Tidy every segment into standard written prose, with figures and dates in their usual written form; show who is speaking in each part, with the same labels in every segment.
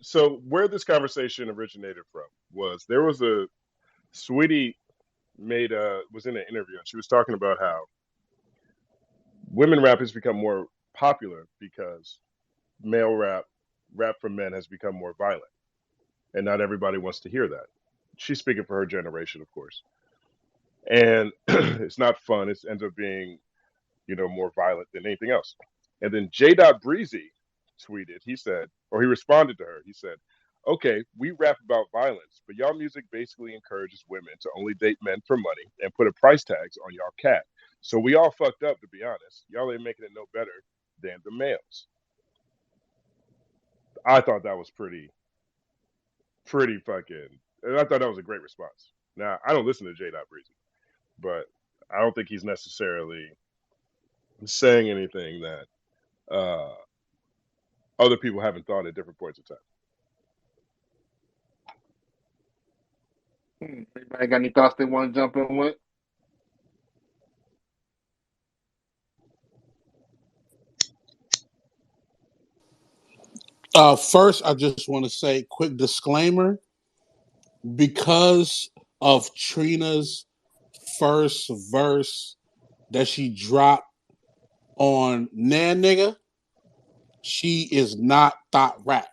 Speaker 1: So where this conversation originated from was there was a Sweetie made was in an interview and she was talking about how women rap has become more popular because male rap for men has become more violent, and not everybody wants to hear that. She's speaking for her generation, of course, and it's not fun. It ends up being more violent than anything else. And then J. Breezy tweeted, he said, or he responded to her, he said, okay, we rap about violence, but y'all music basically encourages women to only date men for money and put a price tags on y'all cat. So we all fucked up, to be honest. Y'all ain't making it no better than the males. I thought that was pretty fucking, and I thought that was a great response. Now, I don't listen to J. Breezy, but I don't think he's necessarily saying anything that other people haven't thought at different points in time.
Speaker 2: Anybody got any thoughts they want to jump in with?
Speaker 3: First, I just want to say, quick disclaimer: because of Trina's first verse that she dropped on Nan Nigga, she is not THOT Rap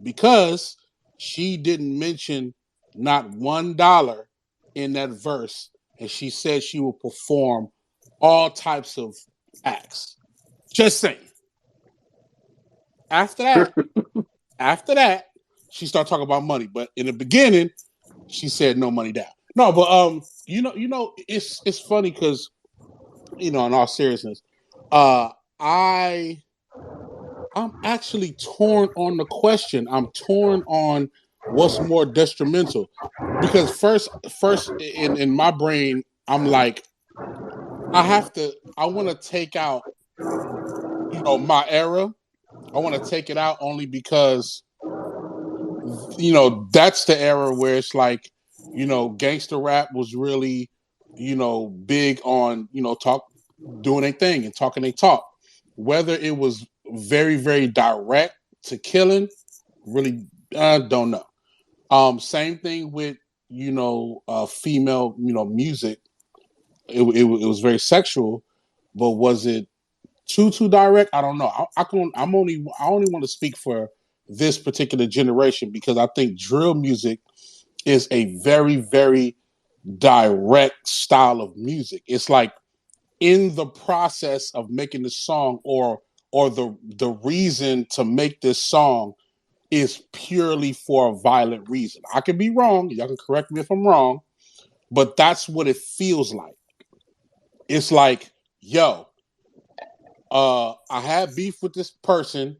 Speaker 3: because she didn't mention not $1 in that verse, and she said she will perform all types of acts. Just saying. After that, after that, she started talking about money. But in the beginning, she said no money down. No, but it's funny because in all seriousness, uh, I I'm actually torn on the question. I'm torn on what's more detrimental because first in my brain, I'm like, I want to take out my era. I want to take it out only because that's the era where it's like, gangster rap was really, big on, talk, doing a thing and talking a talk. Whether it was very, very direct to killing, really don't know. Same thing with, female, music. It was very sexual, but was it too direct? I don't know. I only want to speak for this particular generation because I think drill music is a very, very direct style of music. It's like in the process of making the song or the reason to make this song is purely for a violent reason. I could be wrong. Y'all can correct me if I'm wrong, but that's what it feels like. It's like, yo, I had beef with this person.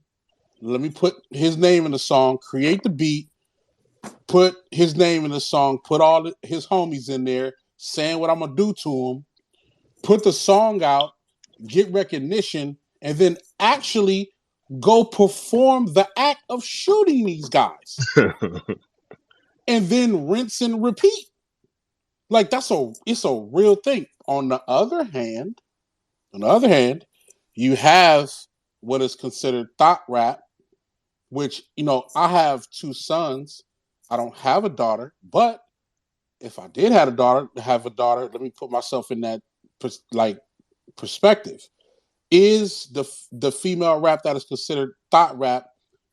Speaker 3: Let me put his name in the song, create the beat, put his name in the song, put all his homies in there, saying what I'm gonna do to him, put the song out, get recognition, and then actually go perform the act of shooting these guys, and then rinse and repeat. Like it's a real thing. On the other hand, you have what is considered thought rap, which I have two sons. I don't have a daughter, but if I did have a daughter, let me put myself in that like perspective. Is the female rap that is considered thought rap?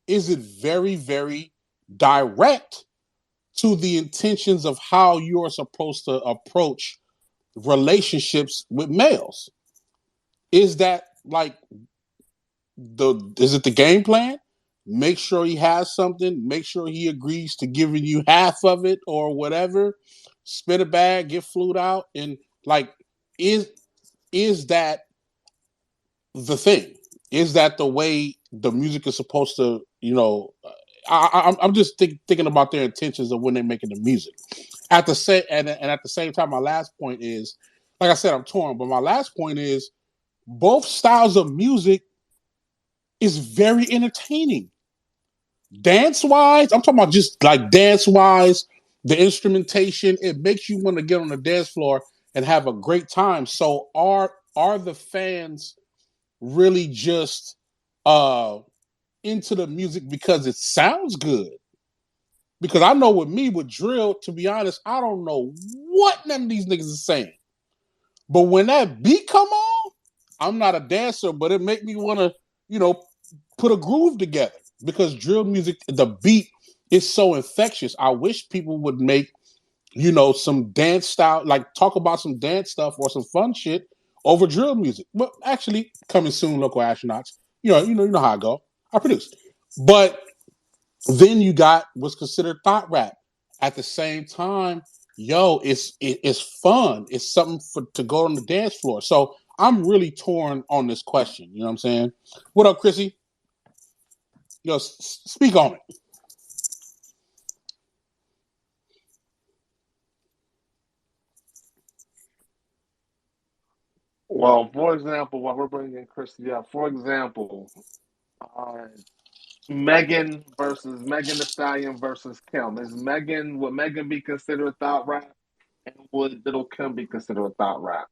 Speaker 3: Is it very, very direct to the intentions of how you're supposed to approach relationships with males? Is that like is it the game plan? Make sure he has something, make sure he agrees to giving you half of it or whatever, spit a bag, get flued out, and like is is that the thing? Is that the way the music is supposed to, I'm just thinking about their intentions of when they're making the music. At the same and at the same time, my last point is, like I said, I'm torn, but my last point is both styles of music is very entertaining. Dance wise, I'm talking about just like dance wise, the instrumentation, it makes you want to get on the dance floor and have a great time. So are the fans really just uh into the music because it sounds good. Because I know with me, with drill, to be honest, I don't know what none of these niggas is saying. But when that beat come on, I'm not a dancer, but it make me want to, put a groove together. Because drill music, the beat is so infectious. I wish people would make, some dance style, like talk about some dance stuff or some fun shit over drill music. But actually, coming soon, local astronauts. You know how I go. I produce. But then you got what's considered thought rap. At the same time, it's fun. It's something to go on the dance floor. So I'm really torn on this question. You know what I'm saying? What up, Chrissy? Speak on it.
Speaker 2: Well, for example, while we're bringing Christy up, for example, Megan Thee Stallion versus Kim. Would Megan be considered thought rap, and would Little Kim be considered thought rap?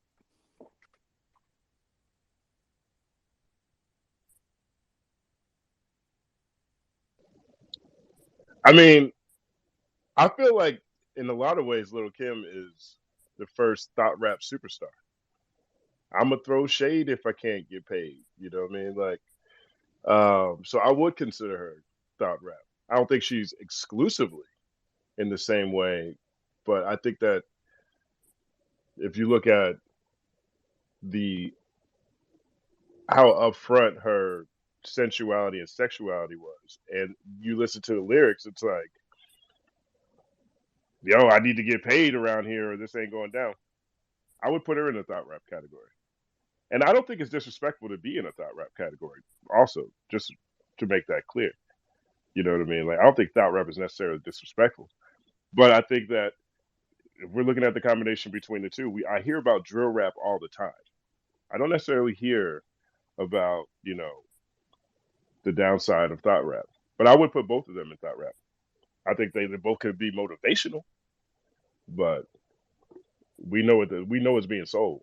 Speaker 1: I mean, I feel like in a lot of ways, Little Kim is the first thought rap superstar. I'm gonna throw shade if I can't get paid. You know what I mean? Like, so I would consider her thought rap. I don't think she's exclusively in the same way, but I think that if you look at the how upfront her sensuality and sexuality was, and you listen to the lyrics, it's like, yo, I need to get paid around here, or this ain't going down. I would put her in the thought rap category. And I don't think it's disrespectful to be in a thought rap category. Also, just to make that clear, you know what I mean? Like, I don't think thought rap is necessarily disrespectful, but I think that if we're looking at the combination between the two, I hear about drill rap all the time. I don't necessarily hear about the downside of thought rap, but I would put both of them in thought rap. I think they both could be motivational, but we know it's being sold.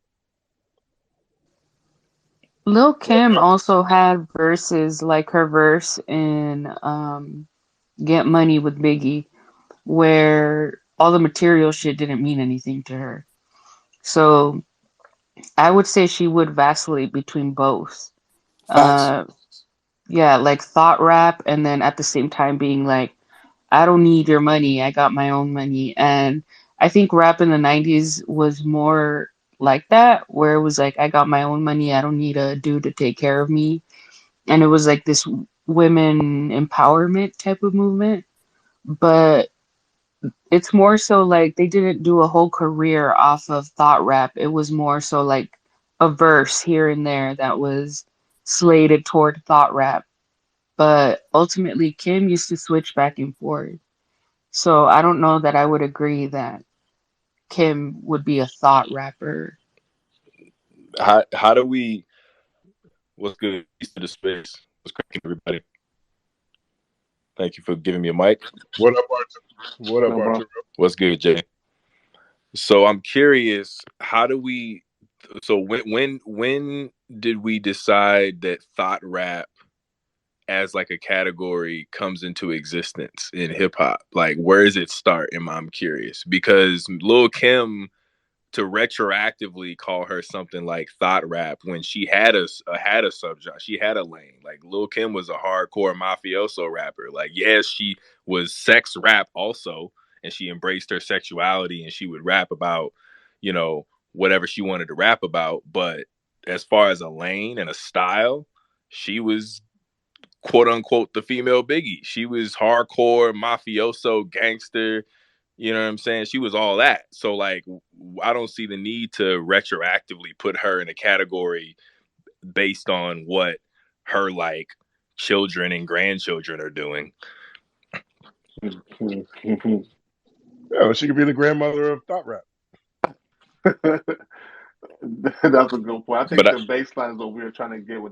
Speaker 4: Lil Kim also had verses like her verse in Get Money with Biggie, where all the material shit didn't mean anything to her. So I would say she would vacillate between both.
Speaker 3: Facts.
Speaker 4: Yeah, like thought rap, and then at the same time being like, I don't need your money, I got my own money. And I think rap in the 90s was more like that, where it was like, I got my own money, I don't need a dude to take care of me. And it was like this women empowerment type of movement. But it's more so like they didn't do a whole career off of thought rap. It was more so like a verse here and there that was slated toward thought rap. But ultimately, Kim used to switch back and forth. So I don't know that I would agree that Kim would be a thought rapper.
Speaker 5: How do we? What's good? Peace to the space. What's cracking, everybody? Thank you for giving me a mic.
Speaker 1: What up, Arthur? What up,
Speaker 2: No,
Speaker 1: Arthur?
Speaker 5: What's good, Jay? So I'm curious, how do we? So when did we decide that thought rap as like a category comes into existence in hip hop? Like, where does it start? I'm curious because Lil Kim, to retroactively call her something like thought rap when she had a subgenre, she had a lane. Like Lil Kim was a hardcore mafioso rapper. Like, yes, she was sex rap also, and she embraced her sexuality and she would rap about, whatever she wanted to rap about. But as far as a lane and a style, she was quote unquote the female Biggie. She was hardcore mafioso gangster. You know what I'm saying? She was all that. So like, I don't see the need to retroactively put her in a category based on what her like children and grandchildren are doing.
Speaker 1: Yeah, she could be the grandmother of thought rap.
Speaker 2: That's a good point. I think
Speaker 5: But
Speaker 2: the baseline is what we were trying to get with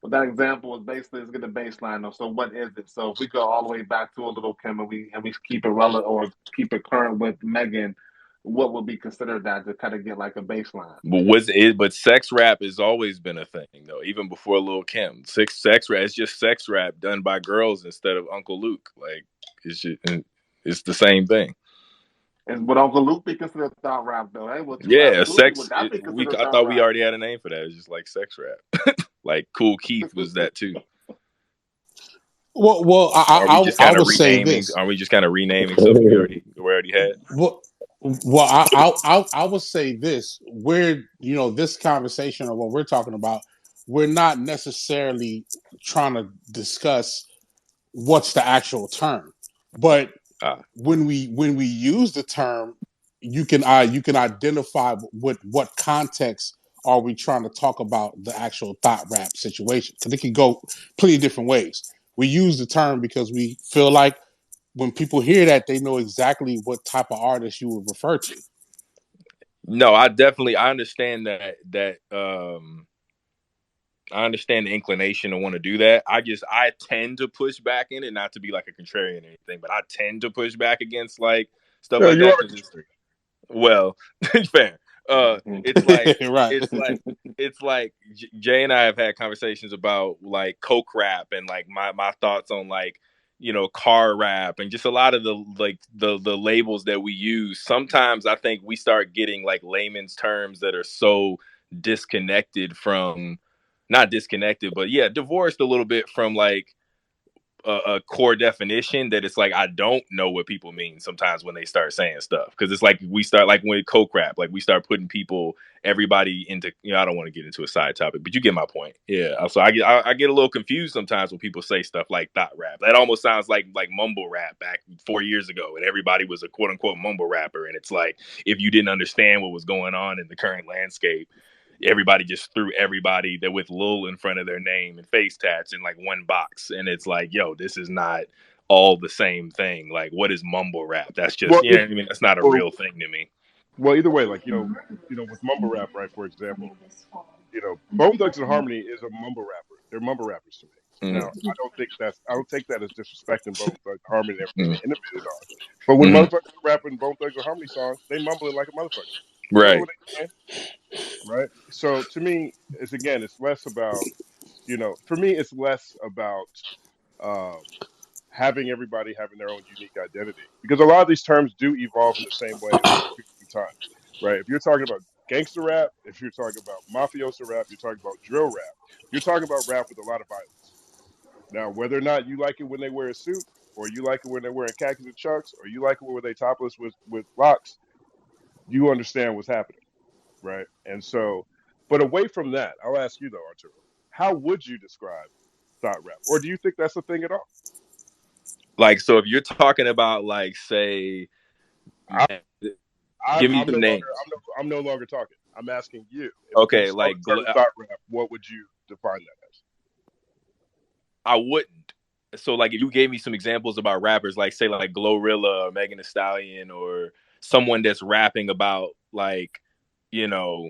Speaker 2: that example is basically is get the baseline of, so what is it? So if we go all the way back to a Little Kim and we keep it relevant or keep it current with Megan, what would be considered that to kind of get like a baseline.
Speaker 5: But sex rap has always been a thing though, even before Lil Kim. Sex rap is just sex rap done by girls instead of Uncle Luke. Like it's the same thing.
Speaker 2: And would Uncle Luke be considered thought rap though? Hey, well, Two Live
Speaker 5: Yeah,
Speaker 2: Crew would that be considered
Speaker 5: I
Speaker 2: thought
Speaker 5: thought
Speaker 2: rap?
Speaker 5: we already had a name for that. It's just like sex rap. Like Cool Keith was that too.
Speaker 3: Well,
Speaker 5: Are we just
Speaker 3: I
Speaker 5: kind of
Speaker 3: would say
Speaker 5: renaming?
Speaker 3: this.
Speaker 5: Are we just kind of renaming stuff we already had?
Speaker 3: Well, I would say this. We're this conversation or what we're talking about. We're not necessarily trying to discuss what's the actual term, but when we use the term, you can identify with what context are we trying to talk about the actual thought rap situation, because it can go plenty of different ways. We use the term because we feel like when people hear that, they know exactly what type of artist you would refer to.
Speaker 5: No, I understand that I understand the inclination to want to do that. I tend to push back in it, not to be like a contrarian or anything, but I tend to push back against like stuff like that. Well, fair. It's like
Speaker 3: right.
Speaker 5: it's like Jay and I have had conversations about like coke rap and like my thoughts on like car rap and just a lot of the labels that we use. Sometimes I think we start getting like layman's terms that are so disconnected from, not disconnected, but yeah, divorced a little bit from like a core definition, that it's like I don't know what people mean sometimes when they start saying stuff, because it's like we start like with coke rap, like we start putting everybody into, I don't want to get into a side topic, but you get my point. Yeah, so I get a little confused sometimes when people say stuff like thought rap. That almost sounds like mumble rap back 4 years ago, and everybody was a quote unquote mumble rapper, and it's like if you didn't understand what was going on in the current landscape, everybody just threw everybody that with Lil in front of their name and face tats in like one box. And it's like, yo, this is not all the same thing. Like, what is mumble rap? That's just,
Speaker 1: Well,
Speaker 5: I mean, that's not a real thing to me.
Speaker 1: Well, either way, like with mumble rap, right? For example, Bone Thugs and Harmony is a mumble rapper. They're mumble rappers to me. Now, I don't take that as disrespecting Bone Thugs and Harmony and everything they innovated on. But when motherfuckers are rapping Bone Thugs and Harmony songs, they mumbling like a motherfucker. They don't know
Speaker 5: Right.
Speaker 1: what they're saying, right? So to me, it's less about, for me, it's less about having everybody having their own unique identity, because a lot of these terms do evolve in the same way over a period of time, right? If you're talking about gangster rap, if you're talking about mafioso rap, you're talking about drill rap, you're talking about rap with a lot of violence. Now, whether or not you like it when they wear a suit, or you like it when they're wearing khakis and chucks, or you like it when they topless with locks, you understand what's happening, right? And so, but away from that, I'll ask you though, Arturo, how would you describe thought rap, or do you think that's a thing at all?
Speaker 5: Like, so if you're talking about like, say, give me some names.
Speaker 1: I'm no longer talking. I'm asking you.
Speaker 5: Okay, like
Speaker 1: thought rap, what would you define that as?
Speaker 5: I wouldn't. So like if you gave me some examples about rappers, like say like Glorilla or Megan Thee Stallion, or someone that's rapping about like,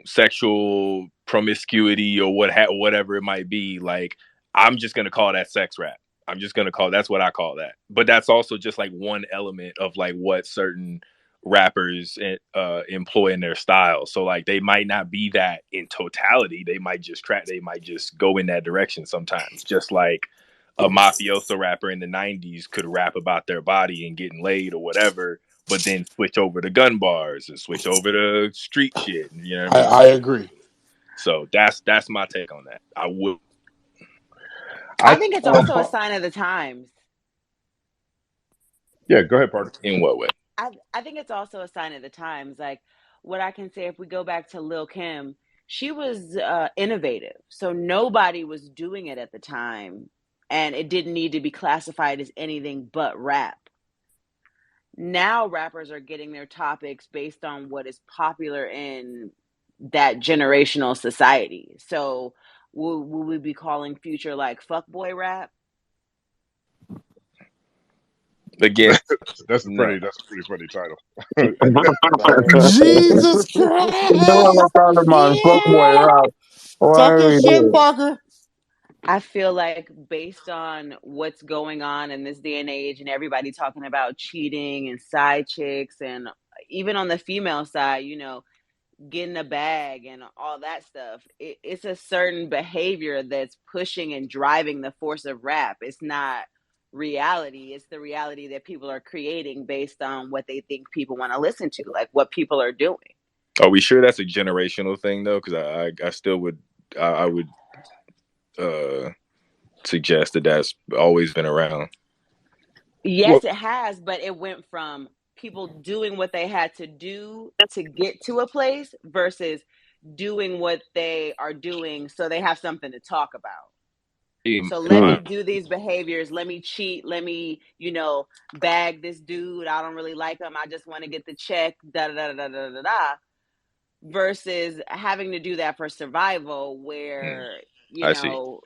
Speaker 5: sexual promiscuity or whatever it might be, like I'm just gonna call that sex rap. That's what I call that. But that's also just like one element of like what certain rappers employ in their style. So like they might not be that in totality. They might just go in that direction sometimes. Just like a mafioso rapper in the 90s could rap about their body and getting laid or whatever, but then switch over to gun bars and switch over to street shit. You know what I mean?
Speaker 3: I agree.
Speaker 5: So that's my take on that. I would.
Speaker 6: I think it's also a sign of the times.
Speaker 1: Yeah, go ahead, Parker.
Speaker 5: In what way?
Speaker 6: I think it's also a sign of the times. Like what I can say, if we go back to Lil Kim, she was innovative. So nobody was doing it at the time. And it didn't need to be classified as anything but rap. Now rappers are getting their topics based on what is popular in that generational society. So will we be calling Future like fuckboy rap?
Speaker 5: Again,
Speaker 1: that's a pretty funny title.
Speaker 3: Jesus Christ!
Speaker 2: Fuckboy rap.
Speaker 3: Talk your shit, Parker.
Speaker 6: I feel like based on what's going on in this day and age, and everybody talking about cheating and side chicks and even on the female side, you know, getting a bag and all that stuff, it's a certain behavior that's pushing and driving the force of rap. It's not reality. It's the reality that people are creating based on what they think people want to listen to, like what people are doing.
Speaker 5: Are we sure that's a generational thing though? Because I still would I would suggest that that's always been around.
Speaker 6: Yes, it has, but it went from people doing what they had to do to get to a place versus doing what they are doing so they have something to talk about. So let me do these behaviors. Let me cheat. Let me, you know, bag this dude. I don't really like him. I just want to get the check. Da da da da da da da. Versus having to do that for survival, where you
Speaker 5: I see.
Speaker 6: know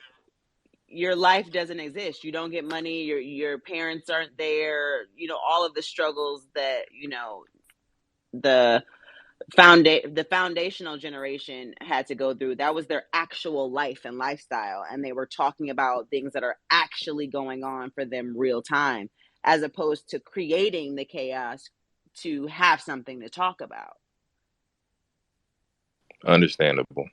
Speaker 6: your life doesn't exist. You don't get money. Your parents aren't there. You know, all of the struggles that you know the foundational generation had to go through. That was their actual life and lifestyle, and they were talking about things that are actually going on for them real time, as opposed to creating the chaos to have something to talk about.
Speaker 5: Understandable.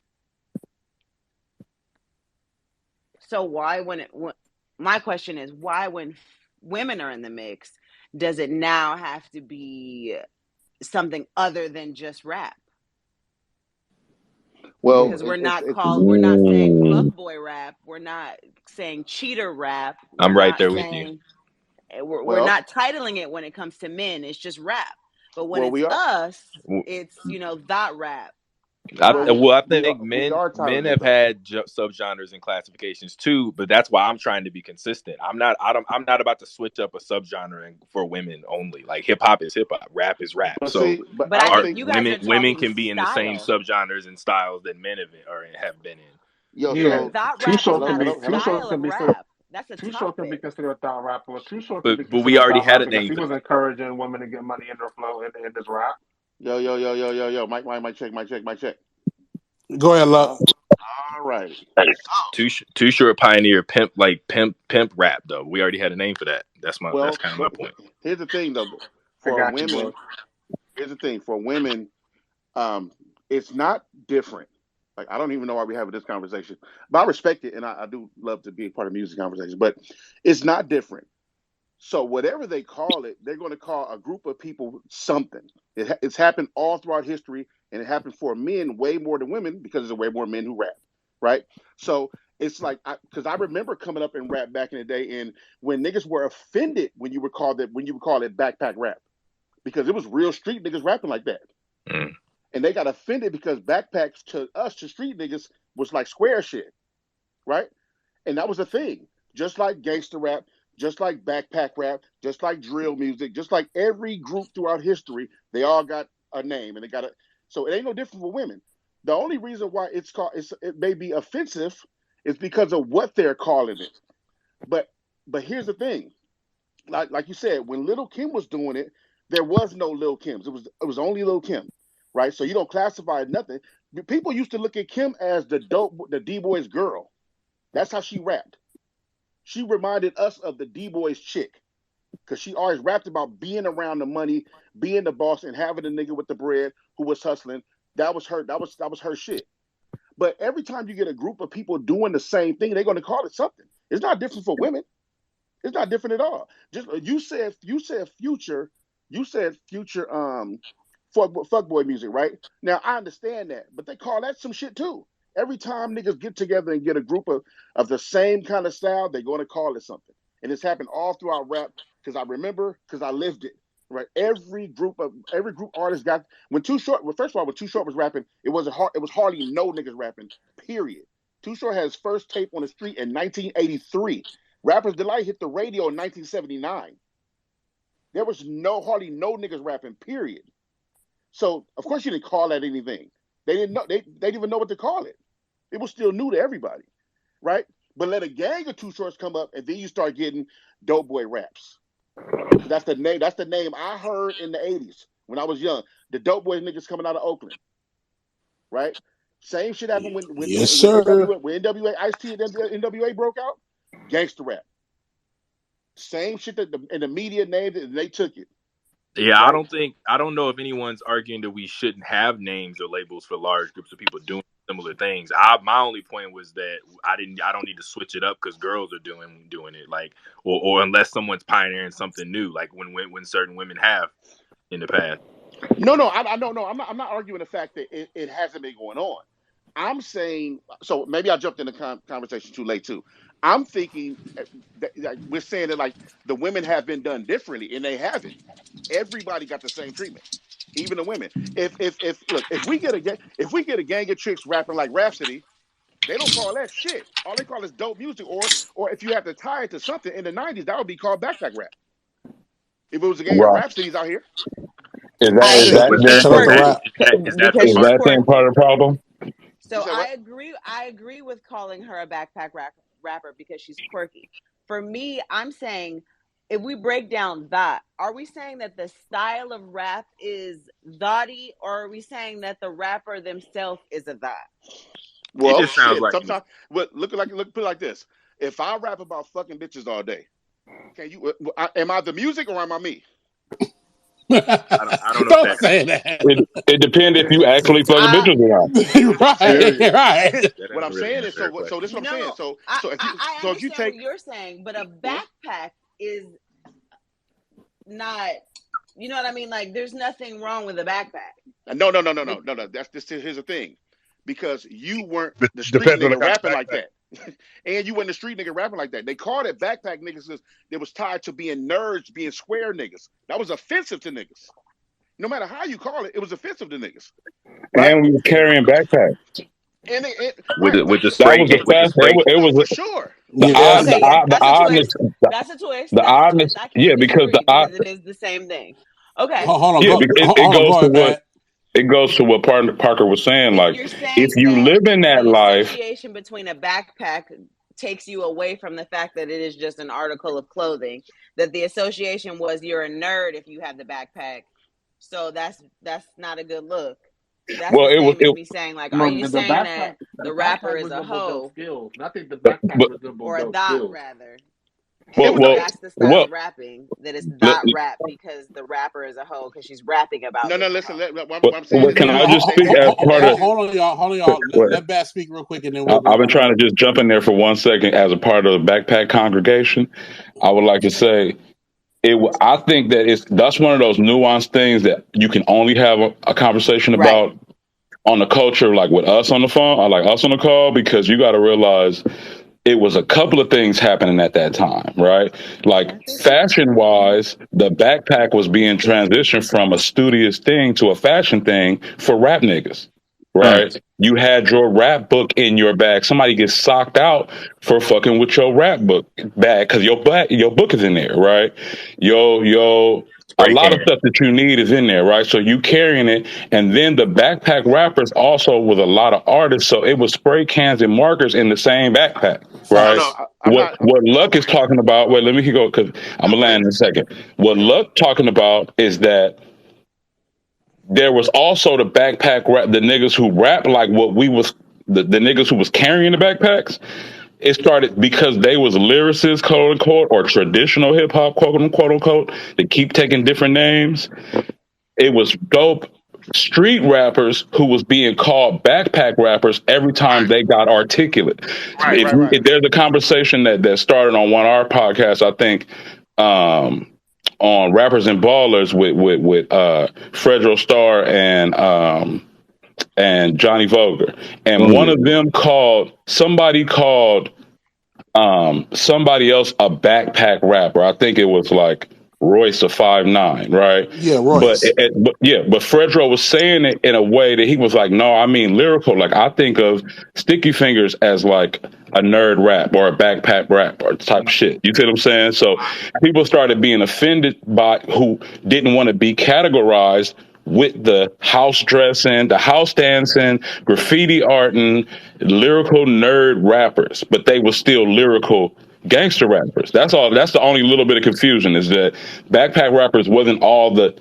Speaker 6: So why when my question is, why when women are in the mix does it now have to be something other than just rap?
Speaker 7: Well,
Speaker 6: Because we're not saying fuckboy rap, we're not saying cheater rap,
Speaker 5: I'm right there with you.
Speaker 6: We're not titling it when it comes to men. It's just rap. But when it's us, it's, you know, THOT Rap.
Speaker 5: I think men have had subgenres and classifications too, but that's why I'm trying to be consistent. I'm not about to switch up a subgenre for women only. Like hip hop is hip hop, rap is rap.
Speaker 7: But
Speaker 5: so,
Speaker 6: I think you guys are
Speaker 5: women can be
Speaker 6: style.
Speaker 5: in the same subgenres and styles that men have been in.
Speaker 7: Yo,
Speaker 2: yeah,
Speaker 6: THOT Rap is not a style of rap. That's a
Speaker 2: Too Short can be
Speaker 6: topic.
Speaker 2: considered a THOT rap, or Too Short
Speaker 5: But
Speaker 2: can be considered
Speaker 5: we already
Speaker 2: a THOT
Speaker 5: had
Speaker 2: rap
Speaker 5: a
Speaker 2: because
Speaker 5: name
Speaker 2: he
Speaker 5: for
Speaker 2: was
Speaker 5: that.
Speaker 2: encouraging women to get money in their flow in this rap.
Speaker 7: Yo. Mic check.
Speaker 3: Go ahead, Luck.
Speaker 7: All right.
Speaker 5: Too Short pioneer pimp rap though. We already had a name for that. That's kind of my point.
Speaker 7: Here's the thing though. Here's the thing for women, it's not different. Like I don't even know why we're having this conversation, but I respect it, and I do love to be a part of music conversations. But it's not different. So whatever they call it, they're going to call a group of people something. It's happened all throughout history, and it happened for men way more than women because there's way more men who rap, right? So it's like because I remember coming up in rap back in the day, and when niggas were offended when you would call it backpack rap, because it was real street niggas rapping like that.
Speaker 5: Mm.
Speaker 7: And they got offended because backpacks to us, to street niggas, was like square shit, right? And that was a thing. Just like gangster rap, just like backpack rap, just like drill music, just like every group throughout history, they all got a name and they got a. So it ain't no different for women. The only reason why it may be offensive is because of what they're calling it. But here's the thing, like you said, when Little Kim was doing it, there was no Lil Kims. It was only Lil Kim, right? So you don't classify nothing. People used to look at Kim as the D-Boy's girl. That's how she rapped. She reminded us of the D-Boy's chick because she always rapped about being around the money, being the boss, and having a nigga with the bread who was hustling. That was her. That was her shit. But every time you get a group of people doing the same thing, they're going to call it something. It's not different for women. It's not different at all. Just you said future fuckboy music, right? Now I understand that, but they call that some shit too. Every time niggas get together and get a group of the same kind of style, they're going to call it something. And it's happened all throughout rap because I remember because I lived it. Right, every group artist got when Too Short. Well, first of all, when Too Short was rapping, it was hardly no niggas rapping. Period. Too Short had his first tape on the street in 1983. Rapper's Delight hit the radio in 1979. There was hardly no niggas rapping. Period. So of course you didn't call that anything. They didn't know. They didn't even know what to call it. It was still new to everybody, right? But let a gang of Too Shorts come up, and then you start getting Dope Boy raps. That's the name. That's the name I heard in the 80s when I was young. The Dope Boy niggas coming out of Oakland, right? Same shit happened when NWA Ice-T and NWA broke out. Gangster rap. Same shit that in the media named it, and they took it.
Speaker 5: Yeah,
Speaker 7: right?
Speaker 5: I don't know if anyone's arguing that we shouldn't have names or labels for large groups of people doing similar things. My only point was that I don't need to switch it up because girls are doing it, like, or unless someone's pioneering something new, like when certain women have in the past.
Speaker 7: No, I don't know. I'm not arguing the fact that it hasn't been going on. I'm saying, so maybe I jumped in the conversation too late too. I'm thinking that we're saying that like the women have been done differently, and they haven't. Everybody got the same treatment, even the women. If look, if we get a gang of chicks rapping like Rhapsody, they don't call that shit. All they call is dope music, or if you have to tie it to something in the '90s, that would be called backpack rap. If it was a gang of
Speaker 8: Right.
Speaker 7: Rhapsodies out here,
Speaker 6: I
Speaker 8: Is
Speaker 3: Shit,
Speaker 8: that
Speaker 6: agree.
Speaker 5: But
Speaker 6: She's
Speaker 3: shut up
Speaker 8: then
Speaker 3: the
Speaker 6: quirky
Speaker 3: rap.
Speaker 5: is that the
Speaker 6: because
Speaker 8: is
Speaker 6: she's
Speaker 5: part?
Speaker 8: that then part
Speaker 6: quirky.
Speaker 8: of the problem?
Speaker 7: you
Speaker 6: So
Speaker 7: said what?
Speaker 6: I agree with calling her a rapper because she's quirky. For me, I'm saying if we break down that, are we saying that the style of rap is thotty, or are we saying that the rapper themselves is a thot?
Speaker 5: It
Speaker 7: Well,
Speaker 5: just sounds
Speaker 7: shit.
Speaker 5: like
Speaker 7: Sometimes, but look put it like this: if I rap about fucking bitches all day, can you? Am I the music or am I me?
Speaker 5: I don't know if
Speaker 3: Don't
Speaker 5: that
Speaker 3: say that.
Speaker 8: It depends if you actually fucking
Speaker 6: I
Speaker 8: bitches or not.
Speaker 3: Right,
Speaker 7: Period.
Speaker 3: right.
Speaker 5: that
Speaker 7: What I'm
Speaker 5: doesn't really
Speaker 7: saying is,
Speaker 5: answer her
Speaker 7: so this is what I'm saying.
Speaker 6: no,
Speaker 7: So
Speaker 6: I,
Speaker 7: so if
Speaker 6: I
Speaker 7: you
Speaker 6: I
Speaker 7: so if you
Speaker 6: understand what
Speaker 7: take
Speaker 6: you're saying, but a
Speaker 7: hmm?
Speaker 6: backpack is not. You know what I mean? Like, there's nothing wrong with a backpack.
Speaker 7: No. That's this. Here's the thing, because you weren't the street
Speaker 1: Depends on the
Speaker 7: nigga
Speaker 1: kind of
Speaker 7: rapping like
Speaker 1: backpack.
Speaker 7: that, and you weren't the street nigga rapping like that. They called it backpack niggas because it was tied to being nerds, being square niggas. That was offensive to niggas. No matter how you call it, it was offensive to niggas, right?
Speaker 8: And we was carrying backpacks.
Speaker 5: with
Speaker 7: Right,
Speaker 5: the
Speaker 8: That was the
Speaker 5: with the
Speaker 8: fast.
Speaker 5: spray
Speaker 8: It
Speaker 5: can.
Speaker 7: for
Speaker 8: was
Speaker 7: sure.
Speaker 3: Yeah.
Speaker 6: Okay, yeah,
Speaker 8: the
Speaker 6: that's a
Speaker 8: oddness,
Speaker 6: twist. That's a twist.
Speaker 8: the
Speaker 6: That's a twist.
Speaker 8: oddness.
Speaker 6: I
Speaker 8: Yeah,
Speaker 6: can't
Speaker 8: because
Speaker 6: disagree because it is the same thing. Okay,
Speaker 3: Hold on,
Speaker 8: yeah,
Speaker 3: go.
Speaker 8: it
Speaker 3: Hold on,
Speaker 8: goes
Speaker 3: go
Speaker 8: to
Speaker 3: ahead,
Speaker 8: what
Speaker 3: Matt.
Speaker 8: Parker was saying.
Speaker 6: but
Speaker 8: Like,
Speaker 6: you're
Speaker 8: if
Speaker 6: saying
Speaker 8: you
Speaker 6: that
Speaker 8: live in that
Speaker 6: the
Speaker 8: life,
Speaker 6: association between a backpack takes you away from the fact that it is just an article of clothing. That the association was you're a nerd if you have the backpack, so that's not a good look. That's
Speaker 8: well,
Speaker 6: the
Speaker 8: it was
Speaker 6: same as me saying, like, are
Speaker 2: No,
Speaker 6: you saying that
Speaker 2: the
Speaker 6: the rapper
Speaker 2: backpack
Speaker 6: is
Speaker 2: was
Speaker 6: a
Speaker 2: about dope
Speaker 6: hoe,
Speaker 2: skills. And I think the
Speaker 8: but
Speaker 2: backpack was
Speaker 6: or a
Speaker 2: dope
Speaker 6: thot
Speaker 2: skills.
Speaker 6: rather?
Speaker 7: It
Speaker 8: well,
Speaker 7: was
Speaker 6: And
Speaker 8: well,
Speaker 6: that's the style
Speaker 8: well,
Speaker 6: of rapping, that it's
Speaker 8: let,
Speaker 6: thot rap because the rapper is a hoe because she's rapping about
Speaker 7: no,
Speaker 6: being
Speaker 7: no.
Speaker 6: a
Speaker 7: Listen,
Speaker 6: hoe.
Speaker 7: what I'm saying is
Speaker 8: can
Speaker 3: Yeah,
Speaker 8: I
Speaker 7: that
Speaker 8: just speak as part of?
Speaker 3: hold on, y'all. Hold on, y'all. Let Bat speak real quick, and then we'll
Speaker 8: I've
Speaker 3: go
Speaker 8: been
Speaker 3: on.
Speaker 8: trying to just jump in there for 1 second as a part of the backpack congregation. I would like to say I think that that's one of those nuanced things that you can only have a conversation
Speaker 6: Right.
Speaker 8: about on the culture, like with us on the phone, or like us on the call, because you got to realize it was a couple of things happening at that time, right?
Speaker 6: I
Speaker 8: Like
Speaker 6: think so.
Speaker 8: fashion wise, the backpack was being transitioned from a studious thing to a fashion thing for rap niggas, right? You had your rap book in your bag. Somebody gets socked out for fucking with your rap book bag because your book is in there, right? Yo, a
Speaker 5: Spray
Speaker 8: lot of
Speaker 5: can.
Speaker 8: stuff that you need is in there, right? So you carrying it, and then the backpack rappers also was a lot of artists, so it was spray cans and markers in the same backpack, right?
Speaker 3: Facts.
Speaker 7: I'm not.
Speaker 8: What
Speaker 7: Oh,
Speaker 8: Luck
Speaker 7: go
Speaker 8: is
Speaker 7: ahead.
Speaker 8: talking about? Wait, let me go because I'm
Speaker 7: No,
Speaker 8: gonna
Speaker 7: go
Speaker 8: land
Speaker 7: ahead.
Speaker 8: in a second. What
Speaker 7: Yeah.
Speaker 8: Luck talking about is that there was also the backpack rap, the niggas who rap like what we was the niggas who was carrying the backpacks. It started because they was lyricists, quote unquote, or traditional hip hop, quote unquote. They keep taking different names. It was dope street rappers who was being called backpack rappers every time they got articulate.
Speaker 7: Right.
Speaker 8: If there's a conversation that started on one of our podcasts, I think um, on rappers and ballers with Fredro Starr and Johnny Voger, and one of them called somebody else a backpack rapper. I think it was like Royce of 5'9", right?
Speaker 3: Yeah,
Speaker 8: But,
Speaker 3: Royce.
Speaker 8: but Fredro was saying it in a way that he was like, no, I mean lyrical. Like I think of Sticky Fingers as like a nerd rap or a backpack rap or type shit. You see what I'm saying? So people started being offended by who didn't want to be categorized with the house dressing, the house dancing, graffiti arting, lyrical nerd rappers, but they were still lyrical gangster rappers. That's all. That's the only little bit of confusion is that backpack rappers wasn't all the.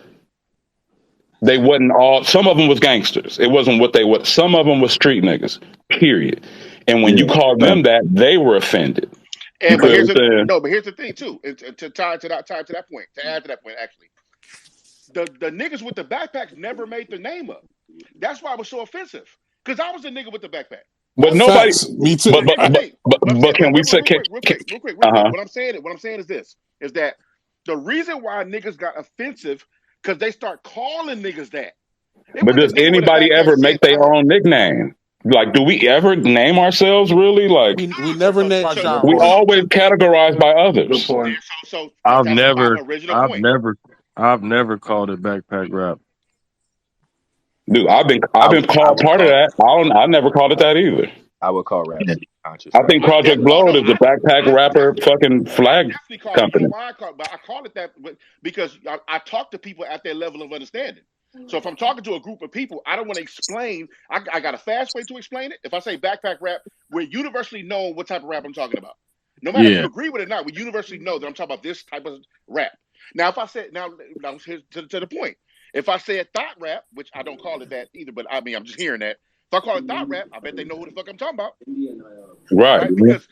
Speaker 8: They wasn't all. Some of them was gangsters. It wasn't what they were. Some of them was street niggas. Period. And when you called them that, they were offended. You
Speaker 7: And
Speaker 8: feel what I'm saying?
Speaker 7: but here's the thing too. To tie to that point, to add to that point, actually, the niggas with the backpacks never made the name up. That's why it was so offensive. Because I was the nigga with the backpack.
Speaker 8: But nobody.
Speaker 3: Facts. Me too.
Speaker 7: But here's the thing. What I'm
Speaker 8: But
Speaker 7: saying,
Speaker 8: can we say?
Speaker 7: real quick.
Speaker 8: Uh-huh.
Speaker 7: What I'm saying is this: is that the reason why niggas got offensive because they start calling niggas that. It
Speaker 8: But
Speaker 7: when the
Speaker 8: does
Speaker 7: nigga with a
Speaker 8: anybody
Speaker 7: backpack
Speaker 8: ever
Speaker 7: said,
Speaker 8: make their own nickname? Like, do we ever name ourselves really? Like,
Speaker 3: We never named
Speaker 2: Good
Speaker 3: our
Speaker 8: we
Speaker 2: point.
Speaker 8: always categorized by
Speaker 2: Good
Speaker 8: others.
Speaker 2: point.
Speaker 7: So
Speaker 9: I've
Speaker 7: that's my
Speaker 9: never,
Speaker 7: original
Speaker 9: I've
Speaker 7: point.
Speaker 9: never called it backpack rap.
Speaker 8: Dude, I've been
Speaker 5: I
Speaker 8: called
Speaker 5: would
Speaker 8: part of
Speaker 5: call
Speaker 8: that. I never called it that either.
Speaker 5: I would call rap conscious
Speaker 8: I
Speaker 5: rap.
Speaker 8: think Project Blowed is the backpack rapper fucking flag
Speaker 7: Definitely call it. You
Speaker 8: company.
Speaker 7: know why I call it? But I call it that because I talk to people at their level of understanding. So if I'm talking to a group of people, I don't want to explain. I got a fast way to explain it. If I say backpack rap, we're universally known what type of rap I'm talking about. No matter if you agree with it or not, we universally know that I'm talking about this type of rap. Now, if I said now here's to the point. If I said thought rap, which I don't call it that either, but I mean I'm just hearing that. If I call it thought rap, I bet they know who the fuck I'm talking about.
Speaker 8: Right.
Speaker 7: Right? Because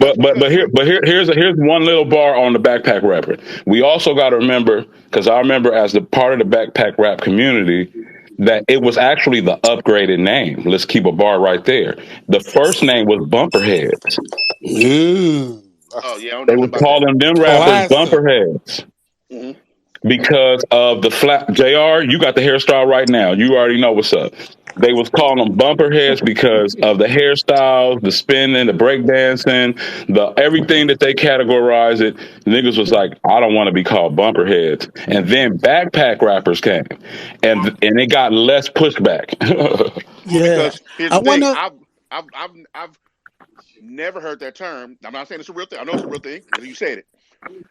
Speaker 8: Here's one little bar on the backpack rapper. We also got to remember, because I remember as the part of the backpack rap community, that it was actually the upgraded name. Let's keep a bar right there. The first name was Bumperheads.
Speaker 7: oh yeah, I don't know
Speaker 8: They
Speaker 7: nothing
Speaker 8: was
Speaker 7: about that.
Speaker 8: calling them rappers
Speaker 3: Classic.
Speaker 8: Bumperheads.
Speaker 7: Mhm.
Speaker 8: Because of the flat. JR, you got the hairstyle right now. You already know what's up. They was calling them bumperheads because of the hairstyles, the spinning, the breakdancing, the everything that they categorize it. Niggas was like, I don't want to be called bumperheads. And then backpack rappers came, and it got less pushback.
Speaker 7: Well, because here's
Speaker 10: I
Speaker 7: the thing.
Speaker 10: wanna.
Speaker 7: I've never heard that term. I'm not saying it's a real thing. I know it's a real thing because you said it.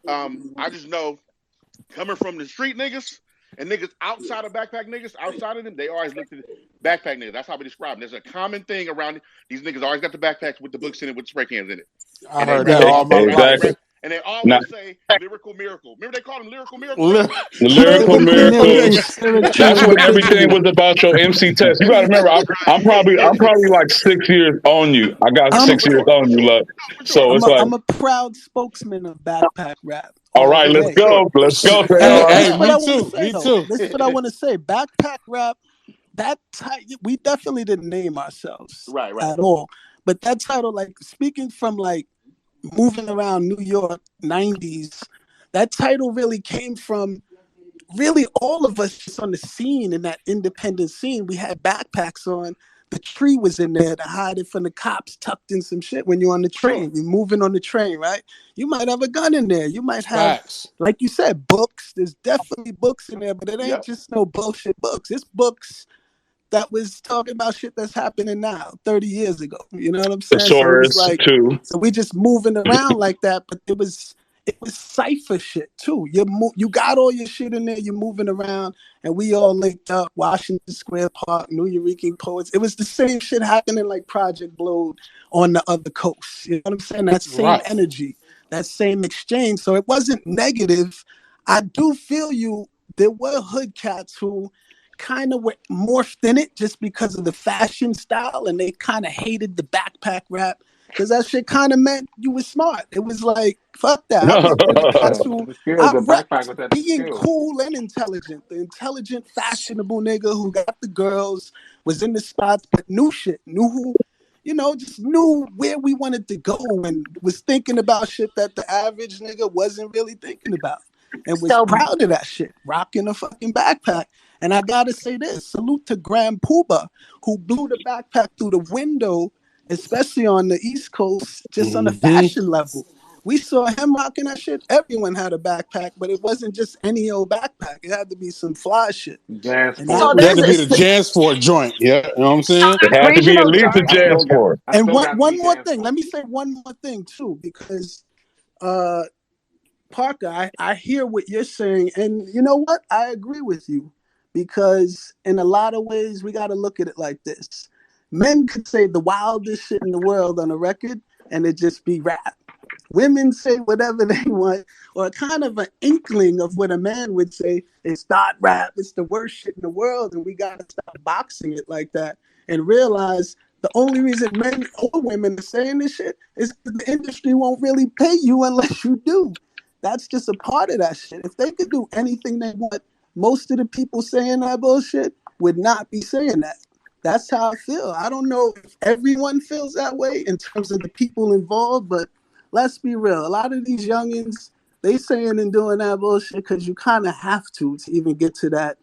Speaker 7: I just know coming from the street niggas and niggas outside of backpack niggas, outside of them, they always looked at backpack niggas. That's how we describe them. There's a common thing around these niggas always got the backpacks with the books in it with spray cans in it.
Speaker 3: I
Speaker 7: And
Speaker 3: heard that all my life.
Speaker 7: and they
Speaker 8: Now,
Speaker 7: always say lyrical miracle. Remember they called him lyrical miracle?
Speaker 3: Li-
Speaker 8: the lyrical
Speaker 10: Lyrical
Speaker 8: miracles. That's when everything
Speaker 10: miracle.
Speaker 8: was about your MC test. You got to remember, I'm probably like 6 years on you. I got
Speaker 10: I'm
Speaker 8: 6 years on you, look. So
Speaker 7: For
Speaker 8: it's like,
Speaker 10: I'm a proud spokesman of backpack rap
Speaker 8: all
Speaker 10: all
Speaker 8: right,
Speaker 10: the
Speaker 8: let's
Speaker 10: way.
Speaker 8: go, let's go,
Speaker 10: And
Speaker 8: JR.
Speaker 10: this is
Speaker 3: Hey,
Speaker 10: what I
Speaker 3: me
Speaker 10: want to
Speaker 3: too.
Speaker 10: say
Speaker 3: Me
Speaker 10: though.
Speaker 3: too.
Speaker 10: This is what I want to say. Backpack rap. We definitely didn't name ourselves
Speaker 7: right.
Speaker 10: at all. But that title, like speaking from like moving around New York '90s, that title really came from really all of us just on the scene in that independent scene. We had backpacks on. The tree was in there to hide it from the cops, tucked in some shit when you're on the train. You're moving on the train, right? You might have a gun in there. You might have,
Speaker 3: Facts.
Speaker 10: like you said, books. There's definitely books in there, but it ain't
Speaker 7: Yep.
Speaker 10: just no bullshit books. It's books that was talking about shit that's happening now, 30 years ago. You know what I'm saying? So it was
Speaker 8: Thesaurus
Speaker 10: like,
Speaker 8: too.
Speaker 10: so we just moving around like that, but it was cipher shit too. You got all your shit in there. You're moving around, and we all linked up. Washington Square Park, New Eurekan Poets. It was the same shit happening like Project Blowed on the other coast. You know what I'm saying? That same
Speaker 3: Right.
Speaker 10: energy, that same exchange. So it wasn't negative. I do feel you. There were hood cats who kind of were morphed in it just because of the fashion style, and they kind of hated the backpack rap because that shit kind of meant you were smart. It was like, fuck that. I was one of the cats who
Speaker 2: The skills,
Speaker 10: I
Speaker 2: the backpack
Speaker 10: repped
Speaker 2: with that
Speaker 10: being
Speaker 2: skills.
Speaker 10: cool and intelligent. The intelligent, fashionable nigga who got the girls, was in the spots, but knew shit, knew who, just knew where we wanted to go and was thinking about shit that the average nigga wasn't really thinking about. And was
Speaker 6: So
Speaker 10: proud of that shit, rocking a fucking backpack. And I gotta say this, salute to Grand Pooba, who blew the backpack through the window, especially on the East Coast, just on a fashion level. We saw him rocking that shit. Everyone had a backpack, but it wasn't just any old backpack. It had to be some fly shit.
Speaker 2: Jazz
Speaker 10: And that
Speaker 6: so
Speaker 2: sport.
Speaker 3: It had
Speaker 6: there's
Speaker 3: to
Speaker 10: was
Speaker 3: be the Jansport joint. Yeah, you know what I'm saying?
Speaker 8: It had to be at
Speaker 6: regional
Speaker 8: least a
Speaker 2: I
Speaker 6: jargon.
Speaker 8: jazz
Speaker 2: still got
Speaker 8: sport.
Speaker 2: I
Speaker 10: and
Speaker 2: still got
Speaker 10: one
Speaker 2: three
Speaker 10: more
Speaker 2: jazz
Speaker 10: thing. Let me
Speaker 2: sports.
Speaker 10: say one more thing too, because uh Parker, I hear what you're saying, and you know what? I agree with you because in a lot of ways we got to look at it like this: men could say the wildest shit in the world on a record, and it just be rap. Women say whatever they want, or kind of an inkling of what a man would say is thought rap. It's the worst shit in the world, and we got to stop boxing it like that and realize the only reason men or women are saying this shit is because the industry won't really pay you unless you do. That's just a part of that shit. If they could do anything they want, most of the people saying that bullshit would not be saying that. That's how I feel. I don't know if everyone feels that way in terms of the people involved, but let's be real. A lot of these youngins, they saying and doing that bullshit because you kind of have to even get to that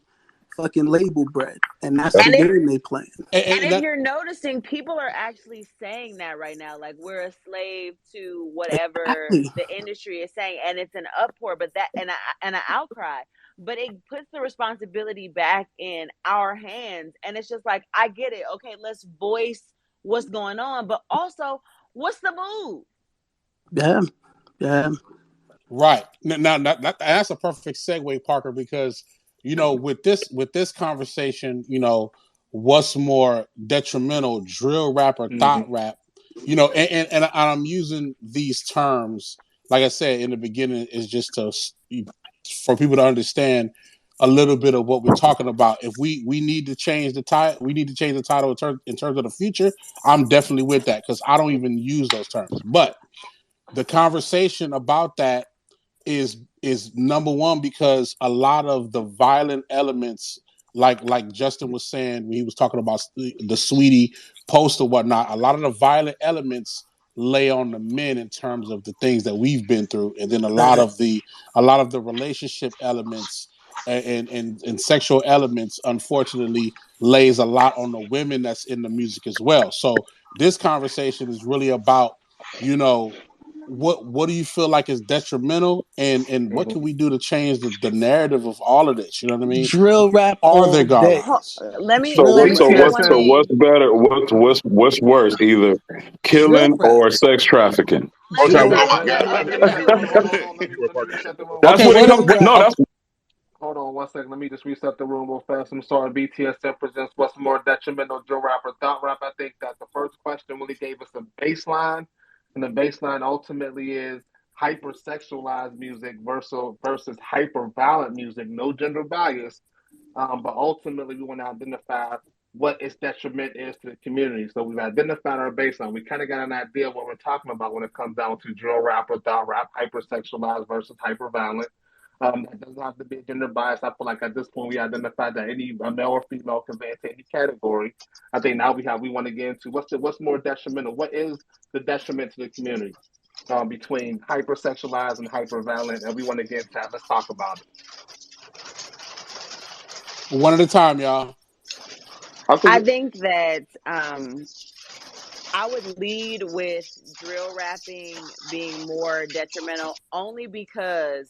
Speaker 10: fucking label bread, and that's the
Speaker 6: And if
Speaker 10: game they playing.
Speaker 6: and if you're noticing, people are actually saying that right now, like we're a slave to whatever
Speaker 10: Exactly.
Speaker 6: the industry is saying, and it's an uproar, but that and an outcry, but it puts the responsibility back in our hands, and it's just like, I get it, okay, let's voice what's going on, but also, what's the move?
Speaker 10: Yeah.
Speaker 3: Right. Now, that's a perfect segue, Parker, because with this conversation, what's more detrimental, drill rap or thought rap? And I'm using these terms, like I said in the beginning, is just for people to understand a little bit of what we're talking about. If we need to change the title, in terms of the future. I'm definitely with that because I don't even use those terms. But the conversation about that is number one because a lot of the violent elements, like Justin was saying when he was talking about the Sweetie post or whatnot, a lot of the violent elements lay on the men in terms of the things that we've been through, and then a lot of the relationship elements and sexual elements, unfortunately, lays a lot on the women that's in the music as well. So this conversation is really about, what do you feel like is detrimental, and what can we do to change the narrative of all of this? You know what I mean?
Speaker 10: Drill rap
Speaker 3: Are there
Speaker 10: all day.
Speaker 3: guardrails?
Speaker 6: Let me
Speaker 8: So
Speaker 6: let me say one
Speaker 8: so
Speaker 6: thing.
Speaker 8: what's better? What's worse? Either killing
Speaker 10: Drill rap.
Speaker 8: or sex trafficking.
Speaker 1: Oh, time
Speaker 10: Drill
Speaker 1: out.
Speaker 10: rap.
Speaker 2: Let me hold on. Let me reset the room.
Speaker 8: That's
Speaker 3: Okay,
Speaker 8: what it
Speaker 3: wait.
Speaker 8: comes. No, that's
Speaker 2: Hold on 1 second. Let me just reset the room real fast. I'm sorry. BTSN presents what's more detrimental, drill rap or thought rap. I think that the first question really gave us a baseline, and the baseline ultimately is hypersexualized music versus hyper violent music. No gender bias, but ultimately we want to identify what its detriment is to the community. So we've identified our baseline. We kind of got an idea of what we're talking about when it comes down to drill rap or thought rap, hypersexualized versus hyper violent. That doesn't have to be gender bias. I feel like at this point we identified that any male or female can fit into any category. I think now we want to get into what's more detrimental. What is the detriment to the community between hypersexualized and hyperviolent? And we want to get into that. Let's talk about it.
Speaker 3: One at a time, y'all.
Speaker 6: I think that I would lead with drill rapping being more detrimental only because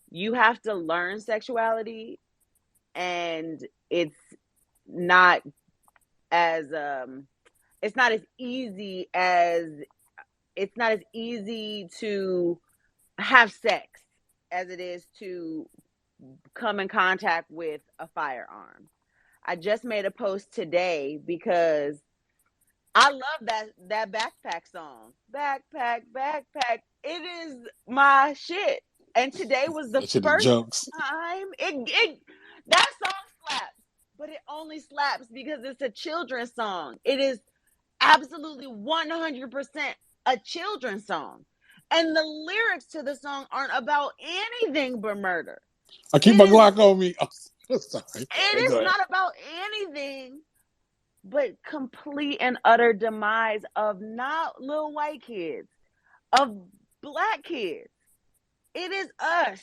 Speaker 6: you have to learn sexuality, and it's not as easy to have sex as it is to come in contact with a firearm. I just made a post today because I love that backpack song. Backpack, backpack. It is my shit. And today was the
Speaker 3: That shit is
Speaker 6: first
Speaker 3: jokes.
Speaker 6: time that song slaps, but it only slaps because it's a children's song. It is absolutely 100% a children's song. And the lyrics to the song aren't about anything but murder.
Speaker 3: I keep my Glock on me. Oh, sorry.
Speaker 6: It is not about anything but complete and utter demise of not little white kids, of black kids. It is us,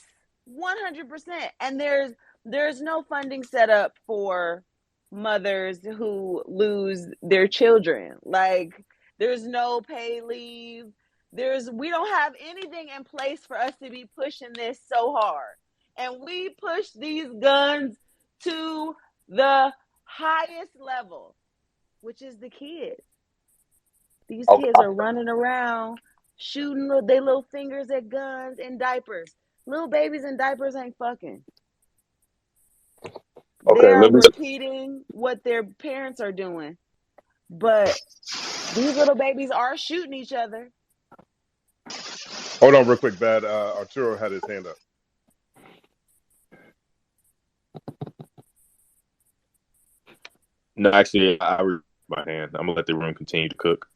Speaker 6: 100%. And there's no funding set up for mothers who lose their children. Like, there's no pay leave. We don't have anything in place for us to be pushing this so hard. And we push these guns to the highest level, which is the kids. These kids are running around shooting their little fingers at guns and diapers. Little babies in diapers ain't fucking. They are repeating what their parents are doing. But these little babies are shooting each other.
Speaker 1: Hold on real quick, Bad. Arturo had his hand up.
Speaker 5: No, actually, I removed my hand. I'm gonna let the room continue to cook.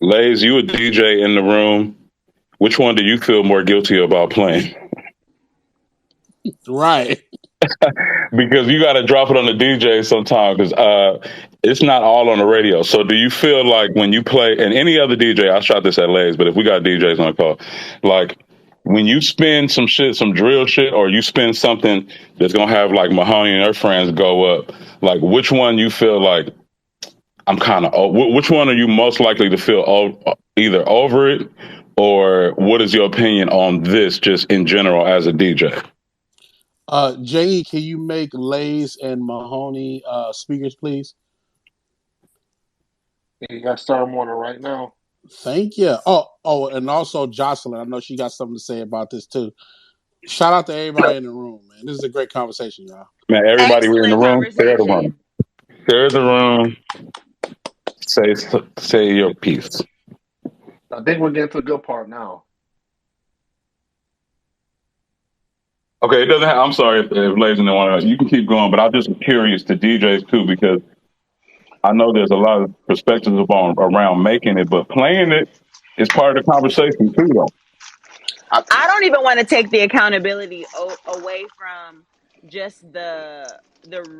Speaker 8: Lays, you a DJ in the room. Which one do you feel more guilty about playing?
Speaker 3: Right.
Speaker 8: Because you got to drop it on the DJ sometime because it's not all on the radio. So do you feel like when you play, and any other DJ, I shot this at Lay's, but if we got DJs on the call, like when you spin some shit, some drill shit, or you spin something that's going to have like Mahoney and her friends go up, like which one you feel like I'm kind of, which one are you most likely to feel either over it, or what is your opinion on this just in general as a DJ?
Speaker 3: Jay, can you make Lays and Mahoney speakers, please?
Speaker 2: You got Star Warner right now.
Speaker 3: Thank you. Oh, and also Jocelyn. I know she got something to say about this too. Shout out to everybody in the room, man. This is a great conversation, y'all.
Speaker 8: Man, everybody in the
Speaker 6: Excellent
Speaker 8: room, share the
Speaker 6: conversation.
Speaker 8: room. Share the room. Say your piece.
Speaker 2: I think we're getting to the good part now.
Speaker 8: Okay, it doesn't have, I'm sorry if ladies and gentlemen, you can keep going, but I'm just curious to DJs too, because I know there's a lot of perspectives around making it, but playing it is part of the conversation too, though.
Speaker 6: I don't even want to take the accountability away from just the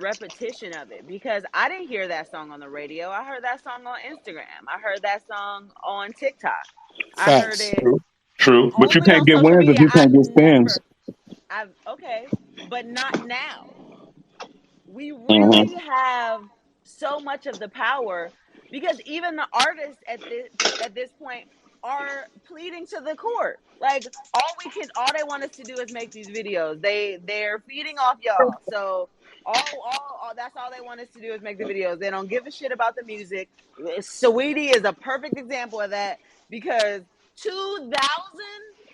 Speaker 6: repetition of it, because I didn't hear that song on the radio. I heard that song on Instagram. I heard that song on TikTok. I heard
Speaker 3: Facts.
Speaker 6: it
Speaker 8: True, but you
Speaker 6: only
Speaker 8: can't
Speaker 6: on
Speaker 8: get
Speaker 6: social
Speaker 8: wins if
Speaker 6: media.
Speaker 8: you can't get spins.
Speaker 6: Okay, but not now. We
Speaker 8: Mm-hmm.
Speaker 6: really have so much of the power, because even the artists at this point are pleading to the court. Like all they want us to do is make these videos. They're feeding off y'all. So all that's all they want us to do is make the videos. They don't give a shit about the music. Sweetie is a perfect example of that, because 2,000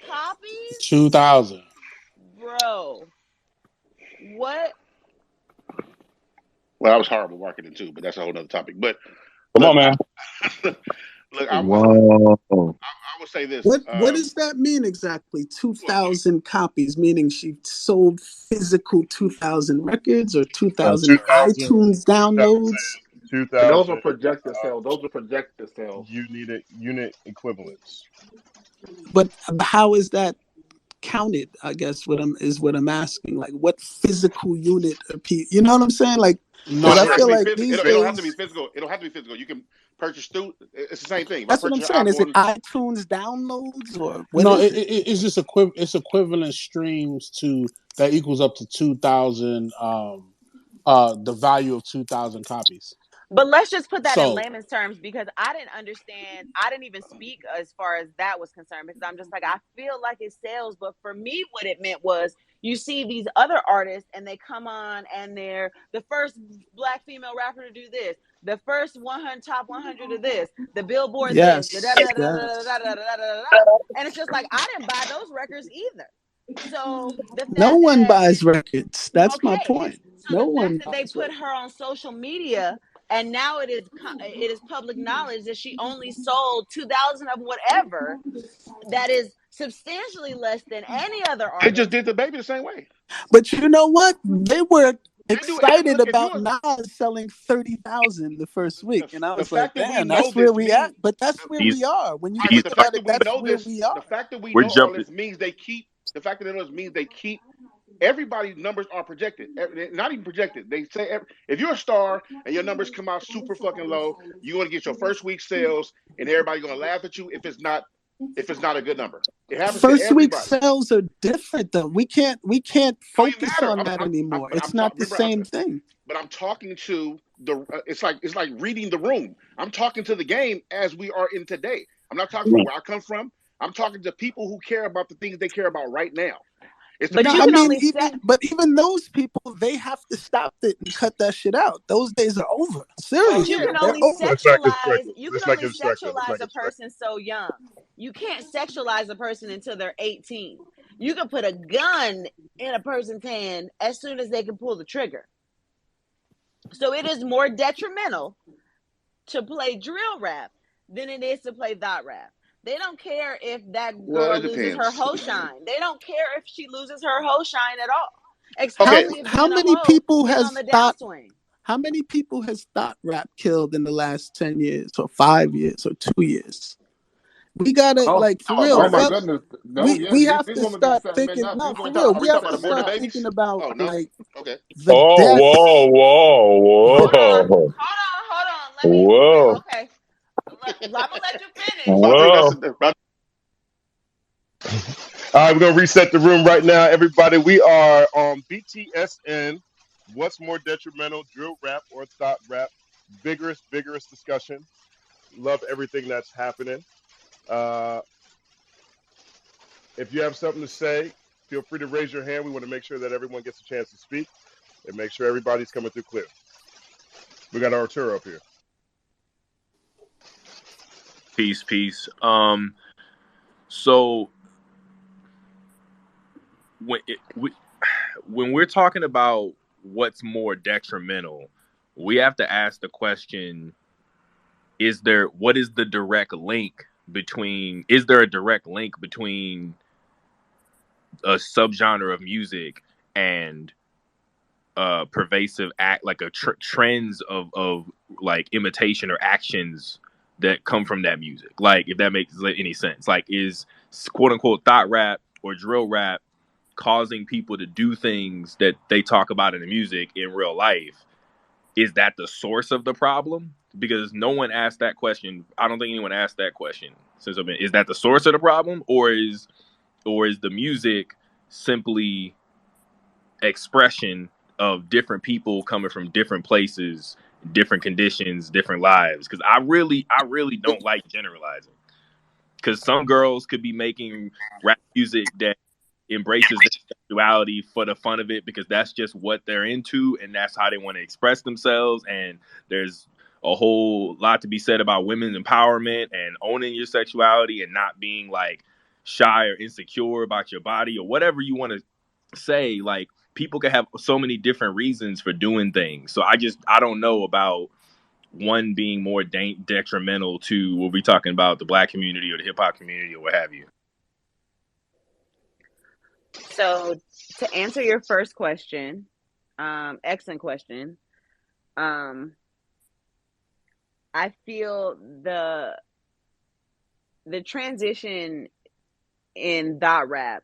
Speaker 6: copies,
Speaker 3: 2,000.
Speaker 6: bro. What?
Speaker 7: Well, that was horrible marketing too, but that's a whole other topic. But
Speaker 8: Come on,
Speaker 7: look,
Speaker 8: man.
Speaker 7: look,
Speaker 9: Wow.
Speaker 7: I would say this.
Speaker 10: What does that mean exactly? 2,000 copies, meaning she sold physical 2,000 records or 2,000
Speaker 1: 2,000
Speaker 10: iTunes downloads?
Speaker 2: And those
Speaker 1: 2,000
Speaker 2: are projected sales. Those are projected sales.
Speaker 1: unit equivalents.
Speaker 10: But how is that counted? I guess what I'm asking. Like, what physical unit you know what I'm saying? Like,
Speaker 3: No,
Speaker 10: because
Speaker 7: Well,
Speaker 10: I
Speaker 7: it don't have
Speaker 10: feel
Speaker 7: to be
Speaker 10: like
Speaker 7: physical.
Speaker 10: these
Speaker 7: It don't have to be
Speaker 10: days,
Speaker 7: physical. It don't have to be physical. You can purchase through. It's the same thing. If I
Speaker 10: that's what I'm
Speaker 7: purchase an
Speaker 10: saying. Is it
Speaker 7: iPhone,
Speaker 10: iTunes downloads or what
Speaker 3: no,
Speaker 10: is it?
Speaker 3: it's just it's equivalent streams to that equals up to 2,000. The value of 2,000 copies.
Speaker 6: But let's just put that in
Speaker 3: So
Speaker 6: layman's terms, because I didn't understand. I didn't even speak as far as that was concerned, because I'm just like, I feel like it's sales. But for me, what it meant was, you see these other artists and they come on and they're the first Black female rapper to do this, the first 100 top 100 of this, the Billboard this, the da
Speaker 10: Yes,
Speaker 6: da da da da
Speaker 10: yes.
Speaker 6: da da da da. And it's just like, I didn't buy those records either. So the
Speaker 10: No
Speaker 6: fact
Speaker 10: one
Speaker 6: that
Speaker 10: buys records. That's my
Speaker 6: okay,
Speaker 10: point.
Speaker 6: so
Speaker 10: No
Speaker 6: the
Speaker 10: one
Speaker 6: fact that they
Speaker 10: buys
Speaker 6: put
Speaker 10: records.
Speaker 6: her on social media, and now it is public knowledge that she only sold 2,000 of whatever, that is substantially less than any other
Speaker 7: they just
Speaker 6: artist.
Speaker 7: did the baby the same way.
Speaker 10: But you know what? They were
Speaker 7: They do.
Speaker 10: excited
Speaker 7: Look, if
Speaker 10: about
Speaker 7: you're
Speaker 10: Nas selling 30,000 the first week, and I
Speaker 7: the
Speaker 10: was like,
Speaker 7: fact that we
Speaker 10: "Damn,
Speaker 7: know
Speaker 10: that's where
Speaker 7: this
Speaker 10: we at."
Speaker 7: means
Speaker 10: But that's where
Speaker 5: He's
Speaker 10: we are. When you
Speaker 7: right.
Speaker 5: he's
Speaker 7: But
Speaker 10: think
Speaker 7: the
Speaker 10: about
Speaker 7: fact
Speaker 10: it,
Speaker 7: that we
Speaker 10: that's
Speaker 7: know
Speaker 10: where
Speaker 7: this,
Speaker 10: we
Speaker 7: the
Speaker 10: are.
Speaker 7: fact that we
Speaker 5: we're
Speaker 7: know all
Speaker 5: jumping.
Speaker 7: this means they keep. The fact that they know this means they keep. Everybody's numbers are projected. Not even projected. They say if you're a star and your numbers come out super fucking low, you're gonna get your first week sales, and everybody's gonna laugh at you if it's not a good number. It happens to
Speaker 10: First week
Speaker 7: everybody.
Speaker 10: sales are different, though. We can't
Speaker 7: It don't even
Speaker 10: focus
Speaker 7: matter.
Speaker 10: on that anymore.
Speaker 7: But
Speaker 10: It's not the
Speaker 7: remember,
Speaker 10: same thing.
Speaker 7: but I'm talking to the. It's like reading the room. I'm talking to the game as we are in today. I'm not talking from where I come from. I'm talking to people who care about the things they care about right now. It's the
Speaker 6: But
Speaker 10: No,
Speaker 6: you
Speaker 10: I
Speaker 7: people.
Speaker 6: can
Speaker 10: mean,
Speaker 6: only set.
Speaker 10: even those people, they have to stop it and cut that shit out. Those days are over.
Speaker 6: But you
Speaker 10: Seriously,
Speaker 6: can
Speaker 7: Yeah.
Speaker 10: they're
Speaker 6: only
Speaker 10: over.
Speaker 1: Let's not
Speaker 6: sexualize.
Speaker 1: construct it.
Speaker 6: You can
Speaker 1: Let's not
Speaker 6: only
Speaker 1: construct it. Let's
Speaker 6: sexualize
Speaker 1: not
Speaker 6: a
Speaker 1: construct
Speaker 6: person so young. You can't sexualize a person until they're 18. You can put a gun in a person's hand as soon as they can pull the trigger. So it is more detrimental to play drill rap than it is to play THOT Rap. They don't care if that
Speaker 7: Well,
Speaker 6: girl
Speaker 7: it
Speaker 6: loses her
Speaker 7: depends.
Speaker 6: hoe shine. They don't care if she loses her hoe shine at all.
Speaker 7: Okay.
Speaker 6: Especially if
Speaker 10: How
Speaker 6: being a
Speaker 10: many
Speaker 6: hoe
Speaker 10: people
Speaker 6: is on
Speaker 10: has
Speaker 6: the
Speaker 10: thought?
Speaker 6: downswing.
Speaker 10: How many people has thought rap killed in the last 10 years, or 5 years, or 2 years? We gotta
Speaker 2: Oh,
Speaker 10: like for
Speaker 7: Oh
Speaker 10: real.
Speaker 2: oh
Speaker 7: no,
Speaker 2: my
Speaker 10: Fuck.
Speaker 2: goodness. No, yeah,
Speaker 10: We
Speaker 2: these,
Speaker 10: have
Speaker 2: these
Speaker 10: to
Speaker 2: women be
Speaker 10: start
Speaker 2: setting men
Speaker 10: thinking.
Speaker 2: up.
Speaker 10: No,
Speaker 2: These
Speaker 10: for
Speaker 2: women
Speaker 10: real.
Speaker 2: talking
Speaker 7: are
Speaker 2: about
Speaker 10: We
Speaker 7: we
Speaker 10: have
Speaker 7: talking
Speaker 10: to
Speaker 7: about aborted
Speaker 10: start
Speaker 7: babies?
Speaker 10: thinking about
Speaker 7: Oh no.
Speaker 10: like
Speaker 7: Okay.
Speaker 10: the
Speaker 8: Oh,
Speaker 10: deaths.
Speaker 8: whoa,
Speaker 6: Hold on,
Speaker 8: whoa,
Speaker 6: hold on. Let me.
Speaker 8: whoa,
Speaker 6: Okay, I'm gonna let you finish.
Speaker 7: Roderick,
Speaker 8: whoa.
Speaker 1: All right, we're gonna reset the room right now, everybody. We are on BTSN. What's more detrimental, drill rap or thought rap? Vigorous discussion. Love everything that's happening. Uh, if you have something to say, feel free to raise your hand. We want to make sure that everyone gets a chance to speak and make sure everybody's coming through clear. We got Arturo up here.
Speaker 5: Peace. So when we're talking about what's more detrimental, we have to ask the question: what is the direct link between? Is there a direct link between a subgenre of music and pervasive act, like a trends of like imitation or actions that come from that music? Like, if that makes any sense, like, is quote unquote thought rap or drill rap causing people to do things that they talk about in the music in real life? Is that the source of the problem? Because no one asked that question. I don't think anyone asked that question since I've been. Is that the source of the problem, or is the music simply expression of different people coming from different places, different conditions, different lives? Because I really don't like generalizing. Because some girls could be making rap music that embraces their sexuality for the fun of it, because that's just what they're into and that's how they want to express themselves. And there's a whole lot to be said about women's empowerment and owning your sexuality and not being like shy or insecure about your body or whatever you want to say. Like, people can have so many different reasons for doing things. So I don't know about one being more detrimental to what we're talking about, the black community or the hip hop community or what have you.
Speaker 6: So to answer your first question, excellent question. I feel the transition in thought rap,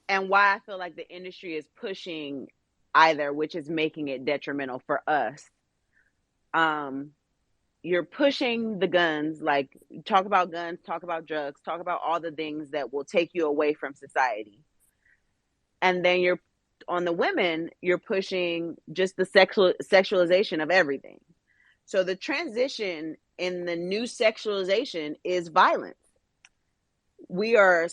Speaker 6: and why I feel like the industry is pushing either, which is making it detrimental for us. You're pushing the guns, like, talk about guns, talk about drugs, talk about all the things that will take you away from society. And then you're on the women, you're pushing just the sexualization of everything. So the transition in the new sexualization is violence. We are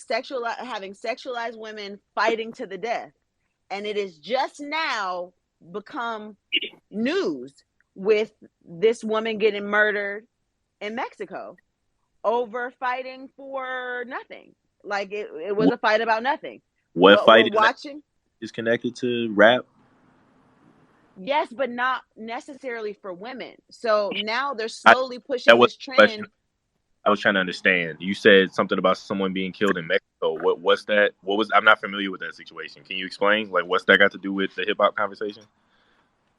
Speaker 6: having sexualized women fighting to the death. And it is just now become news with this woman getting murdered in Mexico over fighting for nothing. Like, it was a fight about nothing.
Speaker 5: What
Speaker 6: What we're
Speaker 5: fight
Speaker 6: watching
Speaker 5: is connected to rap?
Speaker 6: Yes, but not necessarily for women. So now they're
Speaker 5: I,
Speaker 6: slowly
Speaker 5: that
Speaker 6: pushing
Speaker 5: was
Speaker 6: this
Speaker 5: the question
Speaker 6: trend.
Speaker 5: I was trying to understand. You said something about someone being killed in Mexico. What's that? What was? I'm not familiar with that situation. Can you explain? Like, what's that got to do with the hip hop conversation?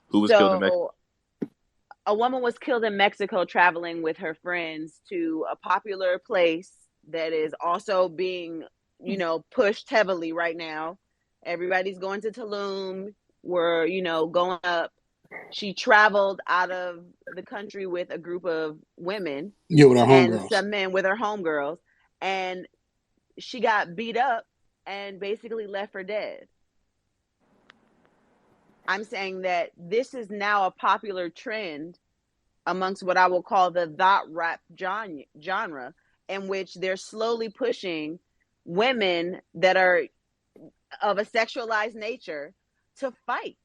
Speaker 5: Who was killed in Mexico?
Speaker 6: So a woman was killed in Mexico traveling with her friends to a popular place that is also being, pushed heavily right now. Everybody's going to Tulum. We're, going up. She traveled out of the country with a group of women
Speaker 3: Yeah, with our
Speaker 6: and
Speaker 3: homegirls.
Speaker 6: some men with her homegirls. And she got beat up and basically left for dead. I'm saying that this is now a popular trend amongst what I will call the THOT Rap genre, in which they're slowly pushing women that are of a sexualized nature to fight.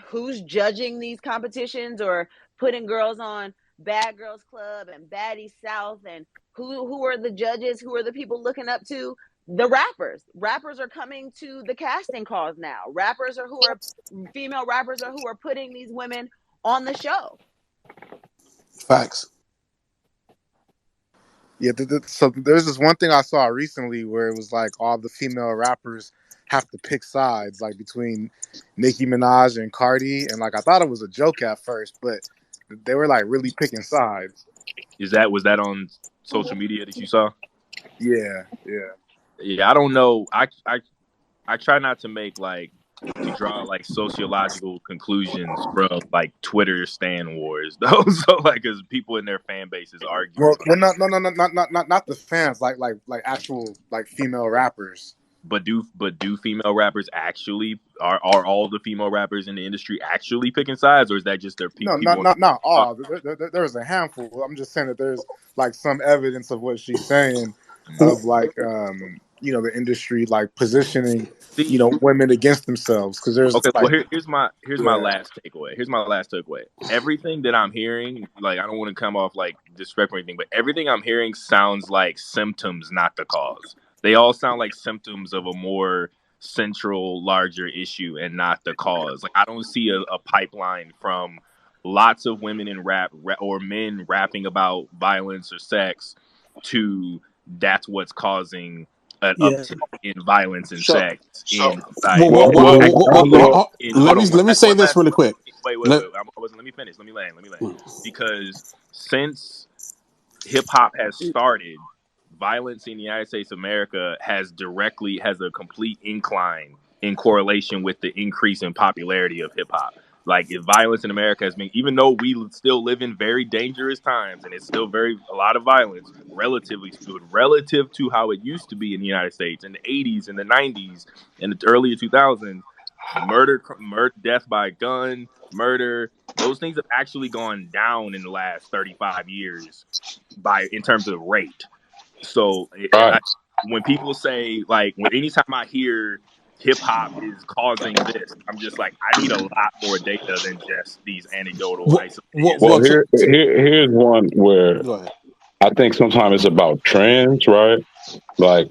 Speaker 6: Who's judging these competitions or putting girls on Bad Girls Club and Baddie South, and who are the judges? Who are the people looking up to? The rappers. Rappers are coming to the casting calls now. Female rappers are who are putting these women on the show.
Speaker 3: Facts.
Speaker 11: Yeah, so there's this one thing I saw recently where it was like all the female rappers have to pick sides, like between Nicki Minaj and Cardi, and like I thought it was a joke at first, but they were like really picking sides.
Speaker 5: Was that on social media that you saw?
Speaker 11: Yeah.
Speaker 5: Yeah, I don't know. I try not to make to draw sociological conclusions from Twitter stan wars though. So because people in their fan bases argue
Speaker 11: Well,
Speaker 5: about
Speaker 11: well,
Speaker 5: it.
Speaker 11: not the fans, like actual like female rappers.
Speaker 5: But do female rappers actually are all the female rappers in the industry actually picking sides, or is that just their
Speaker 11: No,
Speaker 5: people?
Speaker 11: not all. There's a handful. I'm just saying that there's like some evidence of what she's saying of like the industry like positioning
Speaker 5: See,
Speaker 11: women against themselves because there's
Speaker 5: okay.
Speaker 11: like
Speaker 5: Well, here's my
Speaker 11: yeah
Speaker 5: last takeaway. Here's my last takeaway. Everything that I'm hearing, I don't want to come off disrespectful or anything, but everything I'm hearing sounds like symptoms, not the cause. They all sound like symptoms of a more central, larger issue, and not the cause. I don't see a pipeline from lots of women in rap or men rapping about violence or sex to that's what's causing an
Speaker 10: Yeah.
Speaker 5: uptick in violence and
Speaker 7: So,
Speaker 5: sex
Speaker 7: so
Speaker 5: in society.
Speaker 3: Let
Speaker 5: Hold on.
Speaker 3: me say this really quick.
Speaker 5: Wait.
Speaker 3: Let,
Speaker 5: Let me finish. Let me land. Because since hip hop has started, violence in the United States of America has a complete incline in correlation with the increase in popularity of hip hop. If violence in America has been, even though we still live in very dangerous times and it's still a lot of violence, relative to how it used to be in the United States in the 80s and the 90s and the earlier 2000s, murder, death by gun, murder, those things have actually gone down in the last 35 years in terms of rate. So
Speaker 8: Right.
Speaker 5: when people say anytime I hear hip hop is causing this, I'm just I need a lot more data than just these anecdotal isolated
Speaker 8: Well,
Speaker 5: incidents.
Speaker 8: here's one where
Speaker 3: go ahead.
Speaker 8: I think sometimes it's about trends, right?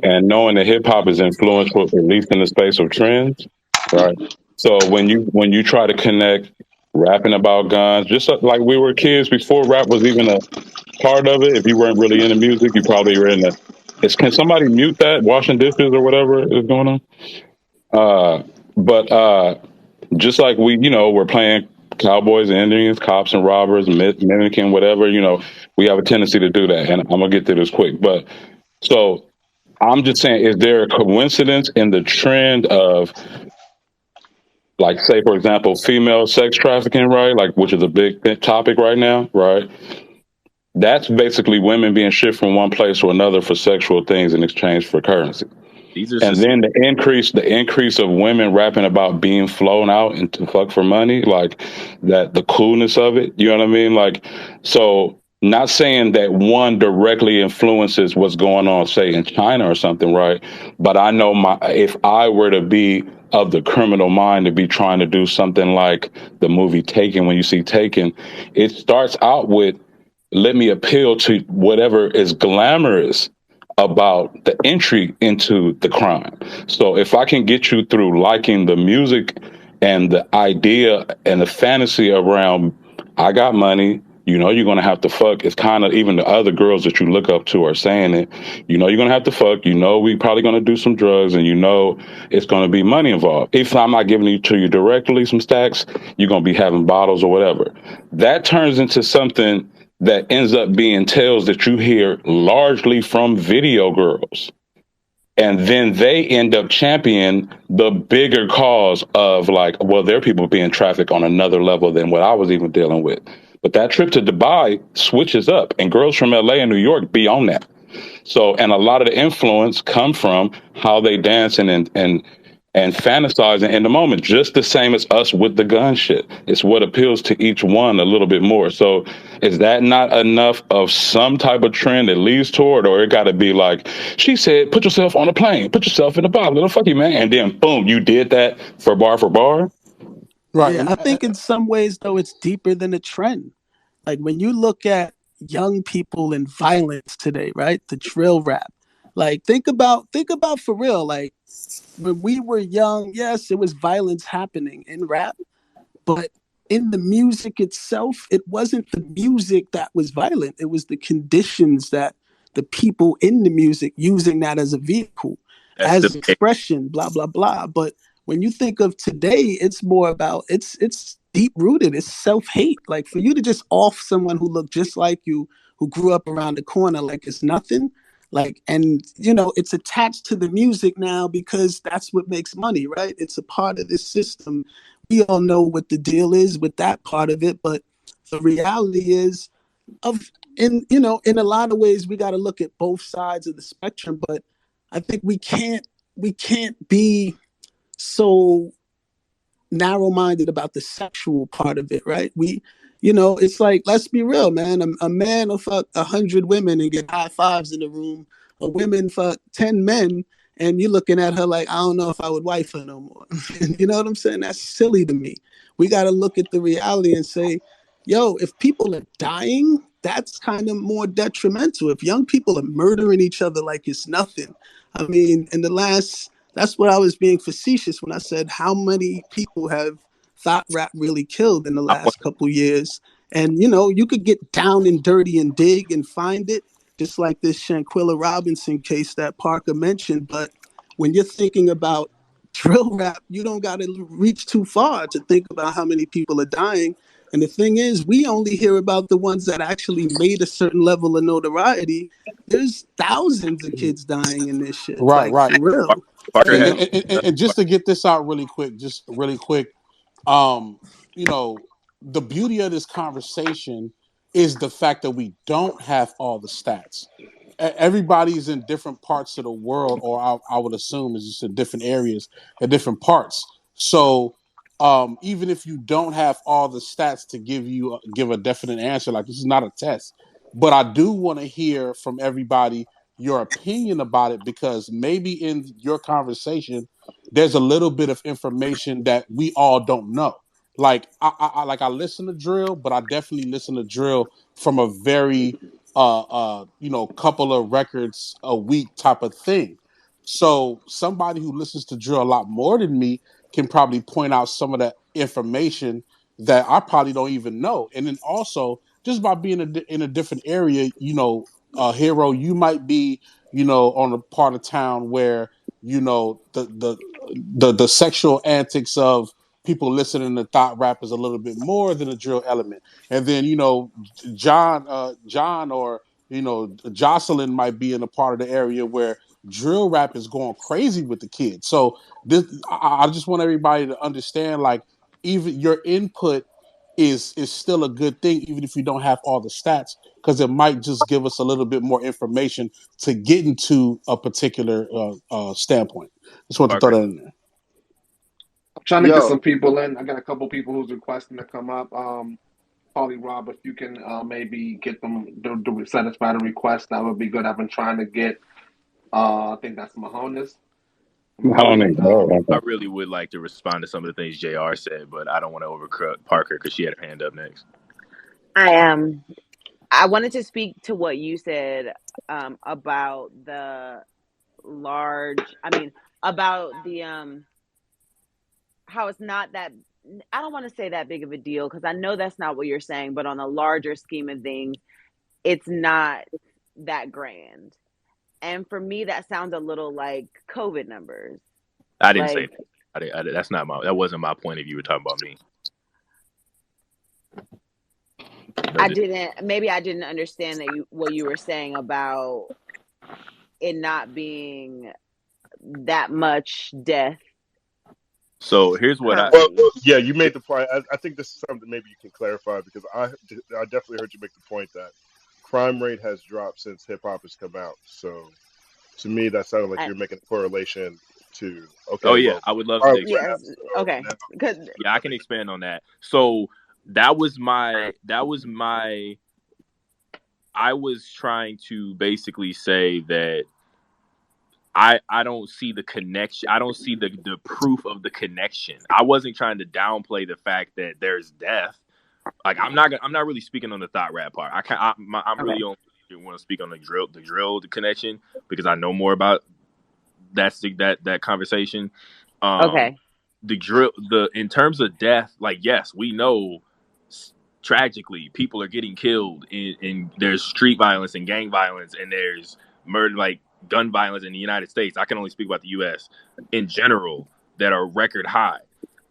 Speaker 8: And knowing that hip hop is influential, at least in the space of trends, right? So when you try to connect rapping about guns, just like we were kids before rap was even a part of it. If you weren't really into music, you probably were in the. Can somebody mute that washing dishes or whatever is going on? But just like we're playing cowboys and Indians, cops and robbers, mimicking whatever, we have a tendency to do that. And I'm gonna get through this quick, but so I'm just saying, is there a coincidence in the trend of, say, for example, female sex trafficking, right? Which is a big topic right now, right? That's basically women being shipped from one place to another for sexual things in exchange for currency.
Speaker 5: These are
Speaker 8: And then the increase of women rapping about being flown out and to fuck for money, that, the coolness of it. You know what I mean? So not saying that one directly influences what's going on, say in China or something, right? But I know if I were to be of the criminal mind to be trying to do something like the movie Taken, when you see Taken, it starts out with, let me appeal to whatever is glamorous about the entry into the crime. So if I can get you through liking the music and the idea and the fantasy around, I got money, you're going to have to fuck. It's kind of, even the other girls that you look up to are saying it, you're going to have to fuck, we probably going to do some drugs, and it's going to be money involved. If I'm not giving it to you directly, some stacks, you're going to be having bottles or whatever. That turns into something that ends up being tales that you hear largely from video girls. And then they end up championing the bigger cause of there are people being trafficked on another level than what I was even dealing with. But that trip to Dubai switches up, and girls from LA and New York be on that. So, and a lot of the influence come from how they dancing and fantasizing in the moment, just the same as us with the gun shit. It's what appeals to each one a little bit more. So is that not enough of some type of trend that leads toward, or it got to be she said, put yourself on a plane, put yourself in a bottle, little fuck you, man. And then boom, you did that for bar for bar.
Speaker 3: Right.
Speaker 10: Yeah,
Speaker 3: And
Speaker 10: I think in some ways though it's deeper than a trend. Like when you look at young people and violence today, right? The drill rap. Think about for real. When we were young, yes, it was violence happening in rap, but in the music itself, it wasn't the music that was violent. It was the conditions that the people in the music using that as a vehicle,
Speaker 5: That's
Speaker 10: as
Speaker 5: the
Speaker 10: expression, blah, blah, blah. But when you think of today, it's more about it's deep rooted, it's self-hate. Like for you to just off someone who looked just like you, who grew up around the corner like it's nothing. Like, and you know, it's attached to the music now because that's what makes money, right? It's a part of this system. We all know what the deal is with that part of it, but the reality is of in you know, in a lot of ways we got to look at both sides of the spectrum, but I think we can't be so narrow-minded about the sexual part of it, right? It's like, let's be real, man. A man will fuck 100 women and get high fives in the room. A woman fuck 10 men, and you're looking at her like, I don't know if I would wife her no more. You know what I'm saying? That's silly to me. We got to look at the reality and say, yo, if people are dying, that's kind of more detrimental. If young people are murdering each other like it's nothing, I mean, that's what I was being facetious when I said how many people have thought rap really killed in the
Speaker 5: I want
Speaker 10: last couple years. And you could get down and dirty and dig and find it, just like this Shanquilla Robinson case that Parker mentioned. But when you're thinking about drill rap, you don't got to reach too far to think about how many people are dying. And the thing is, we only hear about the ones that actually made a certain level of notoriety. There's thousands of kids dying in this shit,
Speaker 3: Right,
Speaker 10: like
Speaker 3: right.
Speaker 10: for real.
Speaker 5: Parker
Speaker 10: You
Speaker 3: And,
Speaker 5: has.
Speaker 10: know,
Speaker 3: and just to get this out really quick, just really quick, um, you know, the beauty of this conversation is the fact that we don't have all the stats. Everybody's in different parts of the world, or I would assume is just in different areas and different parts. So even if you don't have all the stats to give a definite answer, like this is not a test, but I do want to hear from everybody your opinion about it, because maybe in your conversation there's a little bit of information that we all don't know. Like I listen to drill, but I definitely listen to drill from a very couple of records a week type of thing. So somebody who listens to drill a lot more than me can probably point out some of that information that I probably don't even know. And then also just by being in a different area, Hero, you might be, on a part of town where the sexual antics of people listening to thought rap is a little bit more than a drill element. And then John or Jocelyn might be in a part of the area where drill rap is going crazy with the kids. So I just want everybody to understand, like, even your input is still a good thing, even if you don't have all the stats, because it might just give us a little bit more information to get into a particular standpoint. Just want to throw
Speaker 5: Parker.
Speaker 3: that in there.
Speaker 2: I'm trying to get
Speaker 7: Yo,
Speaker 2: some people in. I got a couple people who's requesting to come up. Probably Rob, if you can maybe get them to satisfy the request, that would be good. I've been trying to get. I think that's Mahonis.
Speaker 5: I would.
Speaker 8: Mahoney.
Speaker 5: I really would like to respond to some of the things Jr. said, but I don't want to overcook Parker because she had her hand up next.
Speaker 6: I wanted to speak to what you said about the large. I mean, about the how it's not that. I don't want to say that big of a deal because I know that's not what you're saying. But on a larger scheme of things, it's not that grand. And for me, that sounds a little like COVID numbers.
Speaker 5: I didn't say
Speaker 6: Like
Speaker 5: that. That's not that wasn't my point if you were talking about me.
Speaker 6: maybe I didn't understand what you were saying about it not being that much death.
Speaker 5: So here's what
Speaker 6: currently.
Speaker 1: Yeah, you made the point. I think this is something maybe you can clarify, because I definitely heard you make the point that crime rate has dropped since hip hop has come out. So to me, that sounded like you're making a correlation to. Okay.
Speaker 5: Oh yeah,
Speaker 1: well,
Speaker 5: I would love
Speaker 1: crime
Speaker 5: to.
Speaker 1: rate
Speaker 6: Yes.
Speaker 1: has,
Speaker 6: Okay. Because
Speaker 5: Yeah, I can expand on that. So that was my. I was trying to basically say that I don't see the connection. I don't see the proof of the connection. I wasn't trying to downplay the fact that there's death. Like I'm not really speaking on the thought rap part. I'm
Speaker 6: okay.
Speaker 5: really only want to speak on the drill connection, because I know more about that conversation.
Speaker 6: Okay.
Speaker 5: The in terms of death, like, yes, we know tragically people are getting killed in there's street violence and gang violence, and there's murder, like gun violence in the United States. I can only speak about the US in general, that are record high.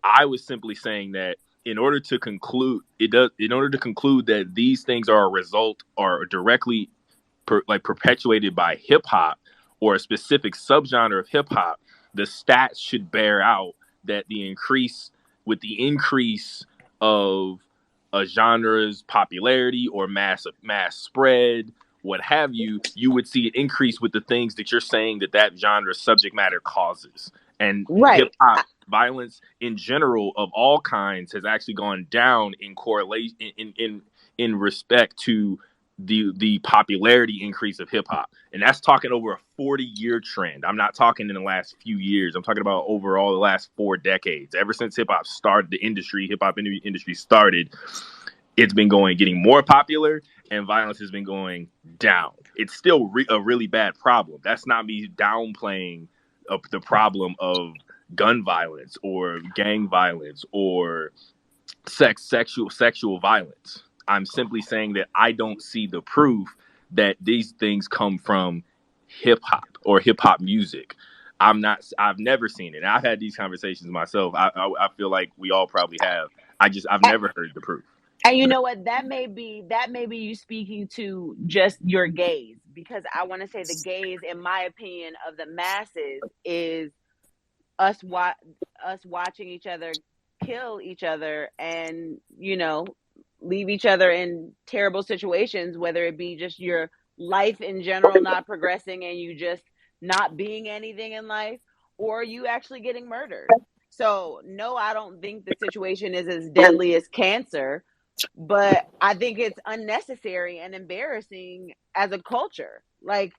Speaker 5: I was simply saying that in order to conclude that these things are a result or directly perpetuated by hip hop or a specific subgenre of hip hop, the stats should bear out that the increase of a genre's popularity or mass spread, what have you, you would see an increase with the things that you're saying that genre subject matter causes. And hip
Speaker 6: Right.
Speaker 5: hop violence in general of all kinds has actually gone down in correlation in respect to the popularity increase of hip hop. And that's talking over a 40-year trend. I'm not talking in the last few years. I'm talking about overall the last 4 decades. Ever since hip hop started, hip hop industry started, it's been getting more popular, and violence has been going down. It's still a really bad problem. That's not me downplaying the problem of gun violence or gang violence or sexual violence. I'm simply saying that I don't see the proof that these things come from hip hop or hip hop music. I've never seen it. And I've had these conversations myself. I feel like we all probably have. I've never heard the proof.
Speaker 6: And you know what? That may be you speaking to just your gaze, because I want to say the gaze, in my opinion, of the masses is us watching each other kill each other and, leave each other in terrible situations, whether it be just your life in general not progressing and you just not being anything in life, or you actually getting murdered. So no, I don't think the situation is as deadly as cancer, but I think it's unnecessary and embarrassing as a culture. Like,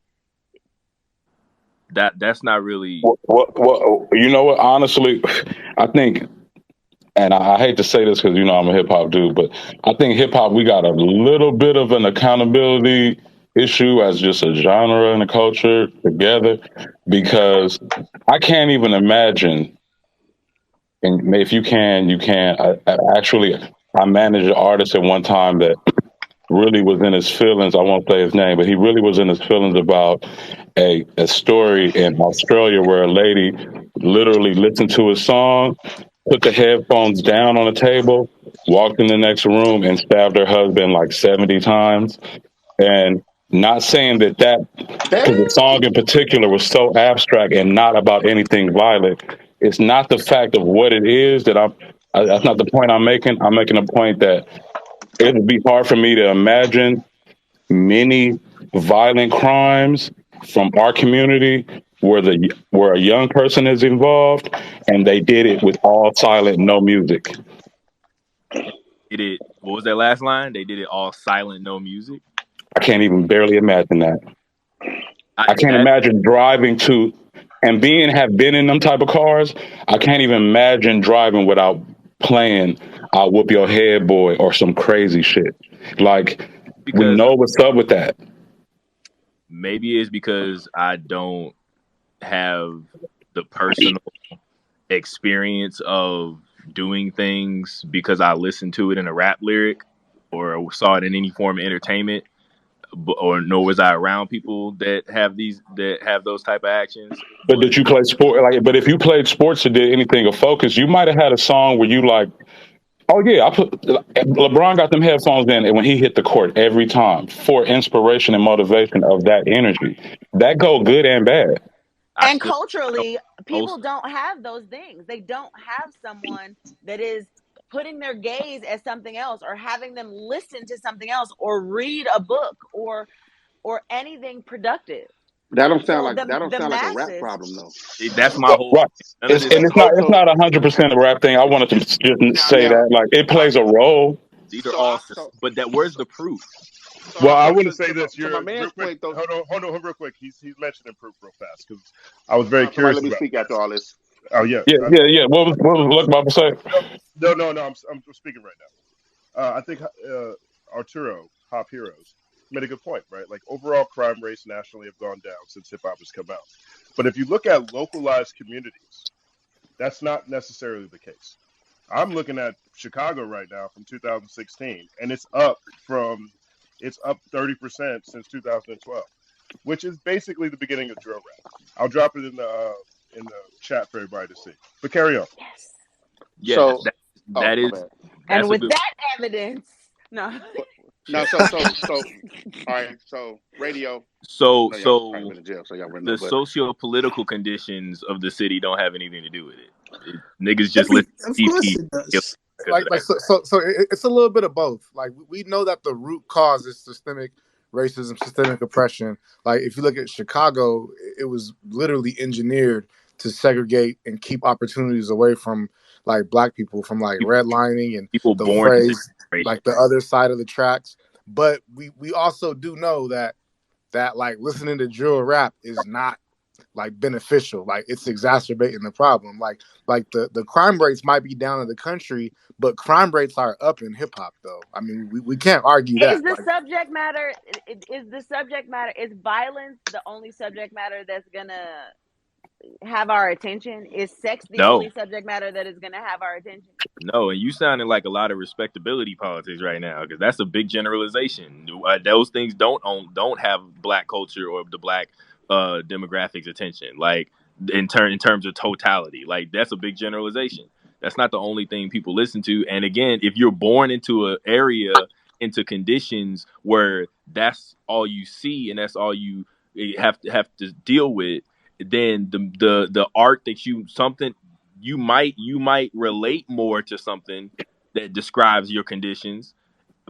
Speaker 5: that's not really.
Speaker 8: Well, you know what? Honestly, I think, and I hate to say this because I'm a hip hop dude, but I think hip hop, we got a little bit of an accountability issue as just a genre and a culture together, because I can't even imagine. And if you can, you can. I managed an artist at one time that really was in his feelings. I won't say his name, but he really was in his feelings about a story in Australia where a lady literally listened to his song, put the headphones down on the table, walked in the next room, and stabbed her husband like 70 times. And not saying that because the
Speaker 7: Damn.
Speaker 8: song in particular was so abstract and not about anything violent. It's not the fact of what it is that's not the point I'm making. I'm making a point that it would be hard for me to imagine many violent crimes from our community where a young person is involved and they did it with all silent, no music.
Speaker 5: Did it? What was that last line? They did it all silent, no music.
Speaker 8: I can't even barely imagine that. I can't imagine driving to and have been in them type of cars. I can't even imagine driving without playing "I'll Whoop Your Head, Boy" or some crazy shit. Like, we
Speaker 5: because
Speaker 8: know what's up with that.
Speaker 5: maybe it's because I don't have the personal experience of doing things because I listened to it in a rap lyric or saw it in any form of entertainment, or nor was I around people that have those type of actions.
Speaker 8: But did you play sport? But if you played sports or did anything of focus, you might have had a song where you like, oh yeah, LeBron got them headphones in, and when he hit the court every time for inspiration and motivation of that energy, that go good and bad.
Speaker 6: and culturally, people don't have those things. They don't have someone that is putting their gaze at something else, or having them listen to something else, or read a book, or anything productive.
Speaker 7: That don't sound
Speaker 6: So
Speaker 7: like
Speaker 6: the
Speaker 7: a rap
Speaker 6: masses.
Speaker 7: problem though.
Speaker 5: That's my whole.
Speaker 8: Right.
Speaker 5: None of this.
Speaker 8: And it's not 100% a rap thing. I wanted to just say that like it plays a role.
Speaker 5: These are all, but where's the proof?
Speaker 1: Well, I want to say this.
Speaker 7: To my man's point, though.
Speaker 1: Hold on, real quick. He's mentioning proof real fast because I was very curious.
Speaker 7: Let me speak after all this.
Speaker 1: Oh yeah.
Speaker 8: Yeah. What was Luck about to say?
Speaker 1: No. I'm speaking right now. I think Arturo, Hop Heroes, made a good point, right? Like overall crime rates nationally have gone down since hip hop has come out. But if you look at localized communities, that's not necessarily the case. I'm looking at Chicago right now from 2016, and it's up 30% since 2012, which is basically the beginning of drill rap. I'll drop it in the chat for everybody to see. But carry on.
Speaker 6: Yes.
Speaker 5: Yeah, That
Speaker 7: my
Speaker 5: is
Speaker 7: bad.
Speaker 6: And
Speaker 5: that's a
Speaker 6: with
Speaker 5: good.
Speaker 6: that evidence, no.
Speaker 7: No, so all right. So radio.
Speaker 5: So
Speaker 7: No, y'all probably
Speaker 5: so
Speaker 7: been in jail, so y'all wouldn't
Speaker 5: the
Speaker 7: know. But
Speaker 5: socio-political conditions of the city don't have anything to do with it. Niggas just
Speaker 10: Every,
Speaker 5: listen
Speaker 10: of
Speaker 5: to
Speaker 10: course
Speaker 5: TP
Speaker 10: it does.
Speaker 5: because of that.
Speaker 11: It's a little bit of both. Like we know that the root cause is systemic racism, systemic oppression. Like if you look at Chicago, it was literally engineered to segregate and keep opportunities away from like black people, from like
Speaker 5: People,
Speaker 11: redlining and
Speaker 5: people
Speaker 11: the
Speaker 5: born into
Speaker 11: phrase
Speaker 5: segregation.
Speaker 11: like the other side of the tracks. But we also do know that like listening to drill rap is not like beneficial. Like it's exacerbating the problem. Like the crime rates might be down in the country, but crime rates are up in hip hop though. I mean, we can't argue
Speaker 6: Is
Speaker 11: that.
Speaker 6: the
Speaker 11: Like
Speaker 6: subject matter is violence the only subject matter that's gonna have our attention? Is sex the
Speaker 5: No,
Speaker 6: only subject matter that is gonna have our attention?
Speaker 5: no, and you sounding like a lot of respectability politics right now because that's a big generalization. Those things don't have black culture or the black demographics attention. Like in terms of totality, like that's a big generalization. That's not the only thing people listen to. And again, if you're born into an area, into conditions where that's all you see and that's all you have to deal with, then the art that you might relate more to something that describes your conditions,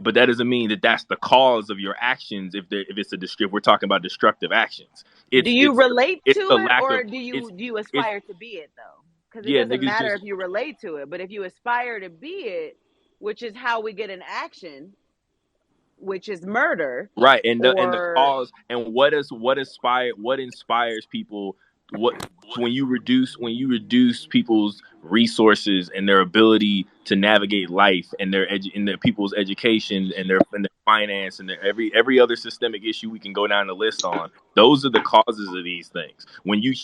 Speaker 5: but that doesn't mean that that's the cause of your actions. If it's a we're talking about destructive actions.
Speaker 6: Do
Speaker 5: It's
Speaker 6: you
Speaker 5: it's
Speaker 6: relate
Speaker 5: it's
Speaker 6: to
Speaker 5: the
Speaker 6: it,
Speaker 5: lack
Speaker 6: or
Speaker 5: of
Speaker 6: do
Speaker 5: it's
Speaker 6: you
Speaker 5: it's
Speaker 6: aspire to be it though? Because it
Speaker 5: yeah,
Speaker 6: doesn't
Speaker 5: niggas
Speaker 6: matter
Speaker 5: just
Speaker 6: if you relate to it, but if you aspire to be it, which is how we get an action, which is murder,
Speaker 5: right. And the
Speaker 6: or
Speaker 5: cause and what inspires people, what when you reduce people's resources and their ability to navigate life and their people's education and their finance and every other systemic issue we can go down the list on. Those are the causes of these things. When you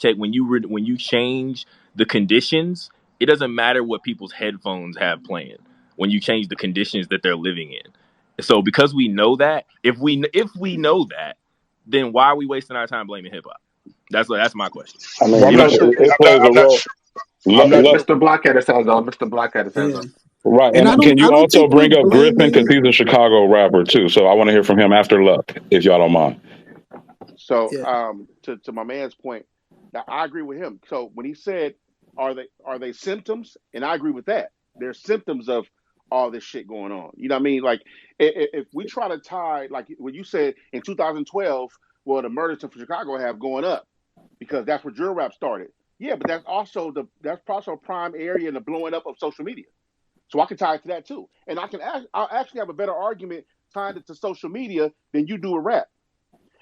Speaker 5: change the conditions, it doesn't matter what people's headphones have playing. When you change the conditions that they're living in. So because we know that, if we know that, then why are we wasting our time blaming hip hop? That's my question.
Speaker 8: I
Speaker 1: Well,
Speaker 8: mean,
Speaker 1: I'm
Speaker 5: If
Speaker 1: not
Speaker 5: we
Speaker 1: sure.
Speaker 8: it
Speaker 1: I'm not.
Speaker 8: plays a
Speaker 1: I'm not
Speaker 8: role.
Speaker 1: sure. I'm not sure.
Speaker 2: Mr. Black had his hands on. Mr. Black had his hands
Speaker 8: Le-
Speaker 2: on.
Speaker 8: right.
Speaker 10: And
Speaker 8: And can
Speaker 10: I
Speaker 8: you
Speaker 10: don't
Speaker 8: also
Speaker 10: think we're
Speaker 8: bring up Griffin because
Speaker 10: blaming.
Speaker 8: he's a Chicago rapper too? So I want to hear from him after Luck, if y'all don't mind.
Speaker 7: so
Speaker 10: Yeah,
Speaker 7: to my man's point, now I agree with him. So when he said, "Are they symptoms?" and I agree with that. They're symptoms of all this shit going on. You know what I mean? Like if we try to tie, like when you said in 2012, well, the murders in Chicago have gone up because that's where drill rap started. Yeah, but that's also a prime area in the blowing up of social media. So I can tie it to that too, and I'll actually have a better argument tying it to social media than you do a rap.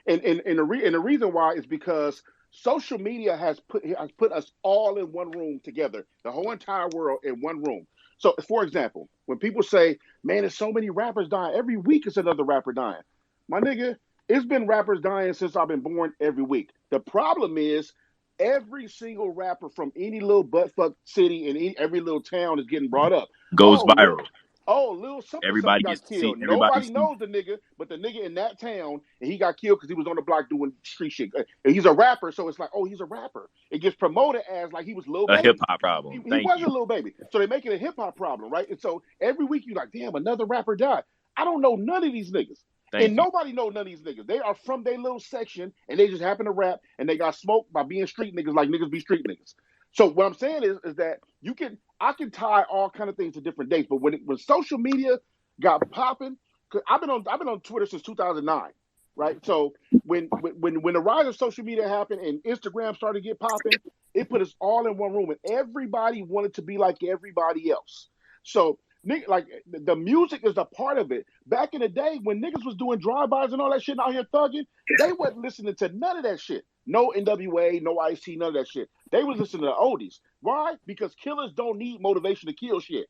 Speaker 7: And the reason why is because social media has put us all in one room together, the whole entire world in one room. So, for example, when people say, "Man, there's so many rappers dying every week," is another rapper dying. My nigga, it's been rappers dying since I've been born every week. The problem is every single rapper from any little buttfuck city in every little town is getting brought up.
Speaker 5: goes
Speaker 7: Oh,
Speaker 5: viral,
Speaker 7: Lil something
Speaker 5: everybody
Speaker 7: something
Speaker 5: gets
Speaker 7: got
Speaker 5: to see.
Speaker 7: killed.
Speaker 5: Everybody
Speaker 7: Nobody
Speaker 5: sees.
Speaker 7: knows the nigga, but the nigga in that town, and he got killed because he was on the block doing street shit. And he's a rapper, so it's like, oh, he's a rapper. It gets promoted as like he was Lil
Speaker 5: A hip
Speaker 7: Baby.
Speaker 5: hop
Speaker 7: He,
Speaker 5: problem.
Speaker 7: he
Speaker 5: Thank you.
Speaker 7: wasn't Lil Baby, so they make it a hip hop problem, right? And so every week you like, damn, another rapper died. I don't know none of these niggas. And
Speaker 5: Thank you.
Speaker 7: nobody know none of these niggas. They are from their little section, and they just happen to rap, and they got smoked by being street niggas like niggas be street niggas. So what I'm saying is that I can tie all kind of things to different dates, but when social media got popping, cause I've been on Twitter since 2009, right? So when the rise of social media happened and Instagram started to get popping, it put us all in one room, and everybody wanted to be like everybody else. So like the music is a part of it. Back in the day when niggas was doing drive-bys and all that shit out here thugging, they wasn't listening to none of that shit. No NWA, no IC, none of that shit. They was listening to the oldies. Why? Because killers don't need motivation to kill shit.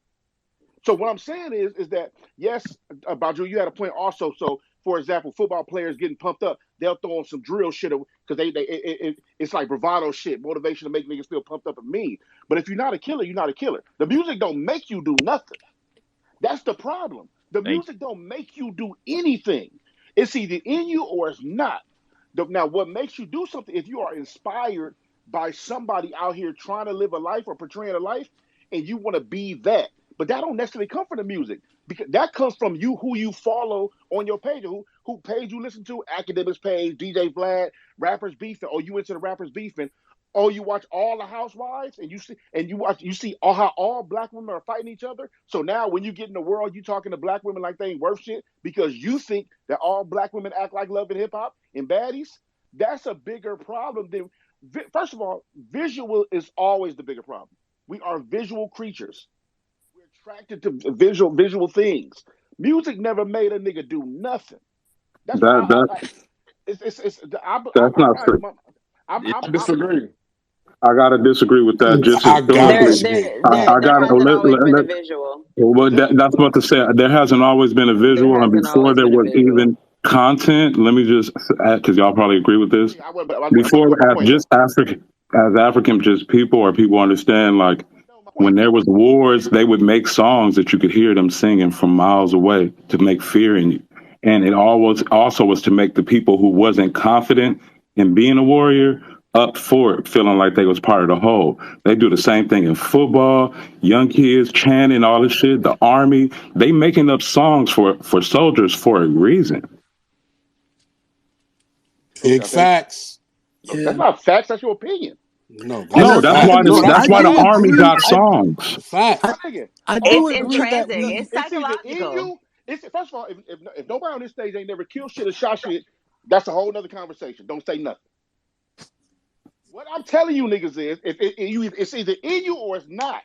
Speaker 7: So what I'm saying is that yes, Baju, you had a point also. So for example, football players getting pumped up, they'll throw on some drill shit because it's like bravado shit, motivation to make niggas feel pumped up and mean. But if you're not a killer, you're not a killer. The music don't make you do nothing. That's the problem. The
Speaker 5: Thank
Speaker 7: music don't make you do anything. It's either in you or it's not. Now, what makes you do something, if you are inspired by somebody out here trying to live a life or portraying a life, and you want to be that, but that don't necessarily come from the music, because that comes from you, who you follow on your page, who page you listen to, academics page, DJ Vlad, rappers beefing, or you into the rappers beefing, or you watch all the housewives and you see how all black women are fighting each other. So now when you get in the world, you talking to black women like they ain't worth shit because you think that all black women act like Love and Hip Hop and baddies. That's a bigger problem than, first of all, visual is always the bigger problem. We are visual creatures. We're attracted to visual things. Music never made a nigga do nothing. That's why
Speaker 8: that's not true.
Speaker 2: I disagree.
Speaker 8: I gotta disagree with that just
Speaker 3: I gotta
Speaker 6: There,
Speaker 8: historically.
Speaker 3: disagree.
Speaker 6: there,
Speaker 8: I
Speaker 6: there, there
Speaker 8: gotta
Speaker 6: hasn't always been a visual.
Speaker 8: that's what to say. There hasn't always been a
Speaker 6: There
Speaker 8: visual, and
Speaker 6: hasn't
Speaker 8: before
Speaker 6: always
Speaker 8: there
Speaker 6: been a
Speaker 8: was
Speaker 6: visual.
Speaker 8: even content. Let me just add, because y'all probably agree with this.
Speaker 7: I want to
Speaker 8: Before,
Speaker 7: put my
Speaker 8: as
Speaker 7: point
Speaker 8: just African, as African, just people or people understand, like when there was wars, they would make songs that you could hear them singing from miles away to make fear in you, and it always also was to make the people who wasn't confident in being a warrior up for it, feeling like they was part of the whole. They do the same thing in football, young kids chanting all this shit, the army, they making up songs for soldiers for a reason.
Speaker 3: Big facts.
Speaker 7: That's not facts. That's your opinion.
Speaker 3: No,
Speaker 8: No,
Speaker 3: that's facts.
Speaker 8: that's why the
Speaker 10: do
Speaker 8: army
Speaker 10: agree.
Speaker 8: got songs.
Speaker 3: Facts.
Speaker 10: I do
Speaker 6: It's
Speaker 10: agree that
Speaker 6: intrinsic. It's
Speaker 7: It's either in
Speaker 6: psychological.
Speaker 7: you. First of all, if nobody on this stage ain't never killed shit or shot shit, that's a whole nother conversation. Don't say nothing. What I'm telling you niggas is, it's either in you or it's not.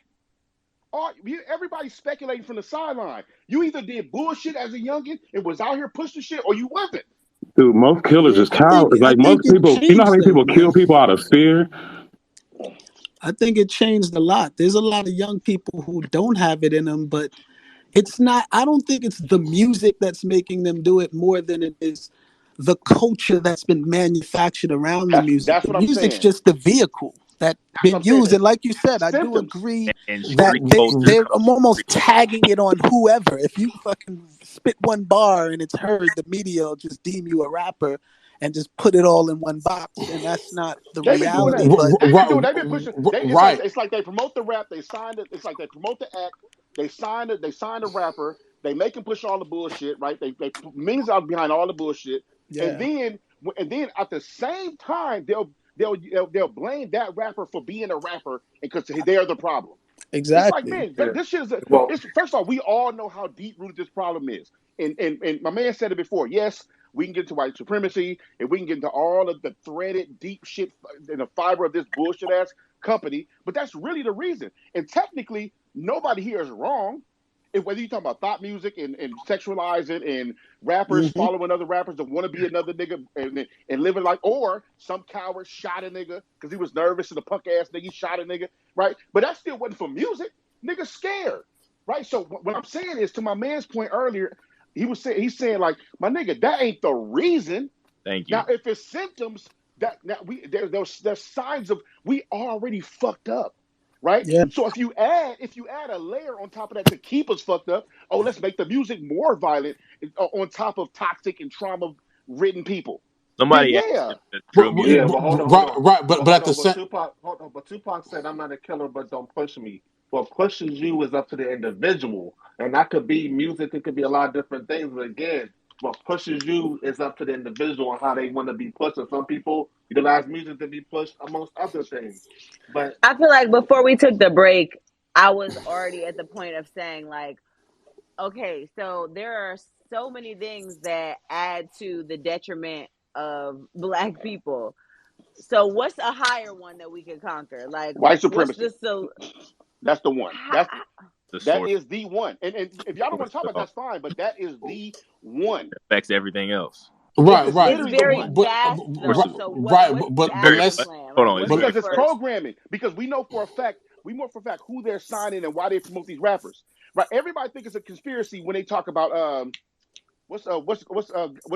Speaker 7: Everybody's speculating from the sideline. You either did bullshit as a youngin and was out here pushing shit, or you wasn't.
Speaker 8: Dude, most killers is cowards.
Speaker 10: I
Speaker 8: Like
Speaker 10: think
Speaker 8: most
Speaker 10: it
Speaker 8: people, you know how
Speaker 10: changed
Speaker 8: many
Speaker 10: though,
Speaker 8: people kill
Speaker 10: man.
Speaker 8: people out of fear?
Speaker 10: I think it changed a lot. There's a lot of young people who don't have it in them, but it's not. I don't think it's the music that's making them do it more than it is the culture that's been manufactured around the music.
Speaker 7: That's
Speaker 10: The
Speaker 7: what I'm
Speaker 10: music's
Speaker 7: saying.
Speaker 10: just the vehicle that's
Speaker 7: That's what
Speaker 10: been
Speaker 7: I'm saying.
Speaker 10: used. And like you said, I do
Speaker 7: Symptoms.
Speaker 10: agree
Speaker 5: And
Speaker 10: that
Speaker 5: street culture.
Speaker 10: they're almost tagging it on whoever. If you fucking spit one bar and it's heard, the media will just deem you a rapper and just put it all in one box. And that's not the
Speaker 7: They've been doing that.
Speaker 10: reality. But
Speaker 7: They've been pushing.
Speaker 3: Right.
Speaker 7: It's like they promote the rap. They signed it. It's like they promote the act. They sign it. They sign a rapper. They make him push all the bullshit. Right. They put millions out behind all the bullshit.
Speaker 10: yeah,
Speaker 7: And then at the same time they'll blame that rapper for being a rapper because they're the problem. It's like,
Speaker 10: exactly.
Speaker 7: man,
Speaker 2: Yeah.
Speaker 7: this shit is
Speaker 2: Well,
Speaker 7: first of all, we all know how deep rooted this problem is. And my man said it before. Yes, we can get into white supremacy and we can get into all of the threaded deep shit in the fiber of this bullshit ass company, but that's really the reason. And technically, nobody here is wrong. If whether you talk about thought music and sexualizing and rappers
Speaker 10: Hmm.
Speaker 7: following other rappers that want to be another nigga and living like, or some coward shot a nigga because he was nervous and a punk ass nigga, he shot a nigga, right? But that still wasn't for music. Niggas scared, right? So what I'm saying is, to my man's point earlier, he's saying like, my nigga, that ain't the reason.
Speaker 5: Thank you.
Speaker 7: Now, if it's symptoms, there's signs of we already fucked up, right?
Speaker 10: Yeah,
Speaker 7: So if you add a layer on top of that to keep us fucked up, oh, let's make the music more violent on top of toxic and trauma ridden people. Then
Speaker 5: Somebody asked
Speaker 7: yeah,
Speaker 5: if the drill music.
Speaker 2: yeah, but hold on.
Speaker 3: Right. But at the same.
Speaker 2: But Tupac said, "I'm not a killer, but don't push me." What pushes you is up to the individual, and that could be music. It could be a lot of different things. But again, what pushes you is up to the individual and how they want to be pushed. And some people utilize music to be pushed, amongst other things. But
Speaker 6: I feel like before we took the break, I was already at the point of saying, like, okay, so there are so many things that add to the detriment of Black people. So what's a higher one that we could conquer? Like,
Speaker 7: white
Speaker 6: what's
Speaker 7: supremacy.
Speaker 6: the
Speaker 7: That's the one.
Speaker 5: The
Speaker 7: That
Speaker 5: source
Speaker 7: is the one. And if y'all don't want to talk about it, that's fine, but that is the one.
Speaker 5: affects everything else.
Speaker 3: Right.
Speaker 7: It's
Speaker 6: it's
Speaker 7: literally the
Speaker 6: very
Speaker 7: one.
Speaker 6: vast
Speaker 5: Which-
Speaker 6: though. So
Speaker 3: right.
Speaker 6: what's
Speaker 3: But
Speaker 6: the
Speaker 5: very
Speaker 6: action
Speaker 3: let's.
Speaker 6: plan?
Speaker 5: hold
Speaker 6: Like,
Speaker 5: on.
Speaker 6: what's
Speaker 7: Because
Speaker 6: the
Speaker 7: it's
Speaker 6: first?
Speaker 7: programming. Because we know for a fact who they're signing and why they promote these rappers. Right? Everybody thinks it's a conspiracy when they talk about what's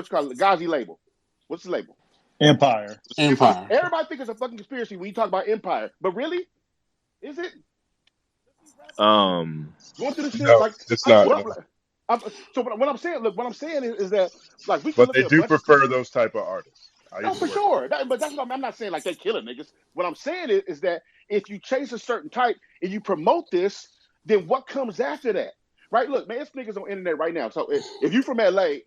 Speaker 7: called Ghazi label. What's the label?
Speaker 12: Empire.
Speaker 3: Empire.
Speaker 7: Everybody thinks it's a fucking conspiracy when you talk about Empire. But really? Is it?
Speaker 5: Um,
Speaker 7: Going through the shit
Speaker 1: No,
Speaker 7: like
Speaker 1: it's not.
Speaker 7: what
Speaker 1: No.
Speaker 7: so what I'm saying, look, what I'm saying is that like we can
Speaker 1: But
Speaker 7: look
Speaker 1: they
Speaker 7: at a
Speaker 1: do
Speaker 7: bunch of
Speaker 1: prefer those type of artists. I
Speaker 7: no,
Speaker 1: used to
Speaker 7: for
Speaker 1: work.
Speaker 7: sure. But that's what I'm not saying like they killing niggas. What I'm saying is that if you chase a certain type and you promote this, then what comes after that? Right? Look, man, it's niggas on the internet right now. So if you're from LA,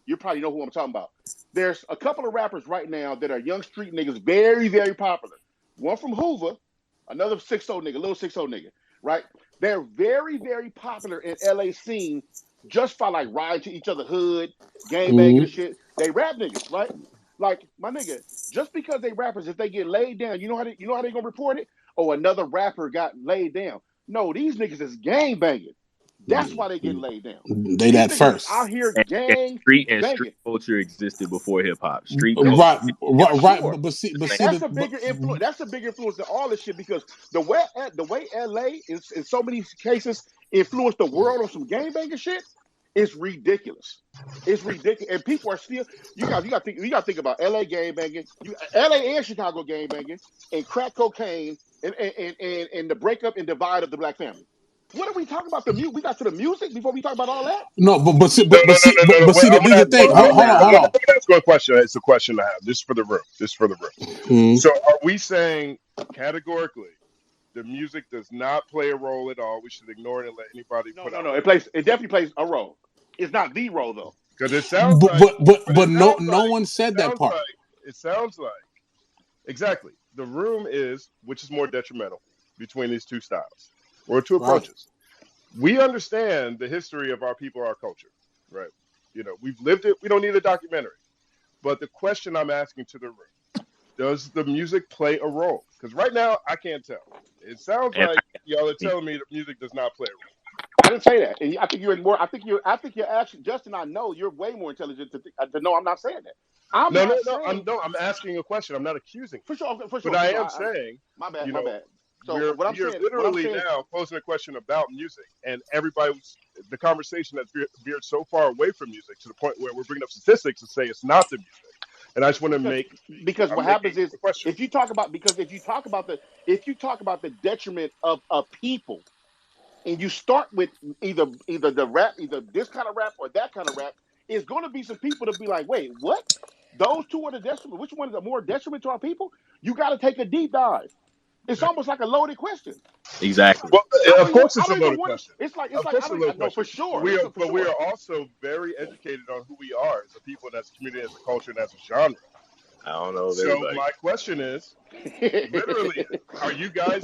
Speaker 7: you probably know who I'm talking about. There's a couple of rappers right now that are young street niggas, very, very popular. One from Hoover, another 6'0 nigga, little 6'0 nigga, right? They're very, very popular in LA scene just by like riding to each other hood, gang banging and shit. They rap niggas, right? Like, my nigga, just because they rappers, if they get laid down, you know how they gonna report it? Oh, another rapper got laid down. No, these niggas is gang banging. That's why they getting laid down.
Speaker 3: They that first.
Speaker 7: Out here gang
Speaker 5: street
Speaker 7: banging.
Speaker 5: culture existed before hip hop. Street
Speaker 3: right.
Speaker 7: Sure.
Speaker 3: But see,
Speaker 7: that's a bigger influence. That's a bigger influence than all this shit because the way LA in so many cases influenced the world on some gang banging shit. It's ridiculous. It's ridiculous, and people are still. You got to think about LA gang banging, LA and Chicago gang banging, and crack cocaine, and the breakup and divide of the black family. What are we talking about? We got to the music before we talk about all that.
Speaker 3: No, but see,
Speaker 1: No.
Speaker 3: this is the thing. Hold on.
Speaker 1: I'm gonna ask you a question. It's a question I have. This is for the room. So, are we saying categorically the music does not play a role at all? We should ignore it and let anybody put out.
Speaker 7: No. It definitely plays a role. It's not the role though.
Speaker 1: Because it sounds
Speaker 3: but no one said that part.
Speaker 1: It sounds like exactly the room is which is more detrimental between these two styles or two approaches. We understand the history of our people, our culture, right? We've lived it. We don't need a documentary. But the question I'm asking to the room, does the music play a role? Because right now I can't tell. It sounds like y'all are telling me that music does not play a role.
Speaker 7: I didn't say that. And I think you're more. I think you're actually, Justin. I know you're way more intelligent to know I'm not saying that. I'm
Speaker 1: asking a question. I'm not accusing.
Speaker 7: For sure.
Speaker 1: But I am saying.
Speaker 7: My bad. So
Speaker 1: what I'm saying, now posing a question about music, and the conversation has veered so far away from music to the point where we're bringing up statistics to say it's not the music. And I just want to
Speaker 7: because what happens is if you talk about the detriment of people. And you start with either the rap, either this kind of rap or that kind of rap, it's going to be some people to be like, wait, what? Those two are the detriment. Which one is the more detriment to our people? You got to take a deep dive. It's almost like a loaded question.
Speaker 5: Exactly.
Speaker 1: Well, of course it's a loaded question.
Speaker 7: It's like I know for sure.
Speaker 1: We are also very educated on who we are as a people, and as a community, as a culture, and as a genre.
Speaker 5: I don't know.
Speaker 1: So my question is, literally, are you guys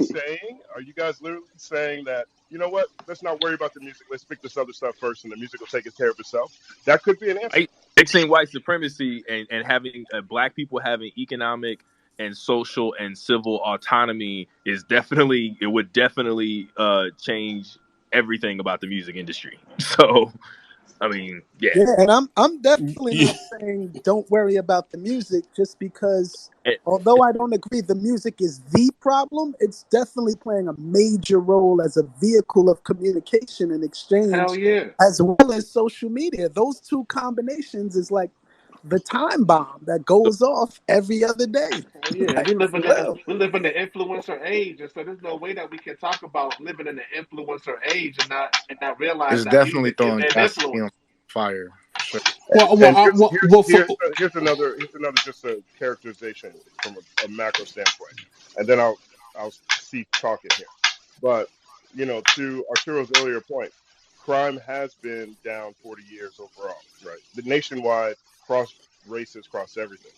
Speaker 1: literally saying that, you know what, let's not worry about the music, let's pick this other stuff first and the music will take care of itself? That could be an answer.
Speaker 5: Fixing white supremacy and having black people having economic and social and civil autonomy would definitely change everything about the music industry. So I mean, yeah,
Speaker 10: and I'm definitely not saying don't worry about the music, just because although I don't agree the music is the problem, it's definitely playing a major role as a vehicle of communication and exchange.
Speaker 2: Hell yeah.
Speaker 10: As well as social media. Those two combinations is like the time bomb that goes off every other day.
Speaker 2: Yeah, we live in the influencer age, and so there's no way that we can talk about living in the influencer age and not realize
Speaker 11: it's
Speaker 2: that
Speaker 11: definitely throwing gasoline on fire. Sure.
Speaker 1: Here's another just a characterization from a macro standpoint, and then I'll cease talking here. But to Arturo's earlier point, crime has been down 40 years overall, right? The nationwide, cross races, cross everything.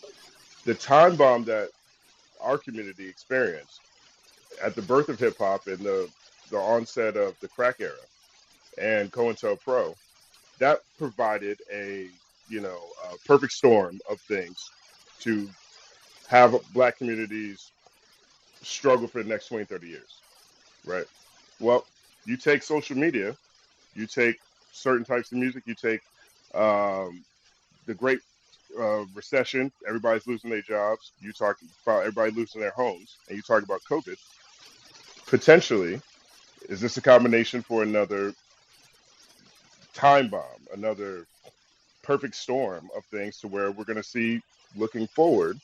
Speaker 1: The time bomb that our community experienced at the birth of hip hop and the onset of the crack era and COINTELPRO, that provided a perfect storm of things to have black communities struggle for the next 20, 30 years, right? Well, you take social media, you take certain types of music, you take the Great Recession, everybody's losing their jobs, you talk about everybody losing their homes, and you talk about COVID. Potentially, is this a combination for another time bomb, another perfect storm of things to where we're going to see, looking forward,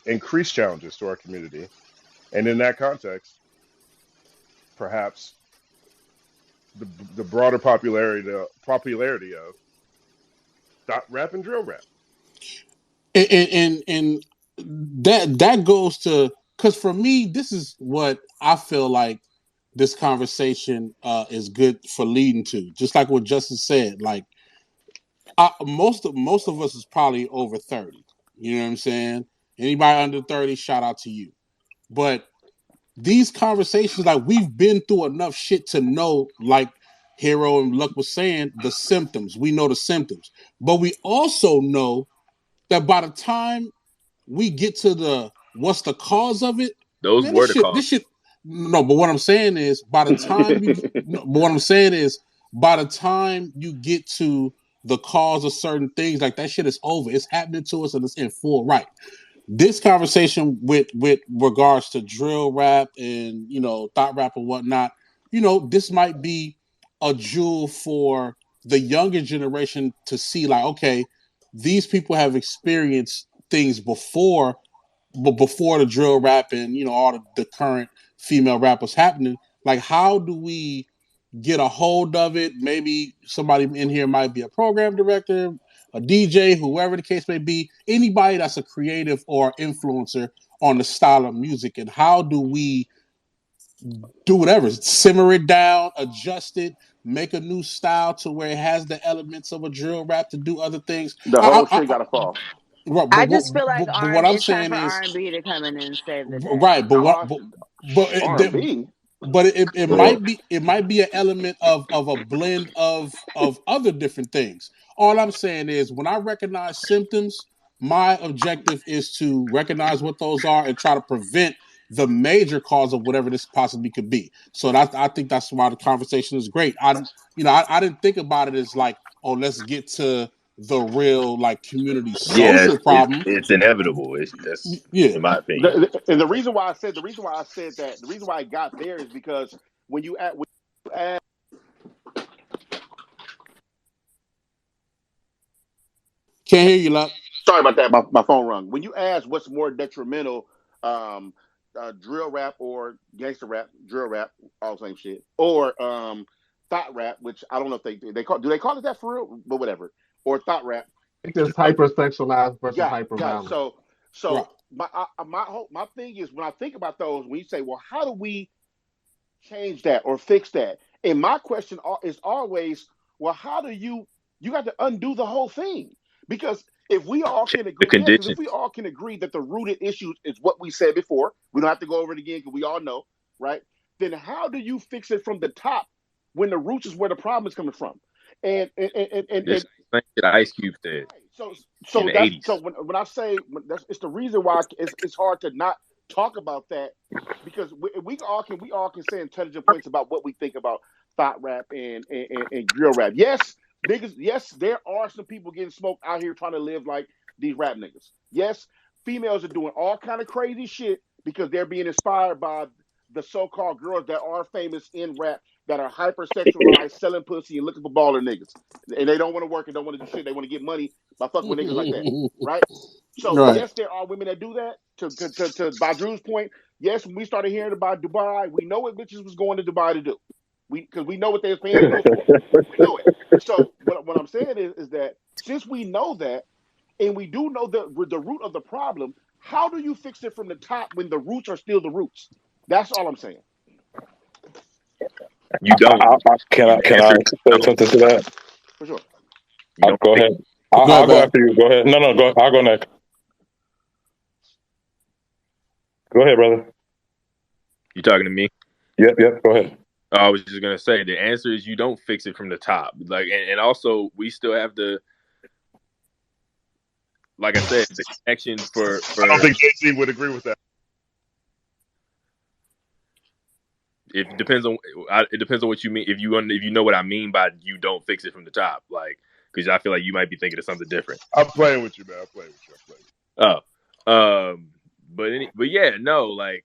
Speaker 1: increased challenges to our community? And in that context, perhaps the broader popularity of THOT Rap and drill rap.
Speaker 3: And that goes to, because for me, this is what I feel like this conversation is good for leading to. Just like what Justin said, like most of us is probably over 30. You know what I'm saying? Anybody under 30, shout out to you. But these conversations, like we've been through enough shit to know, like Hero and Luck was saying, the symptoms. We know the symptoms. But we also know that by the time we get to the what's the cause of it,
Speaker 5: Those
Speaker 3: man,
Speaker 5: were the cause.
Speaker 3: this shit. No, but what I'm saying is, by the time by the time you get to the cause of certain things, like that shit is over. It's happening to us, and it's in full right. This conversation with regards to drill rap and thought rap and whatnot, this might be a jewel for the younger generation to see. Like, okay, these people have experienced things before the drill rap and all the current female rappers happening. Like, how do we get a hold of it? Maybe somebody in here might be a program director, a DJ, whoever the case may be, anybody that's a creative or influencer on the style of music. And how do we do whatever, simmer it down, adjust it, make a new style to where it has the elements of a drill rap to do other things?
Speaker 7: The whole shit got to fall.
Speaker 3: Right,
Speaker 6: I just feel like
Speaker 3: but what I'm
Speaker 6: it's time
Speaker 3: saying
Speaker 6: for
Speaker 3: is,
Speaker 6: R&B to come in and save the day.
Speaker 3: right,
Speaker 7: R&B.
Speaker 3: but it might be an element of a blend of other different things. All I'm saying is, when I recognize symptoms, my objective is to recognize what those are and try to prevent the major cause of whatever this possibly could be. So I think that's why the conversation is great. I didn't think about it as like, oh, let's get to the real like community social problem.
Speaker 5: It's inevitable. That's in my opinion.
Speaker 7: And the reason why I said that, the reason why I got there is because when you add
Speaker 3: Can't hear you, Luck.
Speaker 7: sorry about that, my phone rung. When you ask what's more detrimental, drill rap or gangster rap, drill rap, all the same shit, or thought rap, which I don't know if they call it that for real, but whatever, or thought rap.
Speaker 2: It's just hypersexualized versus hyper
Speaker 7: got it.
Speaker 2: violent.
Speaker 7: So my thing is, when I think about those, when you say, well, how do we change that or fix that? And my question is always, well, how do you got to undo the whole thing? Because if we all can agree, if we all can agree that the rooted issue is what we said before, we don't have to go over it again because we all know, right? Then how do you fix it from the top when the roots is where the problem is coming from? And
Speaker 5: this thing that Ice Cube said.
Speaker 7: So
Speaker 5: in the
Speaker 7: that's
Speaker 5: 80s.
Speaker 7: so when I say it's the reason why it's hard to not talk about that, because we all can say intelligent points about what we think about thought rap and drill rap. Yes, niggas. Yes, there are some people getting smoked out here trying to live like these rap niggas. Yes, females are doing all kind of crazy shit because they're being inspired by the so-called girls that are famous in rap that are hypersexualized, selling pussy and looking for baller niggas, and they don't want to work and don't want to do shit. They want to get money by fucking with niggas like that, right? So
Speaker 3: Right.
Speaker 7: yes, there are women that do that. To by Drew's point, yes, when we started hearing about Dubai, we know what bitches was going to Dubai to do. Because we know what they was paying to go for. We know it. So what I'm saying is that since we know that, and we do know the root of the problem, how do you fix it from the top when the roots are still the roots? That's all I'm saying.
Speaker 5: You don't.
Speaker 8: Can I say something to that?
Speaker 7: For sure.
Speaker 8: Go ahead. I'll go after you. Go ahead. No, go. I'll go next. Go ahead, brother.
Speaker 5: You talking to me?
Speaker 8: Yep. Go ahead.
Speaker 5: I was just gonna say the answer is you don't fix it from the top. Like, and also we still have the, like I said, the connection for.
Speaker 1: I don't think JC would agree with that.
Speaker 5: It depends on what you mean. If you know what I mean by you don't fix it from the top, like, because I feel like you might be thinking of something different.
Speaker 1: I'm playing with you, man. I'm playing with you.
Speaker 5: But yeah, no, like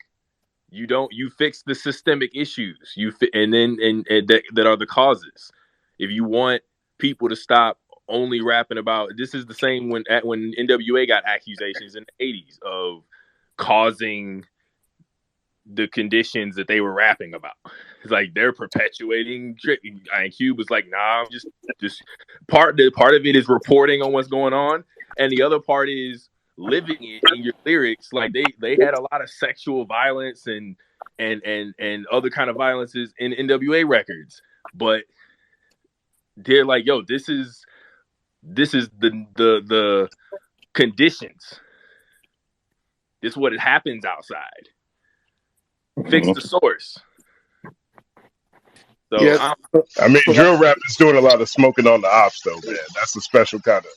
Speaker 5: you fix the systemic issues. And that are the causes. If you want people to stop only rapping about, this is the same when NWA got accusations in the 80s of causing the conditions that they were rapping about. It's like they're perpetuating. And Cube was like, nah, just part of it is reporting on what's going on, and the other part is living it in your lyrics. Like they had a lot of sexual violence and other kind of violences in NWA records, but they're like, yo, this is the conditions. This is what it happens outside. Fix the source. So
Speaker 11: Yeah.
Speaker 1: I mean, drill rap is doing a lot of smoking on the ops, though, man. That's a special kind of.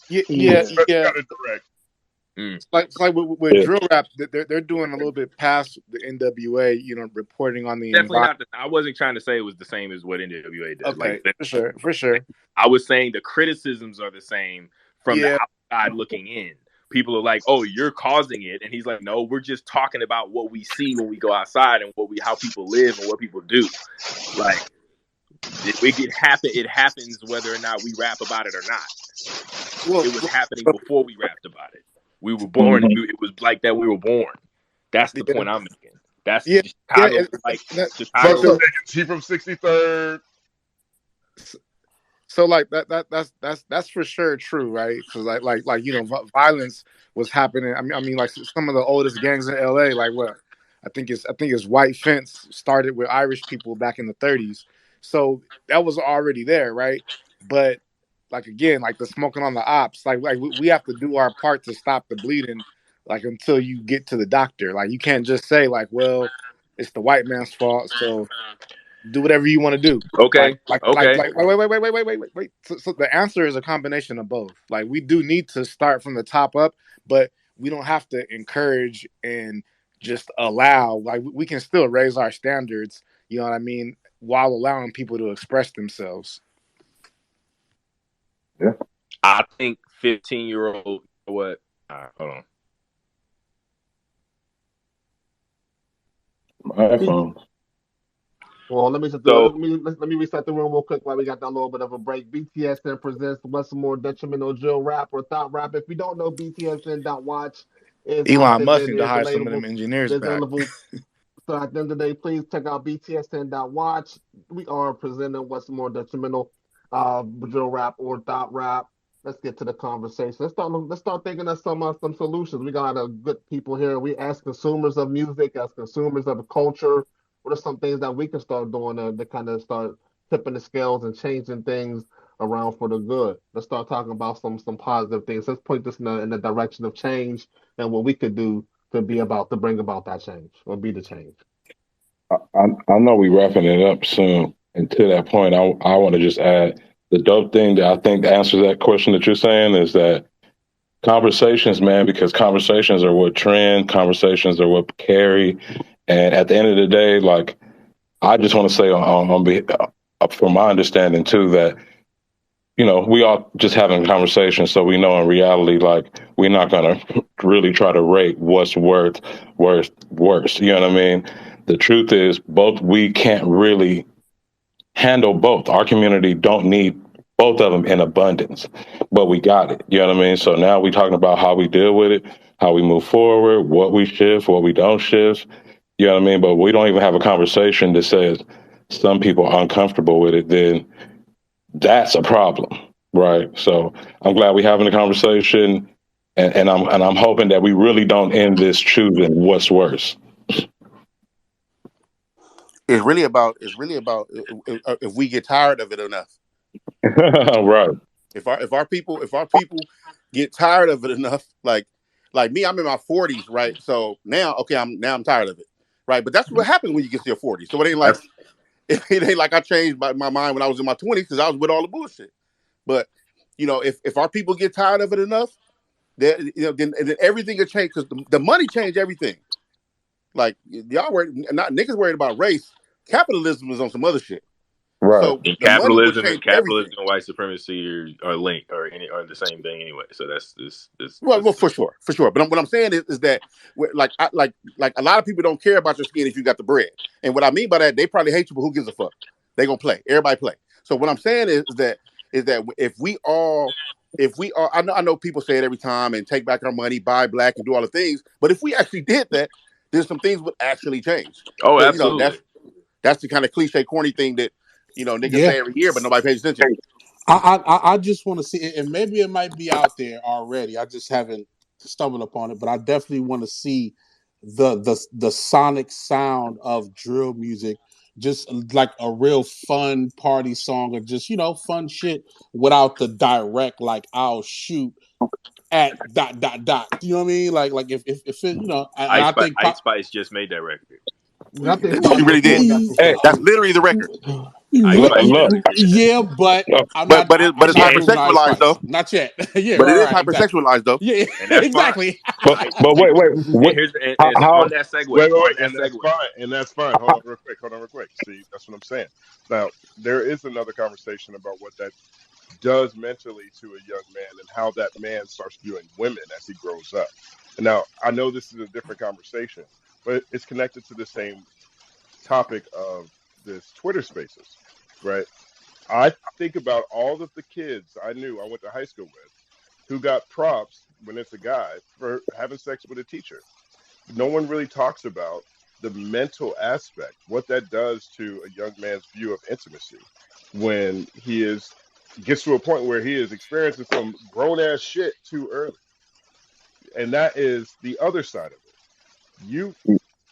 Speaker 11: Yeah.
Speaker 1: Kind of direct.
Speaker 11: It's like with drill rap, they're doing a little bit past the NWA, reporting on the
Speaker 5: definitely not. I wasn't trying to say it was the same as what NWA did.
Speaker 11: Okay,
Speaker 5: like,
Speaker 11: for sure.
Speaker 5: I was saying the criticisms are the same from the outside looking in. People are like, "Oh, you're causing it," and he's like, "No, we're just talking about what we see when we go outside and how people live and what people do. Like, it happens whether or not we rap about it or not. Well, it was happening before we rapped about it. We were born. It was like that. We were born. That's the point I'm making. That's Chicago. Chicago.
Speaker 1: He from 63rd.
Speaker 11: So like that's for sure true, right? Because like violence was happening. I mean like some of the oldest gangs in LA, like what I think it's White Fence started with Irish people back in the 30s. So that was already there, right? But like again, like the smoking on the ops, like we have to do our part to stop the bleeding, like until you get to the doctor. Like you can't just say like, well, it's the white man's fault, so do whatever you want to do.
Speaker 5: Okay.
Speaker 11: Wait. So the answer is a combination of both. Like we do need to start from the top up, but we don't have to encourage and just allow. Like we can still raise our standards, you know what I mean, while allowing people to express themselves.
Speaker 8: Yeah.
Speaker 5: I think 15-year-old. What? Hold on.
Speaker 8: My iPhone.
Speaker 2: Well, let me reset the room real quick while we got that little bit of a break. BTSN presents what's more detrimental, drill rap or thought rap. If you don't know, BTSN.watch is
Speaker 11: Elon Musk need to hire some of them engineers back.
Speaker 2: So at the end of the day, please check out BTSN.watch. We are presenting what's more detrimental, drill rap or thought rap. Let's get to the conversation. Let's start thinking of some solutions. We got good people here. We as consumers of music, as consumers of culture, what are some things that we can start doing to kind of start tipping the scales and changing things around for the good? Let's start talking about some positive things. Let's point this in the direction of change and what we could do to bring about that change or be the change.
Speaker 8: I know we wrapping it up soon, and to that point, I want to just add the dope thing that I think answers that question that you're saying is that conversations, man, because conversations are what trend, conversations are what carry, and at the end of the day, like I just want to say from my understanding too that we all just having a conversation, so we know in reality, like we're not gonna really try to rate what's worst. You know what I mean? The truth is, we can't really handle both. Our community don't need both of them in abundance, but we got it. You know what I mean? So now we're talking about how we deal with it, how we move forward, what we shift, what we don't shift. You know what I mean? But we don't even have a conversation that says some people are uncomfortable with it. Then that's a problem, right? So I'm glad we're having a conversation, and I'm hoping that we really don't end this choosing what's worse.
Speaker 7: It's really about if we get tired of it enough.
Speaker 8: Right.
Speaker 7: If our people get tired of it enough, like me, I'm in my 40s, right? So now I'm tired of it, right? But that's what happens when you get to your 40s. So it ain't like I changed my mind when I was in my 20s because I was with all the bullshit. But if our people get tired of it enough, then everything will change because the money changed everything. Like y'all niggas worried about race. Capitalism is on some other shit.
Speaker 8: Right.
Speaker 7: So
Speaker 5: capitalism and white supremacy are linked or the same thing anyway. So that's this.
Speaker 7: Well, for sure. But what I'm saying is that like a lot of people don't care about your skin if you got the bread. And what I mean by that, they probably hate you, but who gives a fuck? They gonna play. Everybody play. So what I'm saying is that if we all, I know people say it every time and take back our money, buy black, and do all the things. But if we actually did that, then some things would actually change.
Speaker 5: Oh,
Speaker 7: but,
Speaker 5: absolutely.
Speaker 7: That's the kind of cliche, corny thing that niggas say every year, but nobody pays attention.
Speaker 3: I just want to see it, and maybe it might be out there already. I just haven't stumbled upon it, but I definitely want to see the sonic sound of drill music, just like a real fun party song, or just fun shit without the direct like I'll shoot at dot dot dot. You know what I mean? Like if it and I think
Speaker 5: Ice Spice just made that record.
Speaker 2: I think
Speaker 12: She really did.
Speaker 2: Hey,
Speaker 12: That's literally the record.
Speaker 5: Ice
Speaker 8: Look,
Speaker 5: Spice
Speaker 8: look,
Speaker 5: just made that
Speaker 3: yeah, but I'm
Speaker 12: But
Speaker 3: not.
Speaker 12: but
Speaker 3: I'm
Speaker 12: it's
Speaker 3: not
Speaker 5: shit.
Speaker 3: moving to Ice
Speaker 12: hypersexualized though.
Speaker 3: Spice. Not yet. Yeah,
Speaker 12: But it
Speaker 3: all
Speaker 12: is
Speaker 3: right, exactly.
Speaker 12: hypersexualized though.
Speaker 3: Yeah,
Speaker 5: And that's fine.
Speaker 3: exactly.
Speaker 8: but wait,
Speaker 5: And here's and
Speaker 8: how
Speaker 5: on that segue.
Speaker 1: Wait,
Speaker 5: On
Speaker 1: and
Speaker 5: that
Speaker 1: that's
Speaker 5: segue.
Speaker 1: fine, and that's fine. Hold on, real quick. See, that's what I'm saying. Now, there is another conversation about what that does mentally to a young man and how that man starts viewing women as he grows up. And now, I know this is a different conversation, but it's connected to the same topic of this Twitter Spaces, right? I think about all of the kids I went to high school with, who got props when it's a guy for having sex with a teacher. No one really talks about the mental aspect, what that does to a young man's view of intimacy when gets to a point where he is experiencing some grown ass shit too early. And that is the other side of it. You,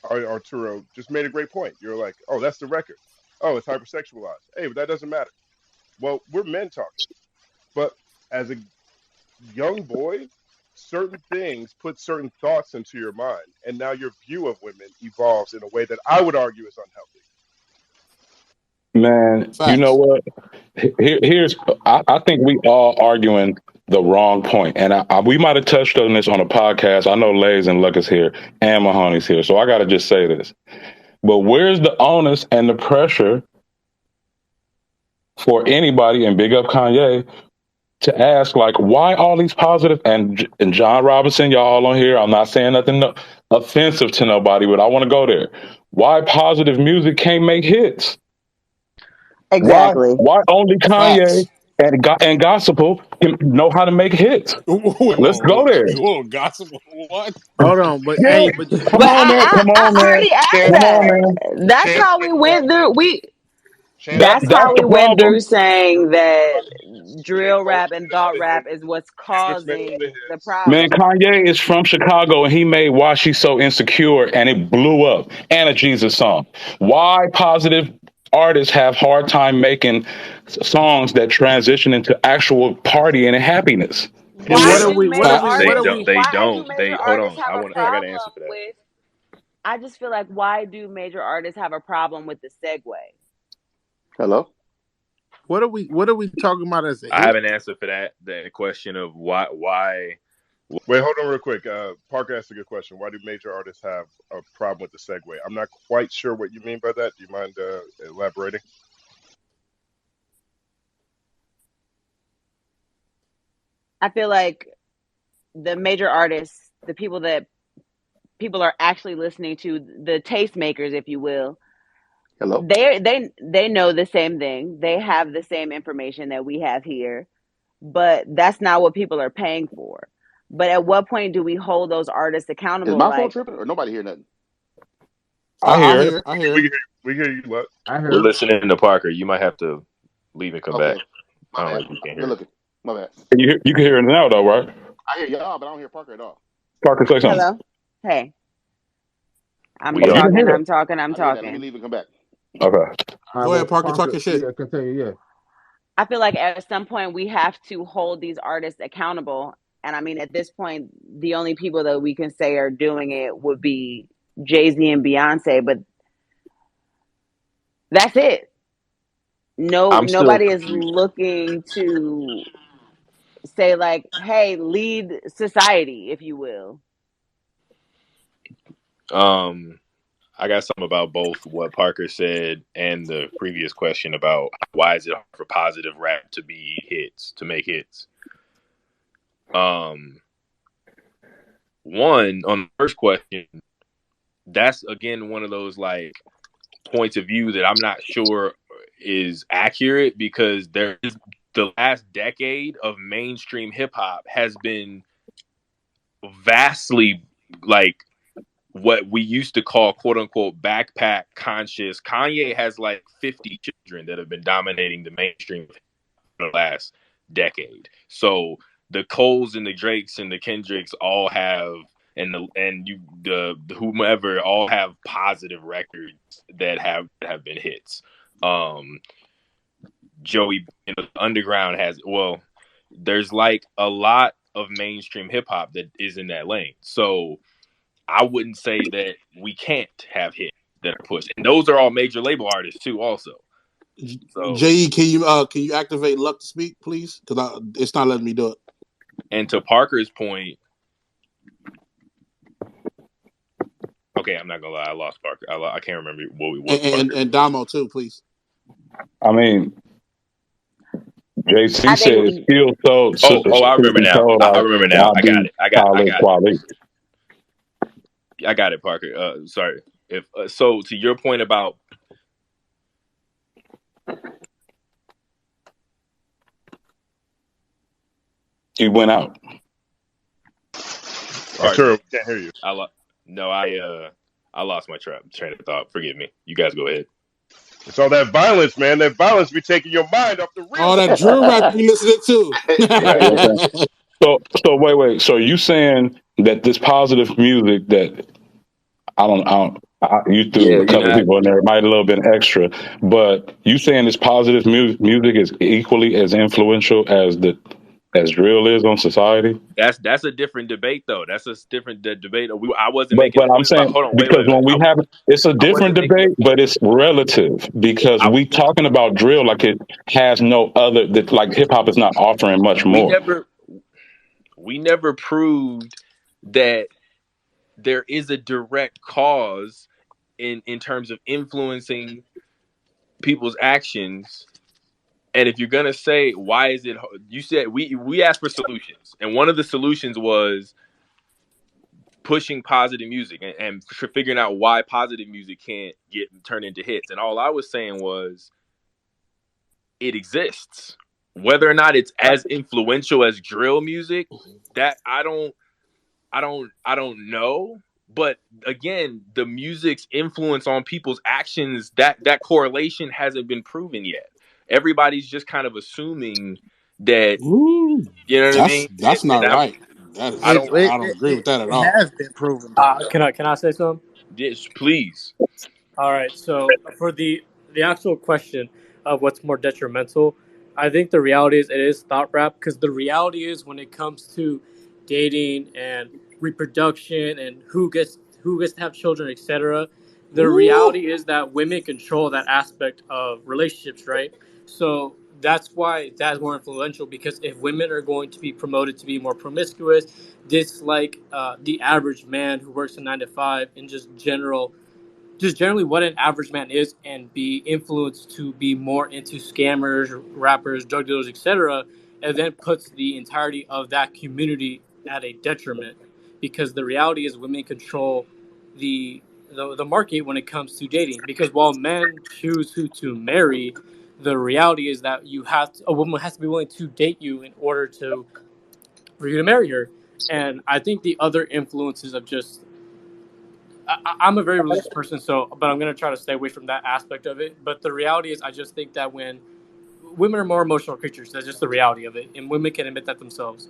Speaker 1: Arturo, just made a great point. You're like, oh, that's the record. Oh, it's hypersexualized. Hey, but that doesn't matter. Well, we're men talking. But as a young boy, certain things put certain thoughts into your mind, and now your view of women evolves in a way that I would argue is unhealthy.
Speaker 8: man? You know
Speaker 3: Facts.
Speaker 8: what? I think we all arguing the wrong point, and we might have touched on this on a podcast. I know Lays and Luck is here, and Mahoney's here, so I got to just say this. But where's the onus and the pressure for anybody, and big up Kanye, to ask like why all these positive and John Robinson, y'all all on here. I'm not saying nothing offensive to nobody, but I want to go there. Why positive music can't make hits?
Speaker 6: Exactly.
Speaker 8: Why only Kanye
Speaker 3: Facts.
Speaker 8: and gospel can know how to make hits? Let's go there.
Speaker 3: Whoa, gossip. What?
Speaker 11: Hold on, but
Speaker 8: Yeah,
Speaker 11: hey, but
Speaker 8: come
Speaker 6: But
Speaker 8: on, man. Come
Speaker 6: I
Speaker 8: on, man.
Speaker 6: already asked
Speaker 1: Chance,
Speaker 8: Come on,
Speaker 6: that.
Speaker 8: man.
Speaker 6: That's
Speaker 1: chance
Speaker 6: how
Speaker 1: make
Speaker 6: we
Speaker 1: you
Speaker 6: went through.
Speaker 1: chance
Speaker 8: That
Speaker 1: make
Speaker 6: That's
Speaker 1: you
Speaker 8: that's
Speaker 6: how
Speaker 8: the
Speaker 6: we went
Speaker 8: problem.
Speaker 6: through saying that
Speaker 1: Chance
Speaker 6: drill rap
Speaker 1: only
Speaker 6: and
Speaker 1: made a lot
Speaker 6: thought
Speaker 1: of
Speaker 6: rap
Speaker 1: hits.
Speaker 6: is what's
Speaker 1: Chance made a lot of
Speaker 6: causing the
Speaker 1: hits.
Speaker 8: Man,
Speaker 6: problem.
Speaker 8: Kanye is from Chicago and he made Why She's So Insecure and it blew up and a Jesus song. Why positive artists have hard time making songs that transition into actual partying and happiness?
Speaker 11: but
Speaker 6: Why
Speaker 11: what are
Speaker 3: Facts.
Speaker 6: do
Speaker 11: we? What
Speaker 6: major
Speaker 11: are we?
Speaker 3: Facts.
Speaker 11: What
Speaker 5: They
Speaker 11: are
Speaker 6: artists?
Speaker 5: don't.
Speaker 11: we?
Speaker 5: They
Speaker 6: Why do
Speaker 5: don't.
Speaker 6: major
Speaker 5: They hold
Speaker 6: artists
Speaker 5: on.
Speaker 6: have a
Speaker 5: I got
Speaker 3: Facts.
Speaker 5: to answer
Speaker 6: problem
Speaker 5: for that.
Speaker 6: with? I just feel like why do major artists have a problem with the segue?
Speaker 7: Hello.
Speaker 11: What are we? What are we talking about as a
Speaker 5: I
Speaker 11: hit?
Speaker 5: have an answer for that. The question of why.
Speaker 1: Wait, hold on real quick. Parker asked a good question. Why do major artists have a problem with the segue? I'm not quite sure what you mean by that. Do you mind elaborating?
Speaker 6: I feel like the major artists, the people that people are actually listening to, the tastemakers, if you will,
Speaker 7: Hello.
Speaker 6: they know the same thing. They have the same information that we have here, but that's not what people are paying for. But at what point do we hold those artists
Speaker 7: Is
Speaker 6: accountable?
Speaker 7: my phone
Speaker 6: Like,
Speaker 7: tripping or nobody hear nothing?
Speaker 8: I
Speaker 3: I
Speaker 8: hear it.
Speaker 3: hear. I hear.
Speaker 1: We hear you. What?
Speaker 2: I
Speaker 5: We're
Speaker 2: heard.
Speaker 5: listening to Parker. You might have to leave and come back.
Speaker 7: Okay.
Speaker 5: I
Speaker 7: My
Speaker 5: don't know
Speaker 7: bad.
Speaker 5: if you can
Speaker 7: Good
Speaker 5: hear it.
Speaker 7: looking. My bad.
Speaker 8: You can hear it now though, right?
Speaker 7: I hear y'all, but I don't hear Parker at all.
Speaker 8: Parker, say something.
Speaker 6: hello, hey, I'm
Speaker 5: We
Speaker 8: Oh, you
Speaker 5: don't.
Speaker 8: can
Speaker 6: talking,
Speaker 8: hear it.
Speaker 6: I'm talking, I'm
Speaker 7: I hear that. Let me
Speaker 6: talking.
Speaker 7: leave and come back.
Speaker 8: Okay.
Speaker 2: All right,
Speaker 3: Go ahead,
Speaker 2: well,
Speaker 3: Parker. Talk
Speaker 2: Parker,
Speaker 3: your shit.
Speaker 2: yeah, continue. Yeah,
Speaker 6: I feel like at some point we have to hold these artists accountable. And I mean, at this point, the only people that we can say are doing it would be Jay-Z and Beyonce, but that's it.
Speaker 5: I'm still
Speaker 6: Nobody is
Speaker 5: confused.
Speaker 6: looking to say like, hey, lead society, if you will.
Speaker 5: I got something about both what Parker said and the previous question about why is it hard for positive rap to be hits, to make hits. One, on the first question, that's again one of those like points of view that I'm not sure is accurate because there is the last decade of mainstream hip hop has been vastly like what we used to call quote unquote backpack conscious. Kanye has like 50 children that have been dominating the mainstream the last decade. So the Coles and the Drakes and the Kendricks all have, and the whomever all have positive records that have been hits. Joey, the Underground has, well, there's like a lot of mainstream hip hop that is in that lane. So I wouldn't say that we can't have hits that are pushed, and those are all major label artists too, also. So
Speaker 3: JE, can you activate Luck to speak, please? Because it's not letting me do it.
Speaker 5: And to Parker's point, okay, I'm not gonna lie, I lost Parker. I can't remember what
Speaker 3: and Damo too, please.
Speaker 8: I mean, JC said it's still so.
Speaker 5: Oh, I remember now. I remember now. I got it. I got it, Parker. Sorry. If so, to your point about
Speaker 8: you went out.
Speaker 1: Arturo, can't hear you.
Speaker 5: I lost my train of thought. Forgive me. You guys go ahead.
Speaker 1: It's all that violence, man. That violence be taking your mind off the real.
Speaker 3: All that drill rap you listening
Speaker 8: to. So wait. So you saying that this positive music that you threw a couple of people in there, might a little bit extra, but you saying this positive music is equally as influential as drill is on society?
Speaker 5: That's a different debate, though. That's a different debate. I wasn't making.
Speaker 8: But I'm saying, hold on, because when we have, it's a different debate, but it's relative, because we talking about drill like it has no other. That like hip hop is not offering much more.
Speaker 5: We never proved that there is a direct cause in terms of influencing people's actions. And if you're gonna say why is it, you said we asked for solutions, and one of the solutions was pushing positive music and figuring out why positive music can't get turned into hits. And all I was saying was it exists. Whether or not it's as influential as drill music, that I don't know. But again, the music's influence on people's actions, that correlation hasn't been proven yet. Everybody's just kind of assuming that, you know what I mean?
Speaker 3: That's not right. I don't agree with that at all.
Speaker 11: It has been proven.
Speaker 12: Can I say something?
Speaker 5: Yes, please.
Speaker 12: All right. So for the actual question of what's more detrimental, I think the reality is it is thought rap, because the reality is when it comes to dating and reproduction and who gets to have children, etc. The reality is that women control that aspect of relationships, right? So that's why that's more influential, because if women are going to be promoted to be more promiscuous, dislike the average man who works a 9 to 5, and just generally what an average man is, and be influenced to be more into scammers, rappers, drug dealers, etc., and then puts the entirety of that community at a detriment, because the reality is women control the market when it comes to dating. Because while men choose who to marry, the reality is that a woman has to be willing to date you in order for you to marry her. And I think the other influences of just I'm a very religious person, but I'm going to try to stay away from that aspect of it. But the reality is, I just think that when women are more emotional creatures, that's just the reality of it, and women can admit that themselves.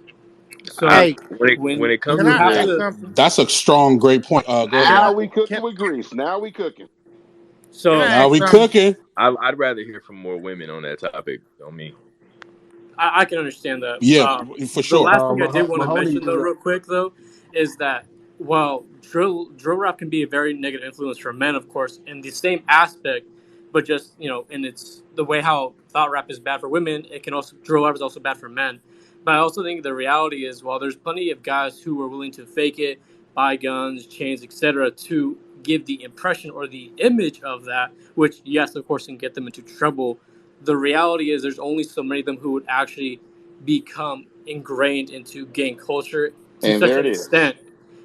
Speaker 12: So
Speaker 5: when it comes to
Speaker 3: that's a strong, great point.
Speaker 7: Now we cooking with grease. Now we cooking.
Speaker 12: So
Speaker 3: now we cooking.
Speaker 5: I'd rather hear from more women on that topic on me.
Speaker 12: I can understand that.
Speaker 3: Yeah, for sure.
Speaker 12: The last thing I did want to mention, though, real quick, though, is that while drill rap can be a very negative influence for men, of course, in the same aspect, but just, in its the way how thought rap is bad for women, drill rap is also bad for men. But I also think the reality is, while there's plenty of guys who are willing to fake it, buy guns, chains, etc., to give the impression or the image of that, which, yes, of course, can get them into trouble, the reality is there's only so many of them who would actually become ingrained into gang culture to such an extent.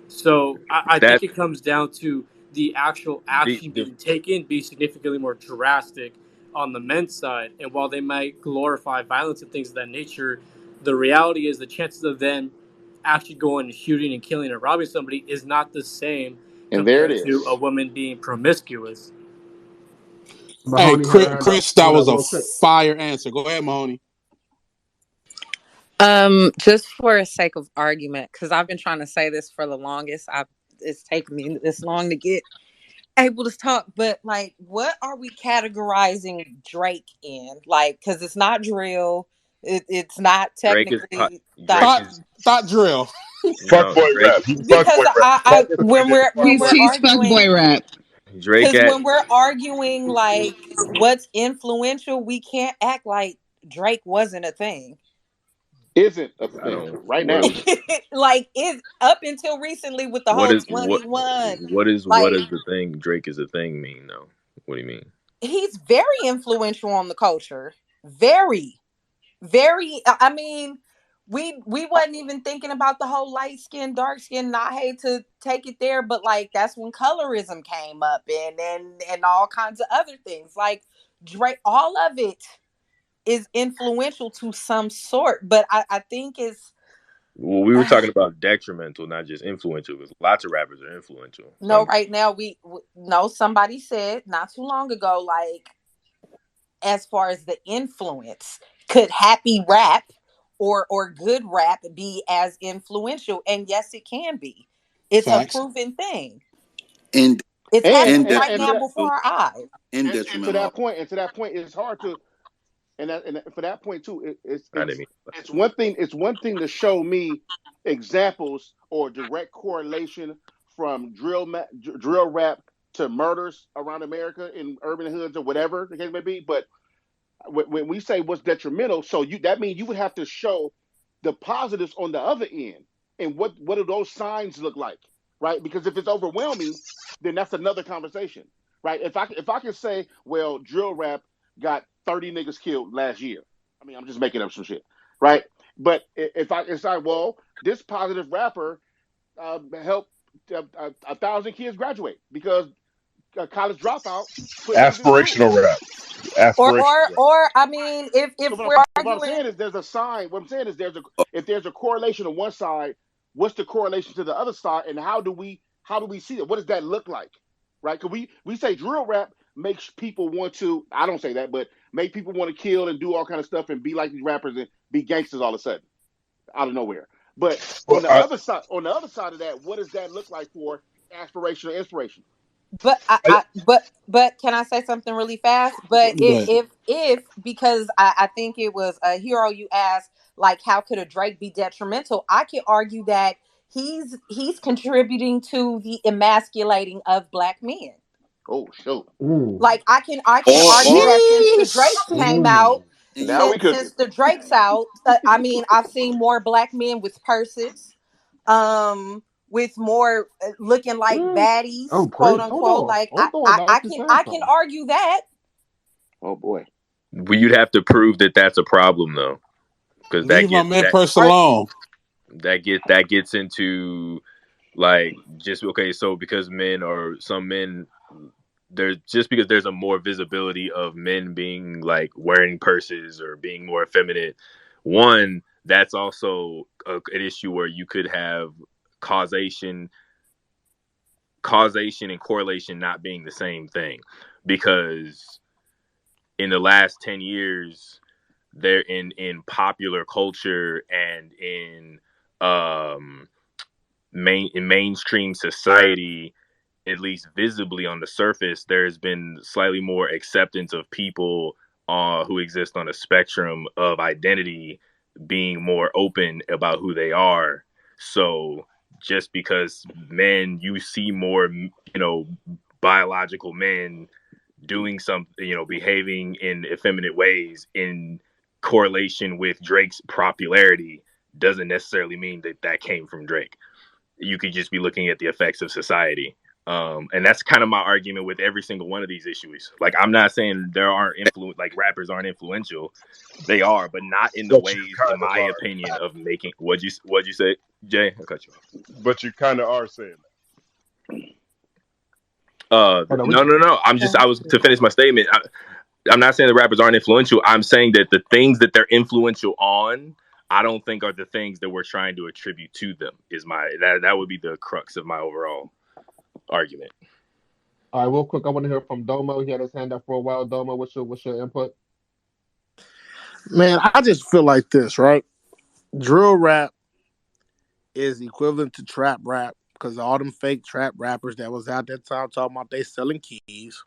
Speaker 12: So I think it comes down to the actual action being taken be significantly more drastic on the men's side. And while they might glorify violence and things of that nature, the reality is the chances of them actually going and shooting and killing and robbing somebody is not the same compared to a woman being promiscuous.
Speaker 3: Hey, Chris, that was a fire answer. Go ahead, Mahoney.
Speaker 13: Just for the sake of argument, because I've been trying to say this for the longest. It's taken me this long to get able to talk, but like, what are we categorizing Drake in? Like, because it's not drill, it's not
Speaker 5: Drake is
Speaker 13: technically
Speaker 5: Drake
Speaker 13: thought.
Speaker 5: is
Speaker 3: Thought drill.
Speaker 5: no
Speaker 1: Fuckboy
Speaker 5: Drake
Speaker 1: rap. He's
Speaker 13: Because
Speaker 1: fuckboy rap.
Speaker 13: I
Speaker 1: That's what
Speaker 13: when
Speaker 1: it is.
Speaker 13: we're
Speaker 1: Fuckboy
Speaker 4: He's
Speaker 1: rap.
Speaker 13: arguing,
Speaker 4: fuckboy rap.
Speaker 5: Drake
Speaker 13: because
Speaker 5: at
Speaker 13: when we're arguing like what's influential, we can't act like Drake wasn't a thing.
Speaker 7: Isn't a
Speaker 5: I
Speaker 7: thing
Speaker 5: don't
Speaker 7: right now.
Speaker 13: Like, is up until recently with the
Speaker 5: what
Speaker 13: whole
Speaker 5: is
Speaker 13: 21,
Speaker 5: what
Speaker 13: like,
Speaker 5: is the thing Drake is a thing mean though? What do you mean?
Speaker 13: he's very influential on the culture. Very, very. I mean, we wasn't even thinking about the whole light skin, dark skin. Not hate to take it there, but like, that's when colorism came up, and all kinds of other things. Like, Drake, all of it is influential to some sort. But I think it's
Speaker 5: Well, we were talking about detrimental, not just influential, because lots of rappers are influential.
Speaker 13: no. Right now, we no. Somebody said not too long ago, like, as far as the influence, could happy rap or good rap be as influential? And yes, it can be. It's a
Speaker 3: Facts.
Speaker 13: proven thing.
Speaker 14: And
Speaker 13: It's
Speaker 7: And
Speaker 13: happening
Speaker 14: and
Speaker 13: right
Speaker 7: and to
Speaker 13: now
Speaker 7: that
Speaker 13: before our eyes.
Speaker 7: and to
Speaker 14: detrimental.
Speaker 7: that point, it's hard to and for that point too,
Speaker 5: I didn't mean.
Speaker 7: it's one thing. It's one thing to show me examples or direct correlation from drill rap to murders around America in urban hoods or whatever the case may be. But when we say what's detrimental, so that means you would have to show the positives on the other end, and what do those signs look like, right? Because if it's overwhelming, then that's another conversation, right? If I can say, well, drill rap got 30 niggas killed last year. I mean, I'm just making up some shit, right? But if I decide, well, this positive rapper helped 1,000 kids graduate because a college dropout put niggas in school.
Speaker 1: Aspirational rap. Aspirational rap.
Speaker 13: Or I mean, if
Speaker 7: So
Speaker 13: we're
Speaker 7: what I'm
Speaker 13: arguing,
Speaker 7: saying is there's a sign. What I'm saying is if there's a correlation on one side, what's the correlation to the other side, and how do we see it? What does that look like, right? Because we say drill rap makes people want to. I don't say that, but make people want to kill and do all kind of stuff and be like these rappers and be gangsters all of a sudden out of nowhere. But
Speaker 1: Well,
Speaker 7: on the other side of that, what does that look like for aspirational inspiration?
Speaker 13: but
Speaker 1: I,
Speaker 13: but can I say something really fast? But
Speaker 3: But
Speaker 13: if because I think it was a hero you asked, like, how could a Drake be detrimental? I could argue that he's contributing to the emasculating of black men.
Speaker 7: Oh, shoot.
Speaker 13: Like, I can argue
Speaker 14: Or
Speaker 13: that since the
Speaker 4: Sheesh.
Speaker 13: Drakes came out,
Speaker 14: and
Speaker 7: Now
Speaker 14: you
Speaker 7: we cooking.
Speaker 13: since the Drakes out, I mean, I've seen more black men with purses, with more looking like baddies, quote unquote. Like, I can argue that.
Speaker 7: Oh boy.
Speaker 5: Well, you'd have to prove that that's a problem though, because
Speaker 3: leave my man purse alone.
Speaker 5: that gets into like just okay. So because some men there's just because there's a more visibility of men being like wearing purses or being more effeminate. One, that's also an issue where you could have causation and correlation not being the same thing, because in the last 10 years they're in popular culture and in mainstream society, at least visibly on the surface, there's been slightly more acceptance of people who exist on a spectrum of identity being more open about who they are. So just because you see more, biological men doing something, behaving in effeminate ways in correlation with Drake's popularity doesn't necessarily mean that came from Drake. You could just be looking at the effects of society. And that's kind of my argument with every single one of these issues. Like, I'm not saying there aren't rappers aren't influential. They are, but not in the
Speaker 1: but you
Speaker 5: ways, in
Speaker 1: kind of
Speaker 5: my
Speaker 1: are.
Speaker 5: opinion, of making. What'd you say, Jay? I cut you off.
Speaker 1: But you kind of are saying
Speaker 5: No. I was to finish my statement. I'm not saying the rappers aren't influential. I'm saying that the things that they're influential on, I don't think are the things that we're trying to attribute to them. That would be the crux of my overall argument.
Speaker 15: All right, real quick, I want to hear from Domo. He had his hand up for a while. Domo, what's your input?
Speaker 11: Man, I just feel like this, right? drill rap is equivalent to trap rap because all them fake trap rappers that was out that time talking about they selling keys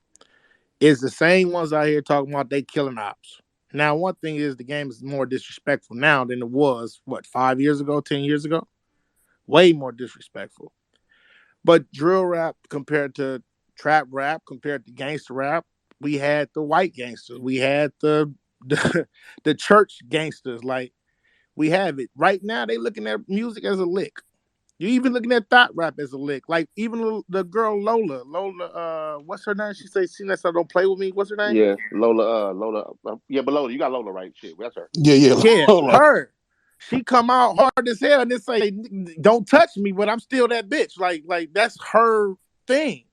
Speaker 11: is the same ones out here talking about they killing ops. Now, one thing is the game is more disrespectful now than it was, 5 years ago, 10 years ago? Way more disrespectful. But drill rap compared to trap rap, compared to gangster rap, we had the white gangsters. We had the church gangsters. Like, we have it. Right now, they looking at music as a lick. You're even looking at thought rap as a lick. Like, even the girl Lola, what's her name? She says, "See that, so don't play with me." What's her name?
Speaker 7: Yeah, Lola. Yeah, but Lola, you got Lola right. Shit, that's her.
Speaker 11: Yeah, her. She come out hard as hell and then say, "Don't touch me," but I'm still that bitch. Like that's her thing.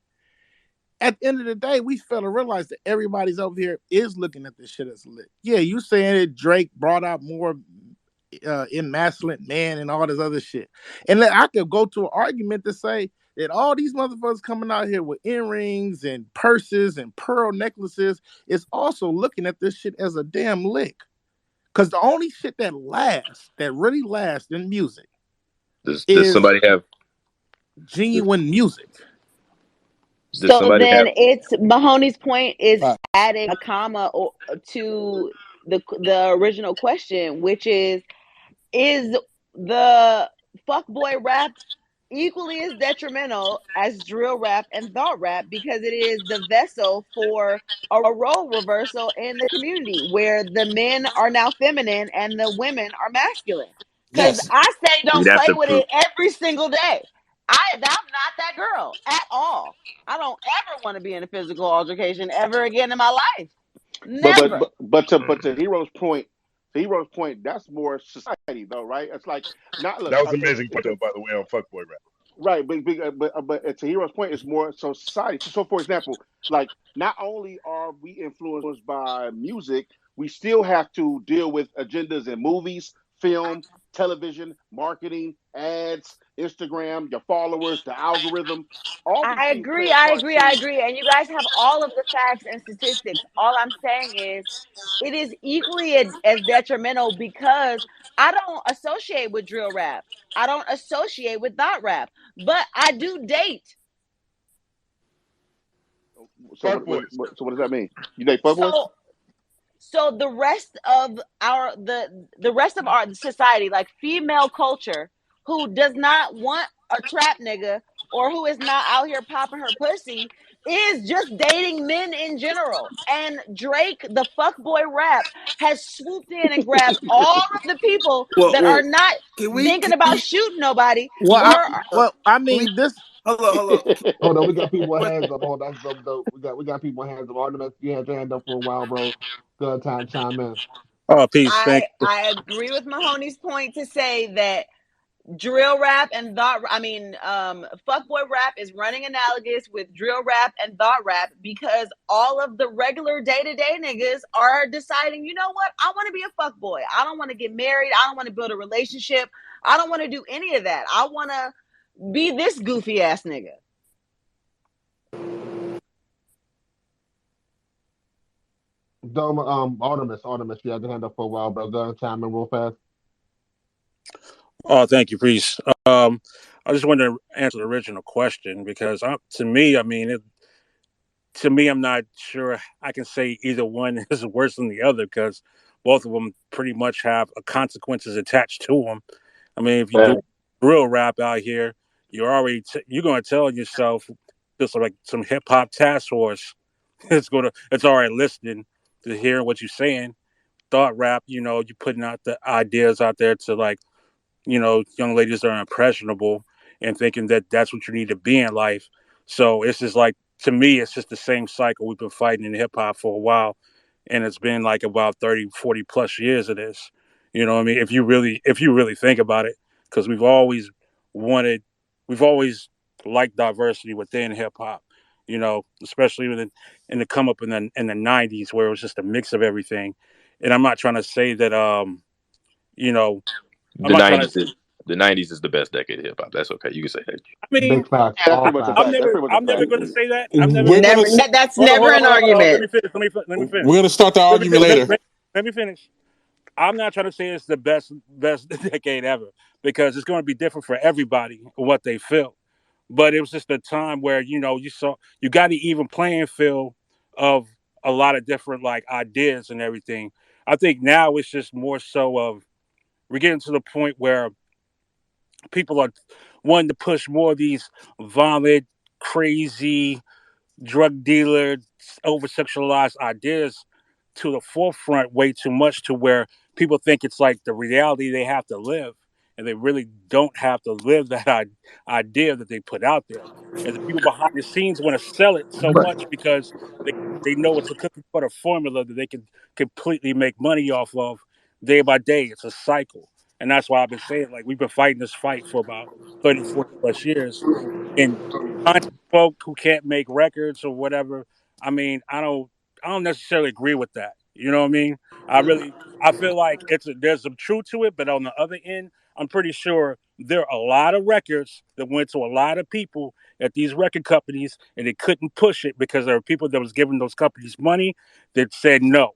Speaker 11: At the end of the day, we fail to realize that everybody's over here is looking at this shit as a lick. Yeah, you saying that Drake brought out more emasculate man and all this other shit. And then I could go to an argument to say that all these motherfuckers coming out here with earrings and purses and pearl necklaces is also looking at this shit as a damn lick. Because the only shit that lasts, that really lasts in music,
Speaker 5: does somebody have
Speaker 11: genuine music.
Speaker 6: So then it's Mahoney's point is adding a comma to the original question, which is the fuckboy rap equally as detrimental as drill rap and thought rap because it is the vessel for a role reversal in the community where the men are now feminine and the women are masculine. Because I say don't play with it every single day. I'm not that girl at all. I don't ever want to be in a physical altercation ever again in my life. Never.
Speaker 7: But to Hero's point, that's more society though, right? It's like not look.
Speaker 1: That was an amazing point, though, by the way, on fuckboy rap.
Speaker 7: Right, but to Hero's point, it's more so society. So, for example, like not only are we influenced by music, we still have to deal with agendas in movies, film, television, marketing, ads, Instagram, your followers, the algorithm. All these
Speaker 6: I
Speaker 7: things
Speaker 6: agree.
Speaker 7: play a
Speaker 6: I
Speaker 7: part
Speaker 6: agree.
Speaker 7: too.
Speaker 6: I agree. And you guys have all of the facts and statistics. All I'm saying is it is equally as detrimental because I don't associate with drill rap. I don't associate with thought rap, but I do date.
Speaker 7: So what does that mean? You date fuckboys?
Speaker 6: So the rest of our society, like female culture, who does not want a trap nigga or who is not out here popping her pussy, is just dating men in general. And Drake, the fuckboy rap, has swooped in and grabbed all of the people that are not thinking about shooting nobody.
Speaker 11: I mean, this.
Speaker 15: Hold on. Hold on, we got people hands up. Hold on, that's dope. We got people hands up. Artemis, you had your hand up for a while, bro. Good time, chime in.
Speaker 14: Oh, peace. Thank you.
Speaker 6: I agree with Mahoney's point to say that drill rap and fuckboy rap is running analogous with drill rap and thought rap because all of the regular day-to-day niggas are deciding, you know what, I want to be a fuckboy. I don't want to get married. I don't want to build a relationship. I don't want to do any of that. I want to be this goofy ass nigga.
Speaker 15: Artemis, you had your hand up for a while, bro. Go ahead, chime in real fast.
Speaker 14: Oh, thank you, priest. I just wanted to answer the original question because to me, I'm not sure I can say either one is worse than the other because both of them pretty much have consequences attached to them. I mean, if you do real rap out here, you're already you're going to tell yourself just like some hip hop task force. It's already listening to hear what you're saying. Thought rap, you're putting out the ideas out there to like, young ladies that are impressionable and thinking that that's what you need to be in life. So it's just like, to me, it's just the same cycle we've been fighting in hip hop for a while. And it's been like about 30, 40 plus years of this. You know what I mean? If you really think about it, because we've always liked diversity within hip hop, especially in the come up in the 90s where it was just a mix of everything. And I'm not trying to say that,
Speaker 5: the 90s is the best decade of hip hop. That's okay. You can say that.
Speaker 14: I mean,
Speaker 15: big facts.
Speaker 14: I'm never going to say that.
Speaker 6: That's never an argument.
Speaker 14: Let me finish.
Speaker 3: We're going to start the argument later.
Speaker 14: Let me finish. I'm not trying to say it's the best decade ever because it's going to be different for everybody what they feel. But it was just a time where you got an even playing field of a lot of different like ideas and everything. I think now it's just more so of we're getting to the point where people are wanting to push more of these vomit, crazy, drug dealer, over sexualized ideas to the forefront way too much to where people think it's like the reality they have to live. And they really don't have to live that idea that they put out there. And the people behind the scenes want to sell it so
Speaker 15: But
Speaker 14: much because they know it's a cookie cutter formula that they can completely make money off of day by day. It's a cycle. And that's why I've been saying, like, we've been fighting this fight for about 30, 40 plus years. And conscious folk who can't make records or whatever. I mean, I don't necessarily agree with that. You know what I mean? I feel like there's some truth to it, but on the other end, I'm pretty sure there are a lot of records that went to a lot of people at these record companies and they couldn't push it because there were people that was giving those companies money that said no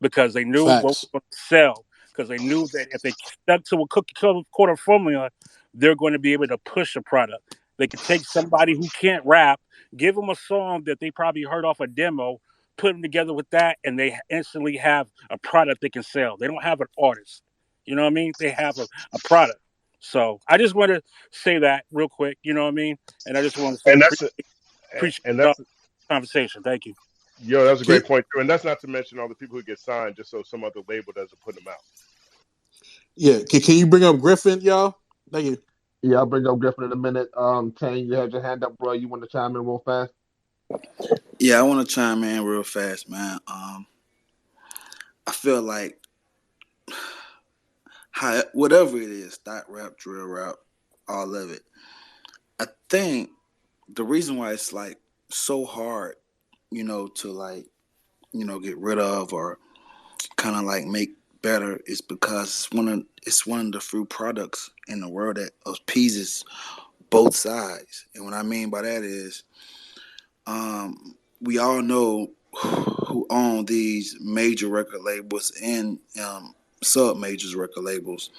Speaker 14: because they knew what was
Speaker 3: Facts.
Speaker 14: going to sell. Because they knew that if they stuck to a cookie cutter formula, they're going to be able to push a product. They could take somebody who can't rap, give them a song that they probably heard off a demo, put them together with that, and they instantly have a product they can sell. They don't have an artist. You know what I mean? They have a product. So I just want to say that real quick. You know what I mean? And I just want to say
Speaker 1: And that's
Speaker 14: appreciate
Speaker 1: and
Speaker 14: the
Speaker 1: that's
Speaker 14: conversation. Thank you.
Speaker 1: yo, that's a
Speaker 3: Can,
Speaker 1: great point too. And that's not to mention all the people who get signed just so some other label doesn't put them out.
Speaker 3: yeah, can you bring up Griffin, y'all? Thank you.
Speaker 15: yeah, I'll bring up Griffin in a minute. Tang, you had your hand up, bro. You want to chime in real fast?
Speaker 16: Yeah, I want to chime in real fast, man. I feel like whatever it is, thought rap, drill rap, all of it. I think the reason why it's like so hard, to like, get rid of or kind of like make better is because it's one of the few products in the world that appeases both sides. And what I mean by that is, we all know who own these major record labels and sub majors record labels,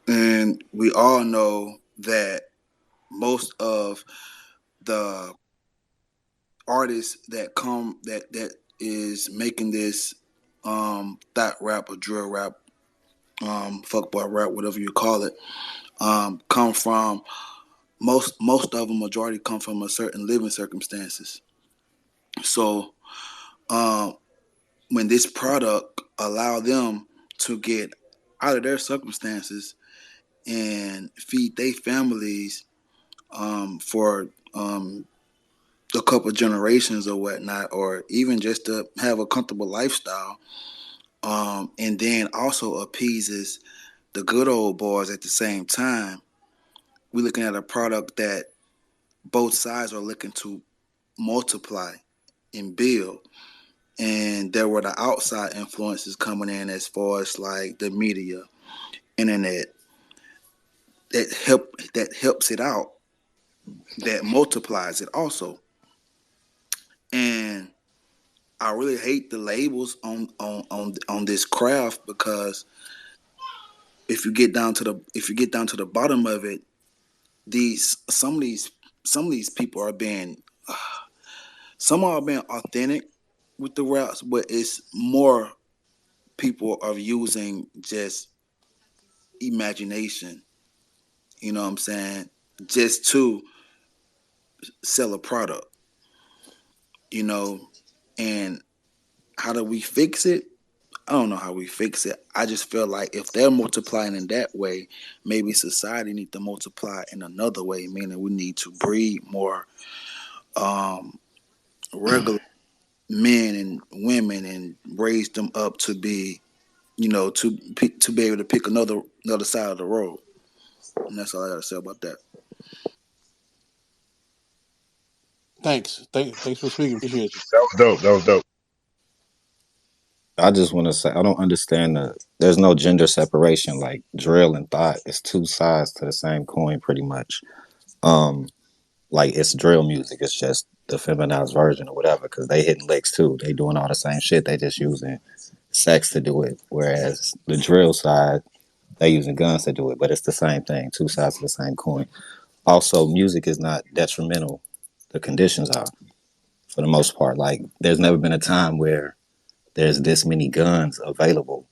Speaker 16: and we all know that most of the artists that is making this thought rap or drill rap, fuckboy rap, whatever you call it, come from most of them, majority come from a certain living circumstances. So when this product allow them to get out of their circumstances and feed their families for a couple generations or whatnot, or even just to have a comfortable lifestyle, and then also appeases the good old boys at the same time. We're looking at a product that both sides are looking to multiply and build. And there were the outside influences coming in as far as like the media, internet, that helps it out, that multiplies it also. And I really hate the labels on this craft because if you get down to the bottom of it, these some of these people are being some are being authentic with the raps, but it's more people are using just imagination. You know what I'm saying? Just to sell a product. You know, and how do we fix it? I don't know how we fix it. I just feel like if they're multiplying in that way, maybe society need to multiply in another way, meaning we need to breed more regular men and women and raise them up to be, to be able to pick another side of the road. And that's all I got to say about that.
Speaker 3: Thanks. Thanks for speaking. Appreciate you.
Speaker 1: That was dope. That was dope.
Speaker 17: I just want to say I don't understand there's no gender separation. Like drill and thought, it's two sides to the same coin, pretty much. Um, like it's drill music. It's just the feminized version or whatever. Because they hitting licks too. They doing all the same shit. They just using sex to do it, whereas the drill side they using guns to do it. But it's the same thing, two sides of the same coin. Also, music is not detrimental. The conditions are, for the most part. Like, there's never been a time where there's this many guns available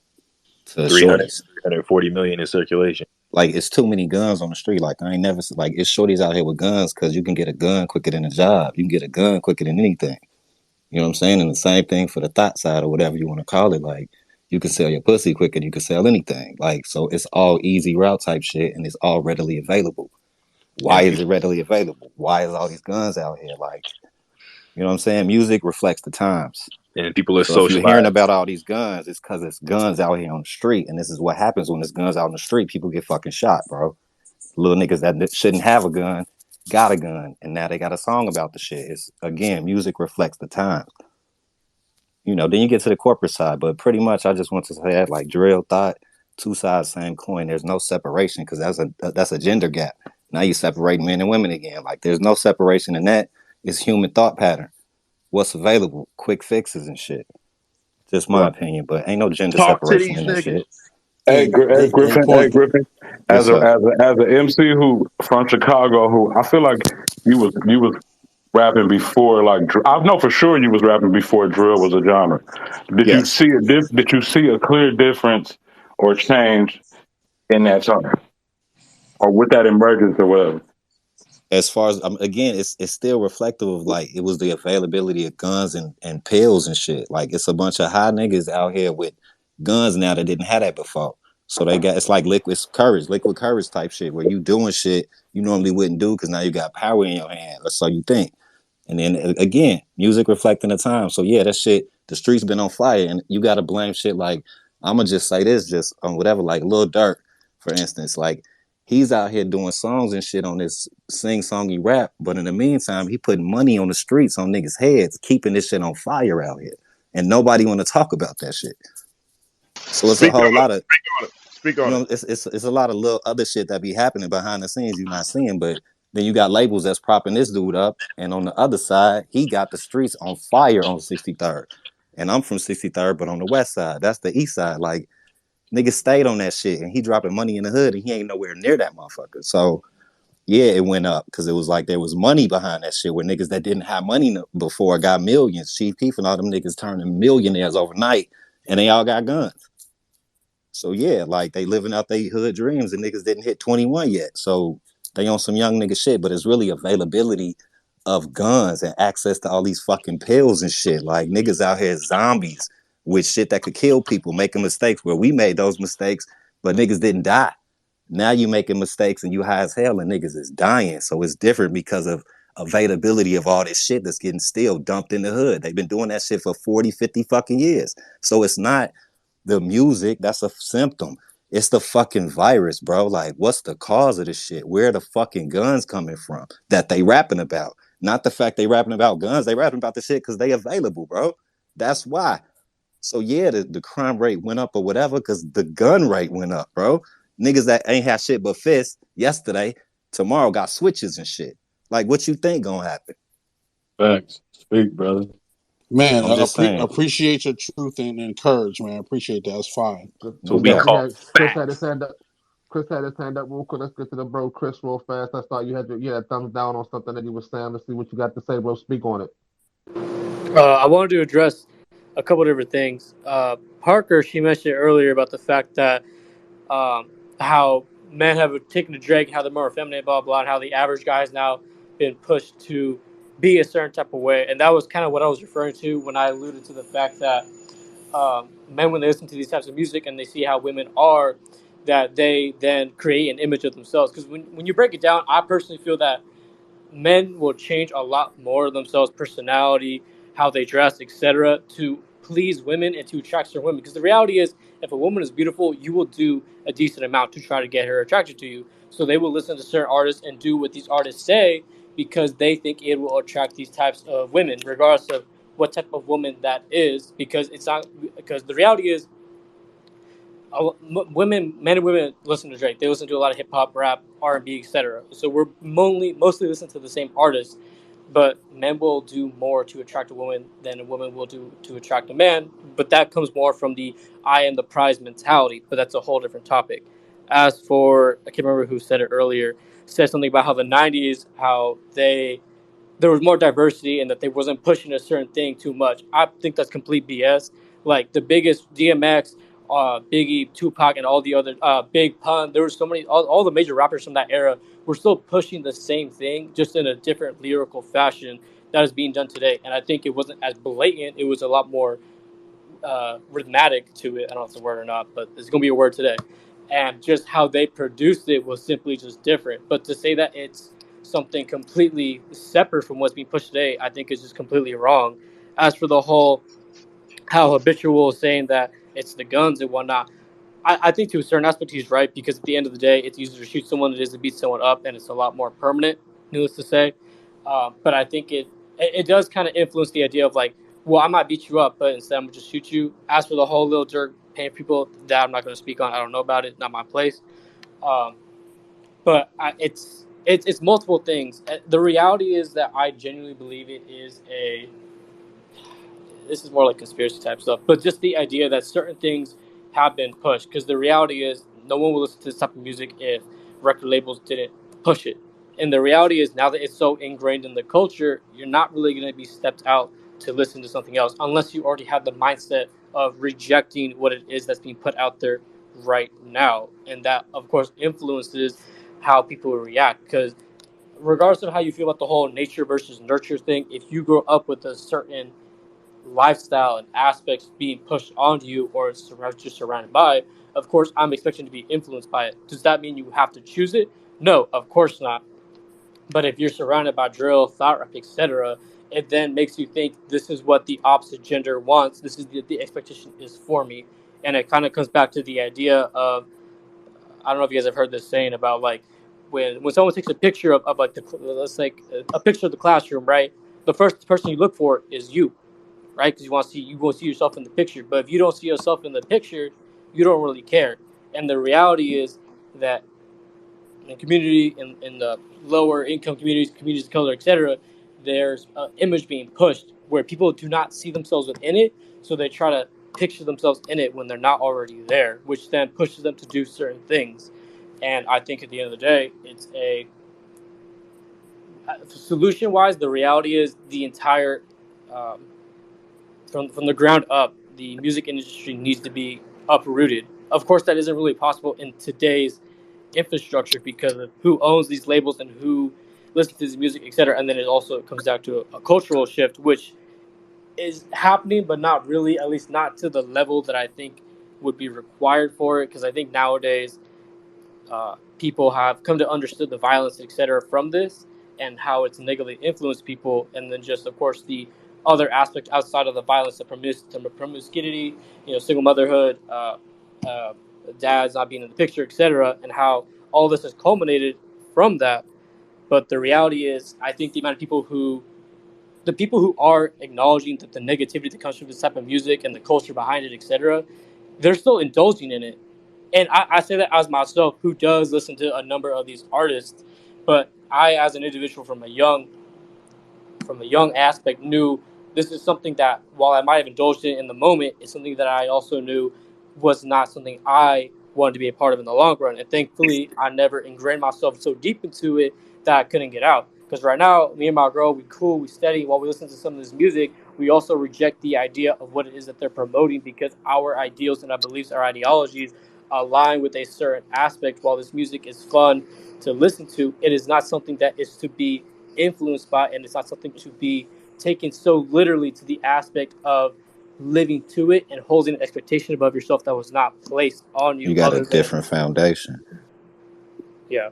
Speaker 17: to
Speaker 5: 300,
Speaker 17: shorties.
Speaker 5: 340 million in circulation.
Speaker 17: Like, it's too many guns on the street. Like, I ain't never like it's shorties out here with guns because you can get a gun quicker than a job. You can get a gun quicker than anything. You know what I'm saying? And the same thing for the thought side or whatever you want to call it. Like, you can sell your pussy quicker than you can sell anything. Like, so it's all easy route type shit, and it's all readily available. Why
Speaker 5: And
Speaker 17: is it
Speaker 5: people,
Speaker 17: readily available? Why is all these guns out here? Like, you know what I'm saying? Music reflects the times.
Speaker 5: and people are
Speaker 17: So if you're hearing
Speaker 5: socialized.
Speaker 17: about all these guns, it's because it's guns out here on the street. And this is what happens when there's guns out on the street. People get fucking shot, bro. Little niggas that shouldn't have a gun got a gun. And now they got a song about the shit. It's, again, music reflects the times. You know, then you get to the corporate side. But pretty much, I just want to say that, like, drill, thought, two sides, same coin. There's no separation because that's a gender gap. Now you separate men and women again. Like, there's no separation in that. It's human thought pattern. What's available? Quick fixes and shit. Just my
Speaker 5: Right.
Speaker 17: opinion, but ain't no gender
Speaker 16: Talk to
Speaker 17: separation
Speaker 16: these
Speaker 17: in that
Speaker 16: niggas.
Speaker 17: shit.
Speaker 8: Hey,
Speaker 3: Hey, hey,
Speaker 8: Griffin. Hey,
Speaker 3: point.
Speaker 8: Griffin.
Speaker 17: Yes, sir.
Speaker 8: As an MC who from Chicago, who I feel like you was rapping before, like I know for sure you was rapping before drill was a genre.
Speaker 17: Yes.
Speaker 8: Did you see a clear difference or change in that time or with that emergence or whatever?
Speaker 17: As far as again, it's still reflective of like it was the availability of guns and pills and shit. Like it's a bunch of high niggas out here with guns now that didn't have that before. So they got it's like liquid courage type shit where you doing shit you normally wouldn't do because now you got power in your hand, or so you think. And then again, music reflecting the time. So yeah, that shit, the streets been on fire, and you gotta blame shit like I'ma just say this, just on whatever, like Lil Durk, for instance, like he's out here doing songs and shit on this sing-songy rap, but in the meantime, he putting money on the streets on niggas' heads, keeping this shit on fire out here, and nobody want to talk about that shit. So it's a
Speaker 1: Speak
Speaker 17: whole
Speaker 1: on it.
Speaker 17: lot of
Speaker 1: Speak on it. Speak
Speaker 17: you
Speaker 1: on it.
Speaker 17: know, it's a lot of little other shit that be happening behind the scenes you're not seeing. But then you got labels that's propping this dude up, and on the other side, he got the streets on fire on 63rd. And I'm from 63rd, but on the west side, that's the east side. Like niggas stayed on that shit, and he dropping money in the hood, and he ain't nowhere near that motherfucker. So yeah, it went up because it was like there was money behind that shit. Where niggas that didn't have money before got millions. Chief Keef and all them niggas turning millionaires overnight, and they all got guns. So yeah, like they living out their hood dreams and niggas didn't hit 21 yet. So they on some young nigga shit, but it's really availability of guns and access to all these fucking pills and shit. Like niggas out here zombies with shit that could kill people, making mistakes where we made those mistakes, but niggas didn't die. Now you making mistakes and you high as hell and niggas is dying. So it's different because of availability of all this shit that's getting still dumped in the hood. They've been doing that shit for 40, 50 fucking years. So it's not the music, that's a symptom. It's the fucking virus, bro. Like, what's the cause of this shit? Where are the fucking guns coming from that they rapping about? Not the fact they rapping about guns. They rapping about the shit because they available, bro. That's why. So yeah, the crime rate went up or whatever because the gun rate went up, bro. Niggas that ain't had shit but fists yesterday, tomorrow got switches and shit. Like, what you think gonna happen?
Speaker 14: Facts. Speak, brother.
Speaker 3: Man,
Speaker 17: I'm just saying,
Speaker 3: appreciate your truth and courage, man. Appreciate that. It's fine.
Speaker 5: So
Speaker 17: no
Speaker 5: we
Speaker 17: doubt.
Speaker 5: call
Speaker 15: Chris had his
Speaker 5: facts.
Speaker 15: hand up. Chris had his hand up real quick. Let's get to the bro Chris real fast. I thought you had thumbs down on something that he was saying. Let's see what you got to say, bro. Speak on it.
Speaker 12: I wanted to address a couple different things. Parker, she mentioned earlier about the fact that how men have taken to Drake, how they're more effeminate, blah, blah, and how the average guy has now been pushed to be a certain type of way. And that was kind of what I was referring to when I alluded to the fact that men, when they listen to these types of music and they see how women are, that they then create an image of themselves. Because when you break it down, I personally feel that men will change a lot more of themselves, personality, how they dress, etc., to please women and to attract certain women. Because the reality is, if a woman is beautiful, you will do a decent amount to try to get her attracted to you. So they will listen to certain artists and do what these artists say because they think it will attract these types of women, regardless of what type of woman that is. Because it's not, because the reality is, women, men and women listen to Drake. They listen to a lot of hip hop, rap, R&B, etc. So we're mostly listening to the same artists. but men will do more to attract a woman than a woman will do to attract a man. But that comes more from the I am the prize mentality. But that's a whole different topic. As for, I can't remember who said it earlier, said something about how the '90s, how there was more diversity and that they wasn't pushing a certain thing too much. I think that's complete BS. Like the biggest DMX, Biggie, Tupac, and all the other Big Pun. There were so many. All the major rappers from that era were still pushing the same thing, just in a different lyrical fashion that is being done today. And I think it wasn't as blatant. It was a lot more rhythmic to it. I don't know if it's a word or not, but it's gonna be a word today. And just how they produced it was simply just different. But to say that it's something completely separate from what's being pushed today, I think is just completely wrong. As for the whole how habitual saying that it's the guns and whatnot, I think to a certain aspect he's right, because at the end of the day, it's easier to shoot someone than it is to beat someone up, and it's a lot more permanent, needless to say. But I think it does kind of influence the idea of like, well, I might beat you up, but instead I'm gonna just shoot you. As for the whole little jerk paying people, that I'm not gonna speak on. I don't know about it, not my place. Um, but it's multiple things. The reality is that I genuinely believe it is a this is more like conspiracy type stuff, but just the idea that certain things have been pushed. Because the reality is, no one will listen to this type of music if record labels didn't push it. And the reality is, now that it's so ingrained in the culture, you're not really going to be stepped out to listen to something else unless you already have the mindset of rejecting what it is that's being put out there right now. And that, of course, influences how people react. Because regardless of how you feel about the whole nature versus nurture thing, if you grow up with a certain lifestyle and aspects being pushed onto you or just surrounded by it, of course I'm expecting to be influenced by it. Does that mean you have to choose it? No, of course not. But if you're surrounded by drill, thought rap, etc., it then makes you think this is what the opposite gender wants. This is the expectation is for me. And it kind of comes back to the idea of, I don't know if you guys have heard this saying about like when someone takes a picture of like let's like a picture of the classroom, right? The first person you look for is you, right? Because you want to see yourself in the picture. But if you don't see yourself in the picture, you don't really care. And the reality is that in community, in the lower income communities, communities of color, etc., there's an image being pushed where people do not see themselves within it, so they try to picture themselves in it when they're not already there, which then pushes them to do certain things. And I think at the end of the day, it's a solution wise. The reality is the entire um, from the ground up, the music industry needs to be uprooted. Of course, that isn't really possible in today's infrastructure because of who owns these labels and who listens to this music, etc. And then it also comes down to a cultural shift, which is happening, but not really, at least not to the level that I think would be required for it. Because I think nowadays people have come to understand the violence, etc., from this and how it's negatively influenced people, and then just of course the other aspect outside of the violence, the promiscuity, single motherhood, dads not being in the picture, etc., and how all this has culminated from that. But the reality is, I think the amount of the people who are acknowledging that the negativity that comes from this type of music and the culture behind it, etc., they're still indulging in it. And I say that as myself, who does listen to a number of these artists, but I, as an individual from a young aspect, knew this is something that, while I might have indulged in the moment, is something that I also knew was not something I wanted to be a part of in the long run. And thankfully, I never ingrained myself so deep into it that I couldn't get out. Because right now, me and my girl, we cool, we steady. While we listen to some of this music, we also reject the idea of what it is that they're promoting, because our ideals and our beliefs, our ideologies align with a certain aspect. While this music is fun to listen to, it is not something that is to be influenced by, and it's not something to be taken so literally to the aspect of living to it and holding an expectation above yourself that was not placed on
Speaker 17: You
Speaker 12: you
Speaker 17: got a
Speaker 12: other than,
Speaker 17: different foundation.
Speaker 12: yeah.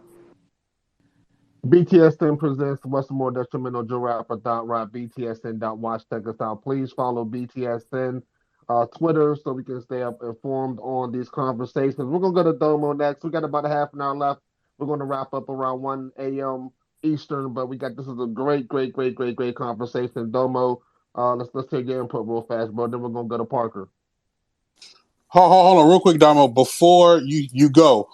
Speaker 15: BTSN presents What's More Detrimental Joe Rapper Dot Rap BTSN dot watch. Check us out. Please follow BTSN Twitter so we can stay up informed on these conversations. We're gonna go to Domo next. We got about a half an hour left. We're gonna wrap up around 1 a.m. Eastern, but this is a great conversation. Domo, let's take your input real fast, bro. Then we're gonna go to Parker.
Speaker 3: Hold on, real quick, Damo. Before you go,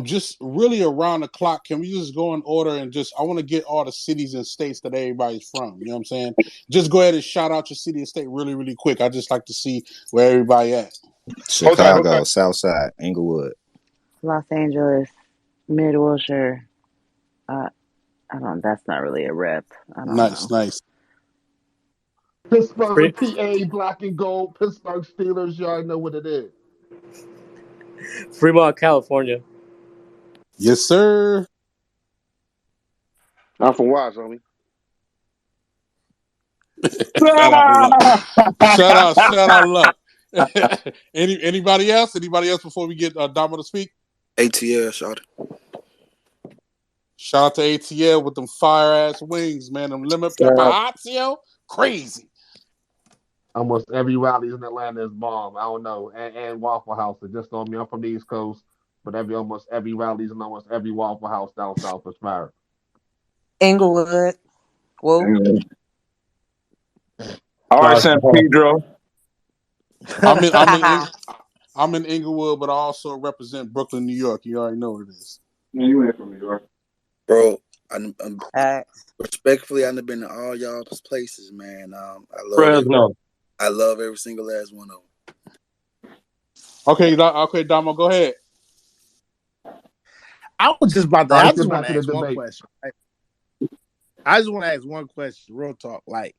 Speaker 3: Just really around the clock, can we just go in order and I want to get all the cities and states that everybody's from. You know what I'm saying? Just go ahead and shout out your city and state really, really quick. I just like to see where everybody at.
Speaker 17: Chicago, Southside, Inglewood,
Speaker 6: Los Angeles, Mid Wilshire. I don't. That's not really a rep. I don't know.
Speaker 3: Nice.
Speaker 15: Pittsburgh, PA, black and gold. Pittsburgh Steelers. You already know what it is.
Speaker 12: Fremont, California.
Speaker 3: Yes, sir.
Speaker 7: I'm from Wise, homie.
Speaker 3: Shout out luck. Anybody else? Anybody else before we get Damo to speak?
Speaker 16: ATL, shout
Speaker 3: out to ATL with them fire ass wings, man. Them lemon pepper hots, yo, crazy.
Speaker 15: Almost every rally in Atlanta is bomb. I don't know, and Waffle House. It just on me. I'm from the East Coast, but almost every rallies and almost every Waffle House down south is fire.
Speaker 13: Inglewood. Whoa.
Speaker 8: All right, San Pedro.
Speaker 3: I'm in Inglewood, but I also represent Brooklyn, New York. You already know what it is.
Speaker 8: Man, you ain't from New York,
Speaker 16: bro. I'm respectfully, I've been to all y'all's places, man. I love
Speaker 8: Fresno.
Speaker 16: I love every single last one of them.
Speaker 3: Okay, Damo, go ahead.
Speaker 11: I was just about to. I just want to ask one question. I just want to ask one question. Real talk. Like,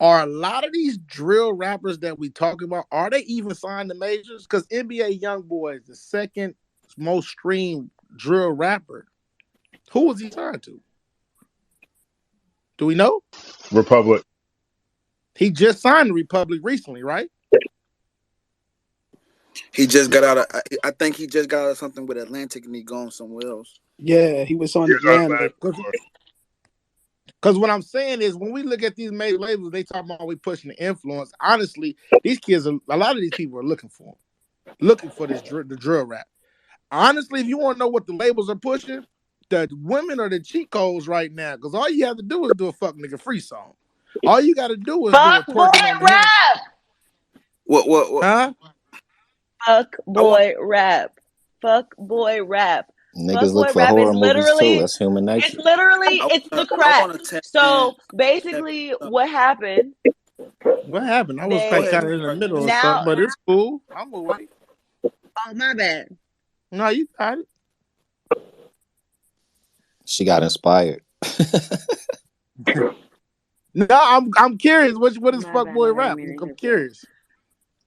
Speaker 11: are a lot of these drill rappers that we talk about, are they even signed to majors? Because NBA YoungBoy is the second most streamed drill rapper. Who was he signed to? Do we know?
Speaker 1: Republic.
Speaker 11: He just signed to Republic recently, right?
Speaker 16: He just got out of. I think he just got out of something with Atlantic, and he gone somewhere else.
Speaker 10: Yeah, he was on Atlantic.
Speaker 11: Because what I'm saying is, when we look at these major labels, they talk about we pushing the influence. Honestly, these kids, a lot of these people are looking for the drill rap. Honestly, if you want to know what the labels are pushing, the women are the cheat codes right now. Because all you have to do is do a fuck nigga free song. All you got to do is
Speaker 6: Fuck
Speaker 11: do a
Speaker 6: boy rap.
Speaker 16: What?
Speaker 11: Huh?
Speaker 6: Fuck boy rap. Fuck boy rap.
Speaker 17: Niggas look for horror movies too. That's human nature.
Speaker 6: It's literally the crack. So basically, what happened?
Speaker 11: What happened? I was kind of in the middle of something, but it's cool. I'm awake.
Speaker 6: Oh, my bad.
Speaker 11: No, you got it.
Speaker 17: She got inspired.
Speaker 11: No, I'm curious. What is fuckboy rap? I'm curious.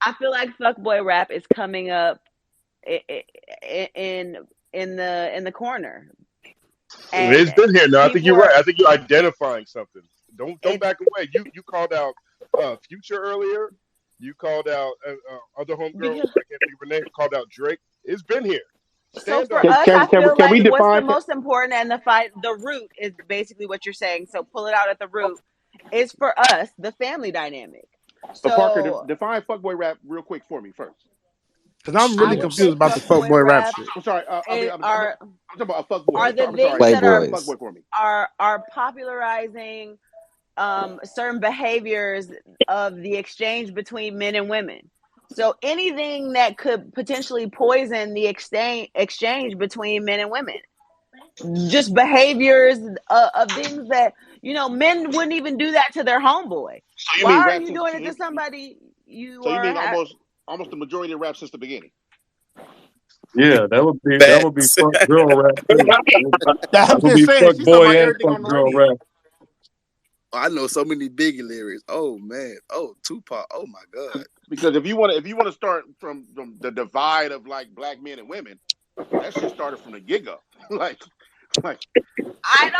Speaker 6: I feel like fuckboy rap is coming up in the corner.
Speaker 1: And it's been here now. I think you're right. I think you're identifying something. Don't back away. You called out Future earlier. You called out other homegirl. I can't think of her name. Called out Drake. It's been here.
Speaker 6: So for us, I feel like what's the most important and the root is basically what you're saying. So pull it out at the root. Is for us the family dynamic.
Speaker 7: So Parker, define fuckboy rap real quick for me first.
Speaker 11: Because I'm really confused about the fuckboy rap shit.
Speaker 7: I'm sorry. I'm talking about a fuckboy.
Speaker 6: Are the things that fuckboy for me? Are popularizing certain behaviors of the exchange between men and women. So anything that could potentially poison the exchange between men and women. Just behaviors of things that, men wouldn't even do that to their homeboy.
Speaker 7: So
Speaker 6: why are you doing it to somebody
Speaker 7: you mean almost the majority of rap since the beginning?
Speaker 14: Yeah, that would be fuck girl rap too. That would be fuck boy and fuck girl rap.
Speaker 16: I know so many Biggie lyrics. Oh man. Oh, Tupac. Oh my God.
Speaker 7: Because if you want to start from the divide of like black men and women, that shit started from the get-go. like
Speaker 6: I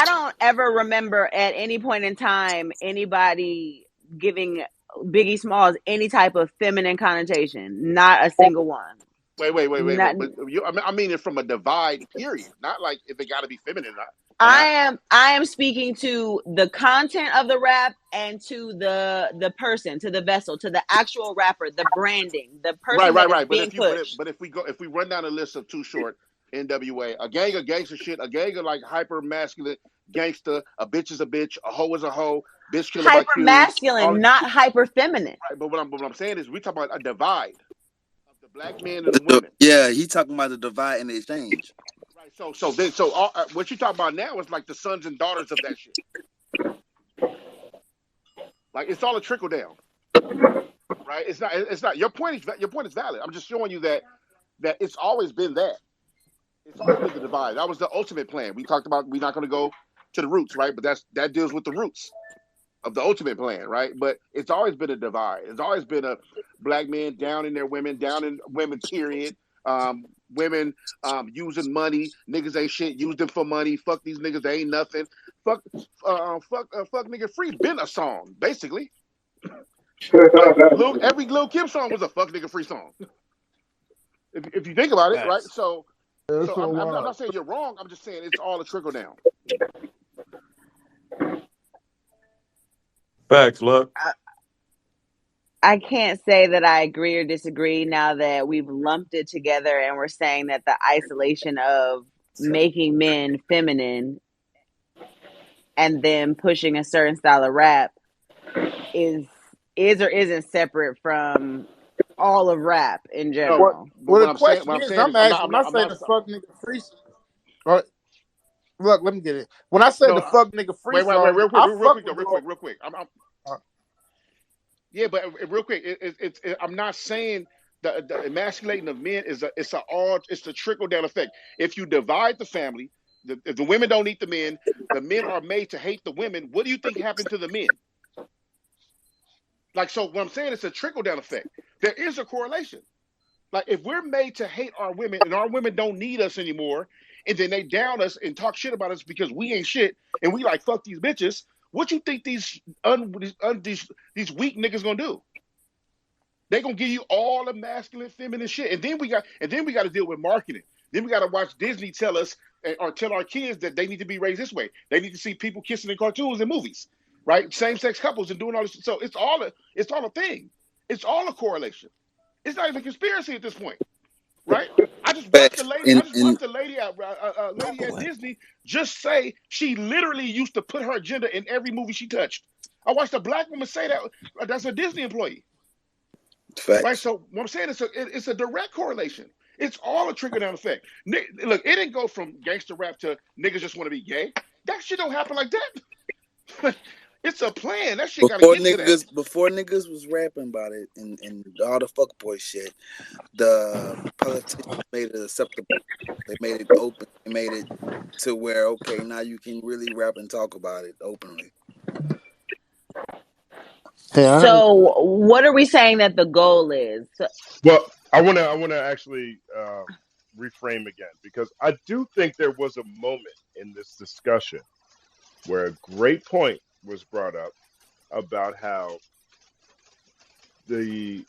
Speaker 6: don't ever remember at any point in time anybody giving Biggie Smalls any type of feminine connotation. Not a single one.
Speaker 7: Wait. But I mean it from a divide period, not like if it got to be feminine.
Speaker 6: I am speaking to the content of the rap and to the person, to the vessel, to the actual rapper, the branding, the person right.
Speaker 7: But if we run down a list of Too Short, NWA, a gang of gangster shit, a gang of like hyper masculine gangster, a bitch is a bitch, a hoe is a hoe, bitch killer by
Speaker 6: hyper masculine, not hyper feminine.
Speaker 7: Right, but what I'm saying is we talk about a divide of the black men and the women.
Speaker 16: Yeah, he talking about the divide and the exchange.
Speaker 7: Right. So what you talking about now is like the sons and daughters of that shit. Like it's all a trickle down. Right. It's not. Your point is valid. I'm just showing you that it's always been that. It's always been the divide. That was the ultimate plan. We talked about we're not going to go to the roots, right? But that deals with the roots of the ultimate plan, right? But it's always been a divide. It's always been a black men down in women, period. Women using money. Niggas ain't shit. Use them for money. Fuck these niggas. They ain't nothing. Fuck nigga free been a song, basically. Like, every Lil Kim song was a fuck nigga free song. If you think about it, right? So I'm not saying you're wrong. I'm just saying it's all a trickle down.
Speaker 9: Facts, look.
Speaker 6: I can't say that I agree or disagree now that we've lumped it together and we're saying that the isolation of making men feminine and then pushing a certain style of rap is or isn't separate from all of rap in general.
Speaker 11: Well, the question is, I'm asking, when I say the fuck nigga free song, look, let me get it. When I say the fuck nigga free song,
Speaker 7: wait, real quick. Yeah, but real quick, I'm not saying the emasculating of men it's the trickle down effect. If you divide the family, if the women don't eat the men are made to hate the women. What do you think happened to the men? Like, so what I'm saying, it's a trickle down effect. There is a correlation. Like, if we're made to hate our women and our women don't need us anymore, and then they down us and talk shit about us because we ain't shit, and we like fuck these bitches, what you think these weak niggas gonna do? They gonna give you all the masculine, feminine shit, and then we got to deal with marketing. Then we got to watch Disney tell us or tell our kids that they need to be raised this way. They need to see people kissing in cartoons and movies, right? Same-sex couples and doing all this. So it's all a thing. It's all a correlation. It's not even a conspiracy at this point, right? I just watched the lady at Disney just say she literally used to put her agenda in every movie she touched. I watched a black woman say that's a Disney employee.
Speaker 16: Facts.
Speaker 7: Right, so what I'm saying is it's a direct correlation. It's all a trickle down effect. Look, it didn't go from gangster rap to niggas just want to be gay. That shit don't happen like that. It's a plan. That shit gotta get to that.
Speaker 16: Before niggas was rapping about it and all the fuckboy shit, the politicians made it acceptable. They made it open. They made it to where, okay, now you can really rap and talk about it openly.
Speaker 6: So what are we saying that the goal is?
Speaker 1: Well, I want to actually reframe again, because I do think there was a moment in this discussion where a great point was brought up about how the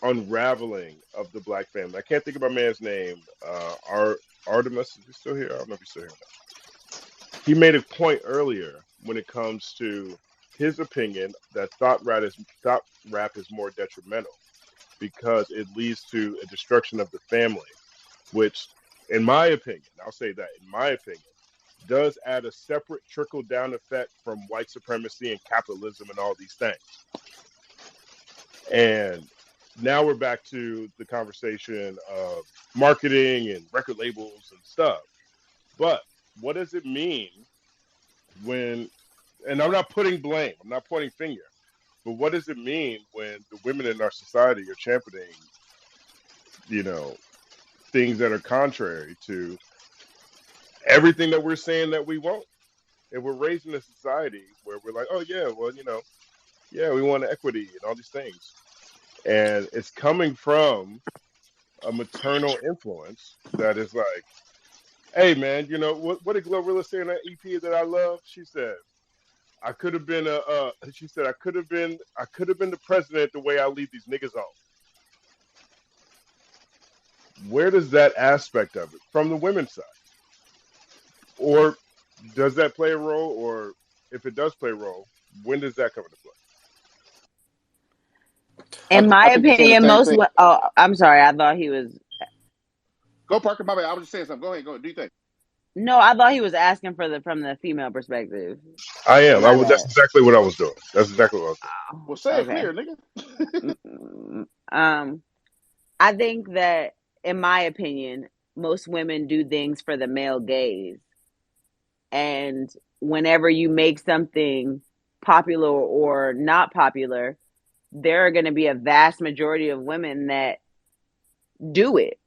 Speaker 1: unraveling of the black family. I can't think of my man's name. Artemis, is he still here? I don't know if he's still here now. He made a point earlier when it comes to his opinion that thought rap is more detrimental because it leads to a destruction of the family, which, in my opinion, I'll say that, in my opinion, does add a separate trickle-down effect from white supremacy and capitalism and all these things. And now we're back to the conversation of marketing and record labels and stuff. But what does it mean when, and I'm not putting blame, I'm not pointing finger, but what does it mean when the women in our society are championing, things that are contrary to everything that we're saying that we won't? And we're raised in a society where we're like, oh yeah, well, we want equity and all these things. And it's coming from a maternal influence that is like, hey man, what did Glorilla say in that EP that I love? She said, I could have been I could have been the president the way I leave these niggas on. Where does that aspect of it from the women's side? Or does that play a role? Or if it does play a role, when does that come into play?
Speaker 6: In my opinion, I'm sorry. I thought he was.
Speaker 7: Go, Parker. My bad. I was just saying something. Go ahead. Do you think?
Speaker 6: No, I thought he was asking from the female perspective.
Speaker 1: I am. That's exactly what I was doing. That's exactly what I was doing.
Speaker 7: Well, say it clear, nigga.
Speaker 6: I think that, in my opinion, most women do things for the male gaze. And whenever you make something popular or not popular, there are going to be a vast majority of women that do it.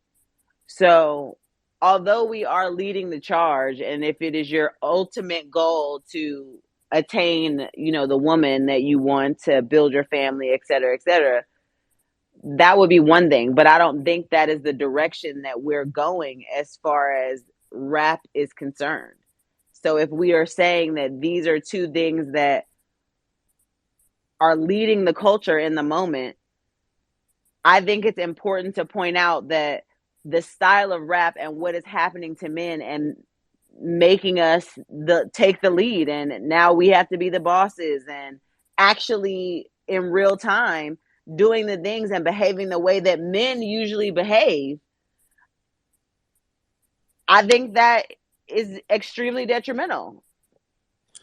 Speaker 6: So, although we are leading the charge, and if it is your ultimate goal to attain, the woman that you want to build your family, et cetera, that would be one thing. But I don't think that is the direction that we're going as far as rap is concerned. So if we are saying that these are two things that are leading the culture in the moment, I think it's important to point out that the style of rap and what is happening to men and making us take the lead, and now we have to be the bosses, and actually in real time doing the things and behaving the way that men usually behave, I think that is extremely detrimental.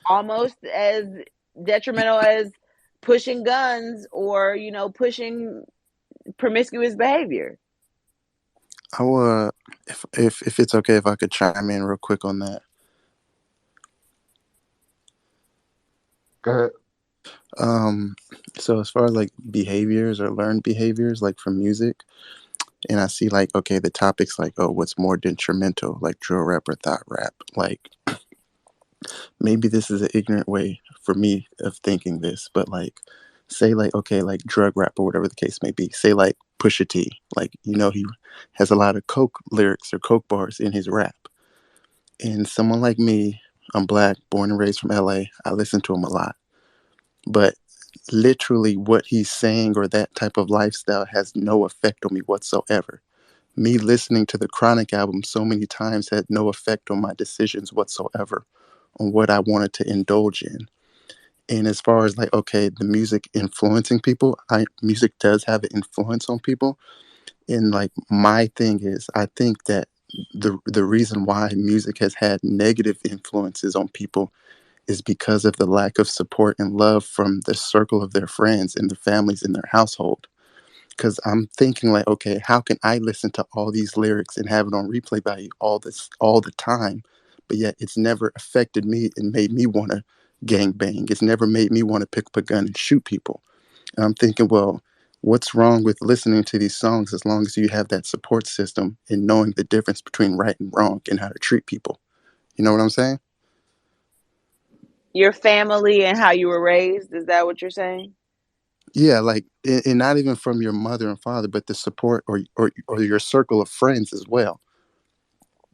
Speaker 6: Almost as detrimental as pushing guns or, pushing promiscuous behavior.
Speaker 18: I would, if it's okay, if I could chime in real quick on that.
Speaker 15: Go ahead.
Speaker 18: So as far as like behaviors or learned behaviors, like from music, and I see like, okay, the topics like, oh, what's more detrimental, like drill rap or thought rap? Like, maybe this is an ignorant way for me of thinking this, but like, say like, okay, like drug rap or whatever the case may be. Say like Pusha T, like, he has a lot of coke lyrics or coke bars in his rap. And someone like me, I'm black, born and raised from LA. I listen to him a lot. But literally what he's saying or that type of lifestyle has no effect on me whatsoever. Me listening to the Chronic album so many times had no effect on my decisions whatsoever on what I wanted to indulge in. And as far as like, okay, the music influencing people, music does have an influence on people. And like my thing is, I think that the reason why music has had negative influences on people is because of the lack of support and love from the circle of their friends and their families in their household. Because I'm thinking like, okay, how can I listen to all these lyrics and have it on replay value all the time, but yet it's never affected me and made me want to gang bang. It's never made me want to pick up a gun and shoot people. And I'm thinking, well, what's wrong with listening to these songs as long as you have that support system and knowing the difference between right and wrong and how to treat people? You know what I'm saying?
Speaker 6: Your family and how you were raised, is that what you're saying?
Speaker 18: Yeah, like, and not even from your mother and father, but the support or your circle of friends as well.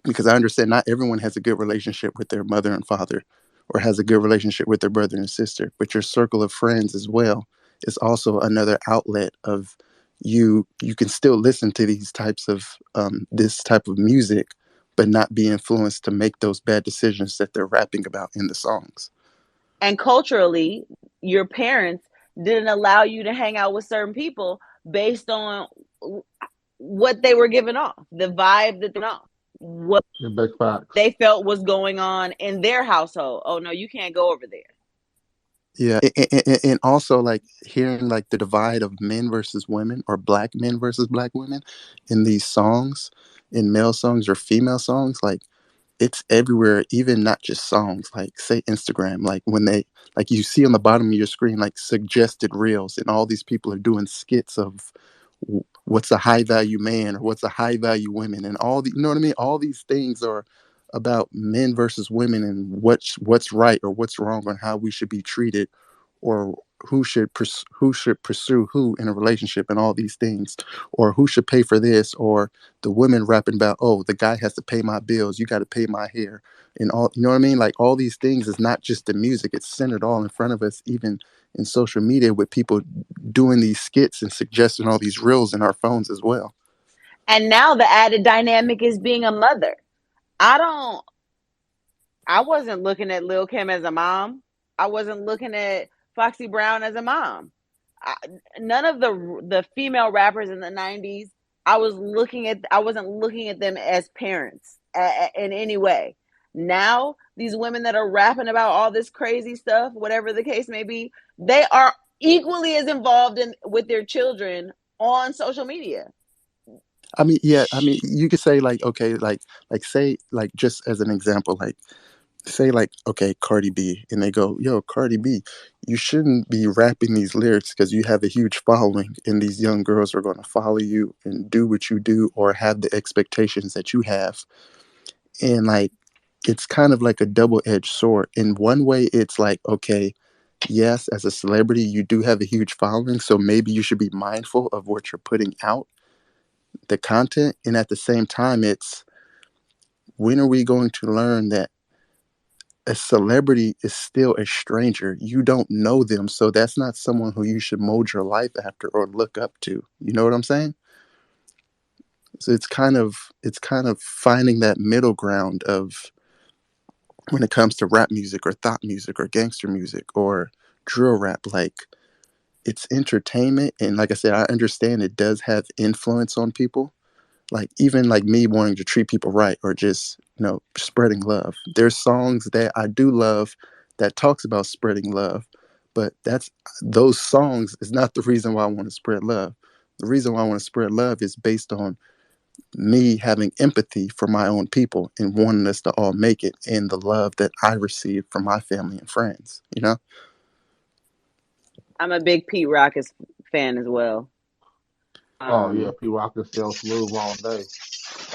Speaker 18: Because I understand not everyone has a good relationship with their mother and father or has a good relationship with their brother and sister, but your circle of friends as well is also another outlet of you can still listen to these types of this type of music, but not be influenced to make those bad decisions that they're rapping about in the songs.
Speaker 6: And culturally, your parents didn't allow you to hang out with certain people based on what they were giving off, the vibe that they were off, what
Speaker 15: Big facts.
Speaker 6: they felt was going on in their household. Oh no, you can't go over there.
Speaker 18: Yeah, and also like hearing like the divide of men versus women or black men versus black women in these songs, in male songs or female songs, like it's everywhere, even not just songs, like say Instagram, like when they like you see on the bottom of your screen like suggested reels and all these people are doing skits of what's a high value man or what's a high value women and all the, you know what I mean? All these things are about men versus women and what's right or what's wrong on how we should be treated or who should pursue who in a relationship and all these things, or who should pay for this, or the women rapping about, oh, the guy has to pay my bills, you got to pay my hair, and all, you know what I mean? Like all these things is not just the music, it's centered all in front of us, even in social media with people doing these skits and suggesting all these reels in our phones as well.
Speaker 6: And now the added dynamic is being a mother. I wasn't looking at Lil Kim as a mom. I wasn't looking at Foxy Brown as a mom. None of the female rappers in the 90s, I wasn't looking at them as parents in any way. Now, these women that are rapping about all this crazy stuff, whatever the case may be, they are equally as involved with their children on social media.
Speaker 18: I mean, yeah, I mean, you could say like, okay, like say like just as an example, like say like, okay, Cardi B, and they go, yo, Cardi B, you shouldn't be rapping these lyrics because you have a huge following, and these young girls are going to follow you and do what you do or have the expectations that you have, and like it's kind of like a double-edged sword. In one way, it's like, okay, yes, as a celebrity, you do have a huge following, so maybe you should be mindful of what you're putting out, the content, and at the same time, it's when are we going to learn that a celebrity is still a stranger? You don't know them, so that's not someone who you should mold your life after or look up to. You know what I'm saying? So it's kind of finding that middle ground of when it comes to rap music or thought music or gangster music or drill rap. Like it's entertainment, and like I said, I understand it does have influence on people, like even like me wanting to treat people right or just spreading love. There's songs that I do love that talks about spreading love, but that's those songs is not the reason why I want to spread love. The reason why I want to spread love is based on me having empathy for my own people and wanting us to all make it, and the love that I receive from my family and friends, you know.
Speaker 6: I'm a big Pete Rock fan as well.
Speaker 15: Oh yeah,
Speaker 6: Um,
Speaker 15: P Rock can sell smooth all day.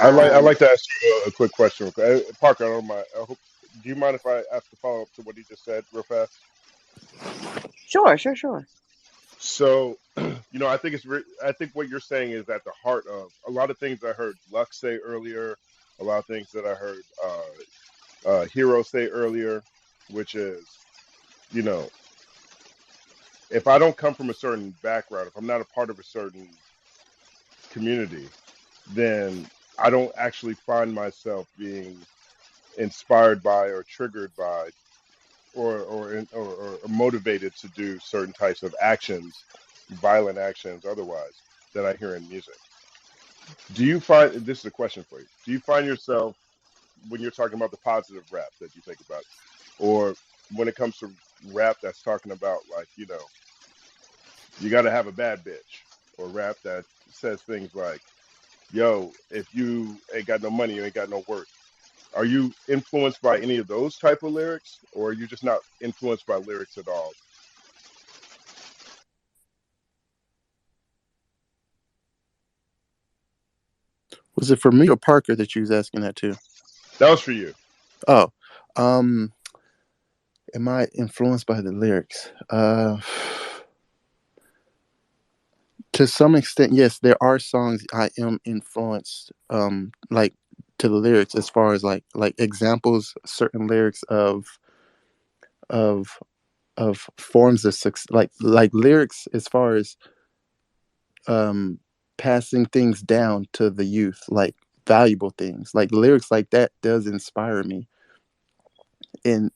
Speaker 1: I
Speaker 6: um,
Speaker 1: like to ask you a quick question. Parker, I don't mind. Do you mind if I ask a follow up to what he just said real fast?
Speaker 6: sure, sure, sure.
Speaker 1: So, I think I think what you're saying is at the heart of a lot of things I heard Lux say earlier, a lot of things that I heard Hero say earlier, which is, you know, if I don't come from a certain background, if I'm not a part of a certain community, then I don't actually find myself being inspired by or triggered by or motivated to do certain types of actions, violent actions otherwise, that I hear in music. Do you find, this is a question for you, do you find yourself when you're talking about the positive rap that you think about, or when it comes to rap that's talking about like, you got to have a bad bitch, or rap that says things like, yo, if you ain't got no money, you ain't got no worth. Are you influenced by any of those type of lyrics, or are you just not influenced by lyrics at all?
Speaker 18: Was it for me or Parker that you was asking that to?
Speaker 1: That was for you.
Speaker 18: Oh, um, am I influenced by the lyrics? To some extent, yes. There are songs I am influenced, like to the lyrics as far as like examples, certain lyrics of forms of success, like lyrics as far as um passing things down to the youth, like valuable things, like lyrics like that does inspire me. And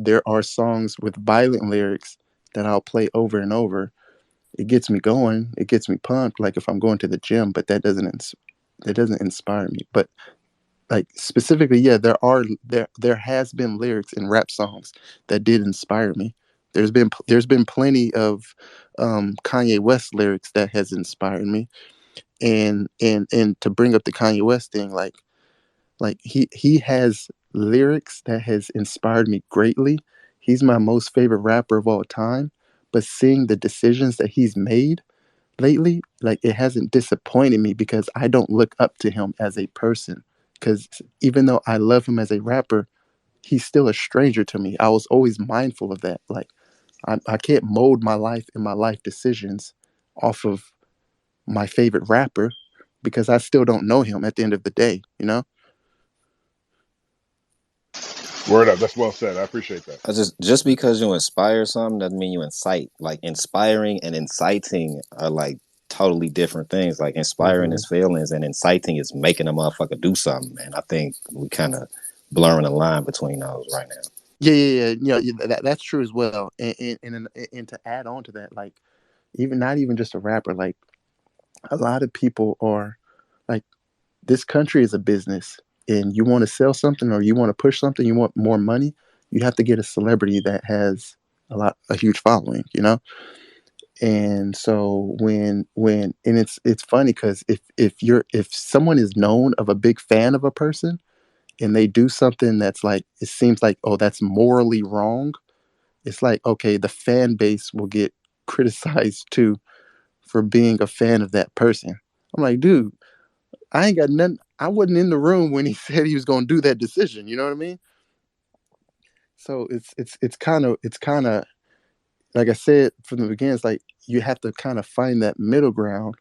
Speaker 18: there are songs with violent lyrics that I'll play over and over. It gets me going, it gets me pumped, like if I'm going to the gym, but that doesn't inspire me. But like specifically, yeah, there has been lyrics in rap songs that did inspire me. There's been plenty of Kanye West lyrics that has inspired me. And to bring up the Kanye West thing, like he has lyrics that has inspired me greatly. He's my most favorite rapper of all time. But seeing the decisions that he's made lately, like it hasn't disappointed me because I don't look up to him as a person. Because even though I love him as a rapper, he's still a stranger to me. I was always mindful of that. Like I can't mold my life and my life decisions off of my favorite rapper because I still don't know him at the end of the day, you know?
Speaker 1: Word up. That's well said. I appreciate that.
Speaker 17: I just because you inspire something doesn't mean you incite. Like inspiring and inciting are like totally different things. Like inspiring
Speaker 15: Hmm.
Speaker 17: is feelings and inciting is making a motherfucker do something. And I think we kind of blurring the line between those right now.
Speaker 18: Yeah. That's true as well. And to add on to that, like even not even just a rapper, like a lot of people are like, this country is a business, and you want to sell something or you want to push something, you want more money, you have to get a celebrity that has a huge following, you know. And so and it's funny because if someone is known of a big fan of a person and they do something that's like it seems like, oh, that's morally wrong, it's like, okay, the fan base will get criticized too for being a fan of that person. I'm like, dude, I ain't got nothing. I wasn't in the room when he said he was going to do that decision. You know what I mean? So it's kind of like I said from the beginning. It's like you have to kind of find that middle ground.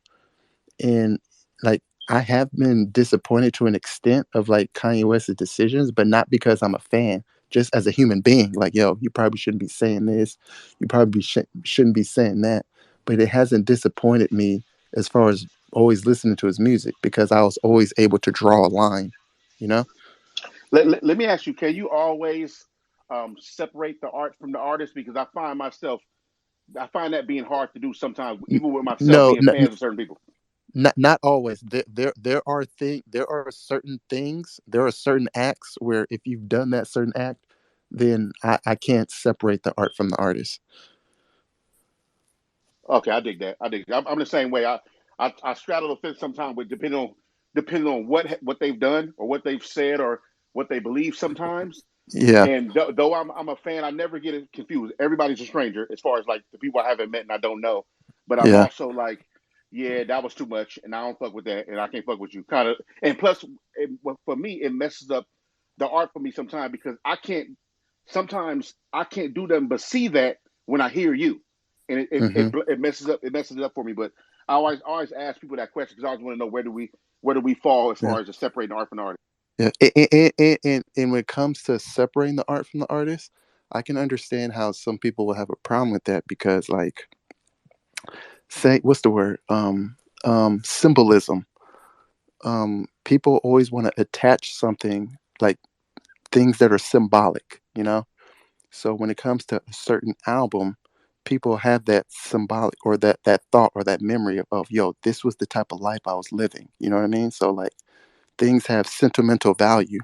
Speaker 18: And like I have been disappointed to an extent of like Kanye West's decisions, but not because I'm a fan. Just as a human being, like, yo, you probably shouldn't be saying this. You probably shouldn't be saying that. But it hasn't disappointed me as far as always listening to his music because I was always able to draw a line, you know?
Speaker 7: Let me ask you: can you always separate the art from the artist? Because I find that being hard to do sometimes, even with myself
Speaker 18: No,
Speaker 7: being fans of certain people.
Speaker 18: not always. There are certain things, there are certain acts where if you've done that certain act, then I can't separate the art from the artist.
Speaker 7: Okay, I dig that. I dig. I'm the same way. I straddle the fence sometimes, with depending on what they've done or what they've said or what they believe sometimes.
Speaker 18: Yeah,
Speaker 7: And though I'm a fan, I never get it confused. Everybody's a stranger as far as like the people I haven't met and I don't know. But I'm
Speaker 18: yeah.
Speaker 7: also like, yeah, that was too much, and I don't fuck with that, and I can't fuck with you. Kind of, and plus, for me, it messes up the art for me sometimes because I can't. Sometimes I can't do them, but see that when I hear you, and
Speaker 18: Hmm.
Speaker 7: it messes it up for me. But I always ask people that question because I always want to know where do we fall as
Speaker 18: Yeah,
Speaker 7: far as the separating art from the artist.
Speaker 18: yeah. And when it comes to separating the art from the artist, I can understand how some people will have a problem with that because, like, say, what's the word? Symbolism. People always want to attach something like things that are symbolic, you know? So when it comes to a certain album, people have that symbolic or that thought or that memory of, yo, this was the type of life I was living. You know what I mean? So like things have sentimental value.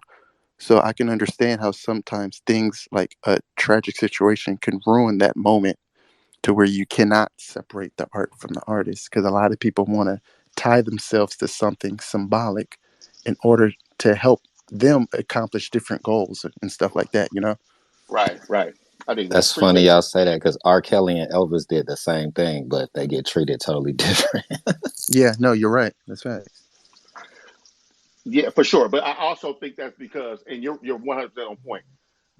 Speaker 18: So I can understand how sometimes things like a tragic situation can ruin that moment to where you cannot separate the art from the artist because a lot of people want to tie themselves to something symbolic in order to help them accomplish different goals and stuff like that, you know?
Speaker 7: Right, right. I think that.
Speaker 17: That's funny
Speaker 7: Appreciate
Speaker 17: y'all
Speaker 7: that.
Speaker 17: say that because R. Kelly and Elvis did the same thing, but they get treated totally different.
Speaker 18: Yeah, no, you're right. That's right.
Speaker 7: Yeah, for sure. But I also think that's because, and you're 100% on point.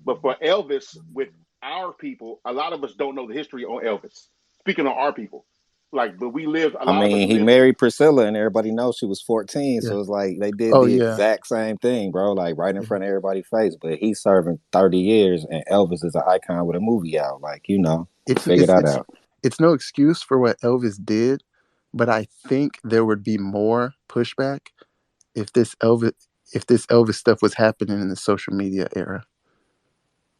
Speaker 7: But for Elvis, with our people, a lot of us don't know the history on Elvis. Speaking of our people, like, but we lived. A
Speaker 17: I
Speaker 7: lot of us
Speaker 17: mean, he
Speaker 7: lived.
Speaker 17: married Priscilla, and everybody knows she was 14.
Speaker 18: Yeah.
Speaker 17: So it's like they did
Speaker 18: Oh
Speaker 17: the
Speaker 18: yeah.
Speaker 17: exact same thing, bro. Like right in
Speaker 18: Yeah.
Speaker 17: front of everybody's face. But he's serving 30 years, and Elvis is an icon with a movie out. Like
Speaker 18: It's
Speaker 17: figure
Speaker 18: it's
Speaker 17: that
Speaker 18: it's
Speaker 17: out.
Speaker 18: it's no excuse for what Elvis did, but I think there would be more pushback if this Elvis stuff was happening in the social media era.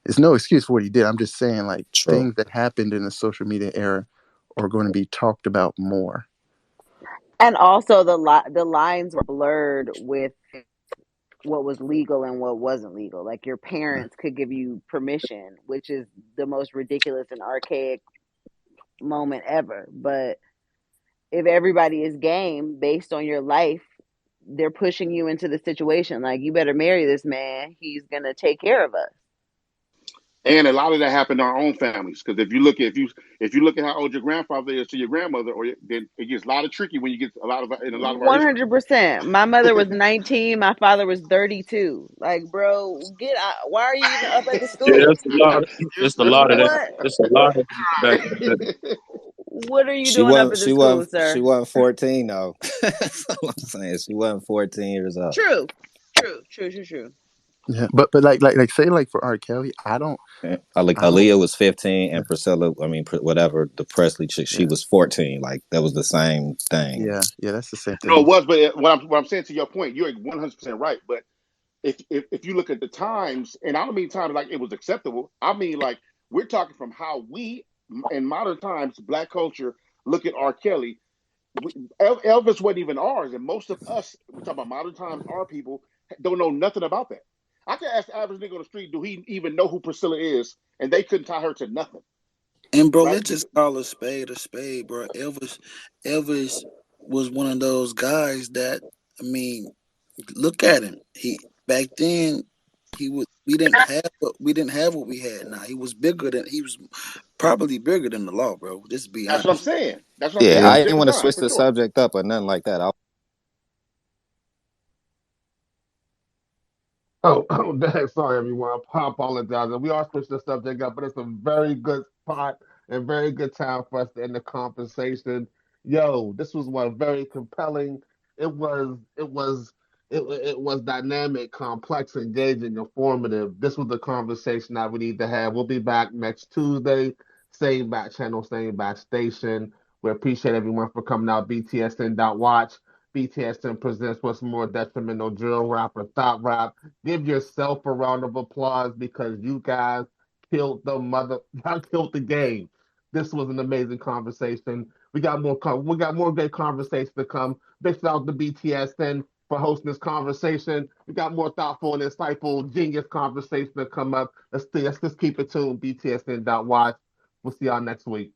Speaker 18: It's no excuse for what he did. I'm just saying like
Speaker 17: True.
Speaker 18: things that happened in the social media era are going to be talked about more.
Speaker 6: And also the lines were blurred with what was legal and what wasn't legal. Like your
Speaker 18: Yeah.
Speaker 6: parents could give you permission, which is the most ridiculous and archaic moment ever. But if everybody is game based on your life, they're pushing you into the situation. Like you better marry this man. He's gonna take care of us.
Speaker 7: And a lot of that happened in our own families. Because if you look at how old your grandfather is to your grandmother, then it gets a lot of tricky when you get in a lot of our history.
Speaker 6: 100%. My mother was 19. My father was 32. Like, bro, get out. Why are you even up at the
Speaker 14: Yeah,
Speaker 6: school?
Speaker 14: it's a lot. It's a lot of that.
Speaker 6: What?
Speaker 14: It's a lot of back in the day.
Speaker 6: What are you
Speaker 17: She
Speaker 6: doing up
Speaker 17: wasn't.
Speaker 6: at the
Speaker 17: She
Speaker 6: school,
Speaker 17: wasn't. She
Speaker 6: sir?
Speaker 17: wasn't 14 though. That's all I'm saying. She wasn't 14 years old.
Speaker 6: True. True. True. True. True.
Speaker 18: Yeah. But like say like for R. Kelly,
Speaker 17: Yeah.
Speaker 18: I don't
Speaker 17: Aaliyah was 15,
Speaker 18: yeah,
Speaker 17: and Priscilla, I mean, whatever the Presley chick, she
Speaker 18: yeah.
Speaker 17: was 14. Like that was the same thing.
Speaker 18: Yeah. Yeah, that's the same
Speaker 7: No, it
Speaker 18: thing.
Speaker 7: was. But what I'm saying to your point, you're 100% right. But if you look at the times, and I don't mean times like it was acceptable. I mean like we're talking from how we in modern times, Black culture, look at R. Kelly. Elvis wasn't even ours, and most of us, we talk about modern times, our people don't know nothing about that. I could ask the average nigga on the street, do he even know who Priscilla is? And they couldn't tie her to nothing.
Speaker 16: And bro,
Speaker 7: right?
Speaker 16: let's just call a spade, bro. Elvis was one of those guys that, I mean, look at him. He back then he was we didn't have what we had now. He was probably bigger than the law, bro. Just be
Speaker 7: That's what I'm
Speaker 16: honest.
Speaker 7: saying. That's what I'm saying.
Speaker 17: Yeah,
Speaker 7: It was
Speaker 17: I
Speaker 7: a
Speaker 17: didn't
Speaker 7: different
Speaker 17: want to
Speaker 7: time
Speaker 17: switch
Speaker 7: for
Speaker 17: the
Speaker 7: sure.
Speaker 17: subject up or nothing like that.
Speaker 15: Oh, sorry, everyone. I apologize. We are switching the subject up, but it's a very good spot and very good time for us to end the conversation. Yo, this was one very compelling. It was dynamic, complex, engaging, informative. This was the conversation that we need to have. We'll be back next Tuesday, same back channel, same back station. We appreciate everyone for coming out. BTSN.watch. BTSN presents what's more detrimental drill rap or thought rap. Give yourself a round of applause because you guys killed the mother, killed the game. This was an amazing conversation. We got more great conversations to come. Big shout out to BTSN for hosting this conversation. We got more thoughtful and insightful, genius conversation to come up. Let's just keep it tuned. BTSN.watch. We'll see y'all next week.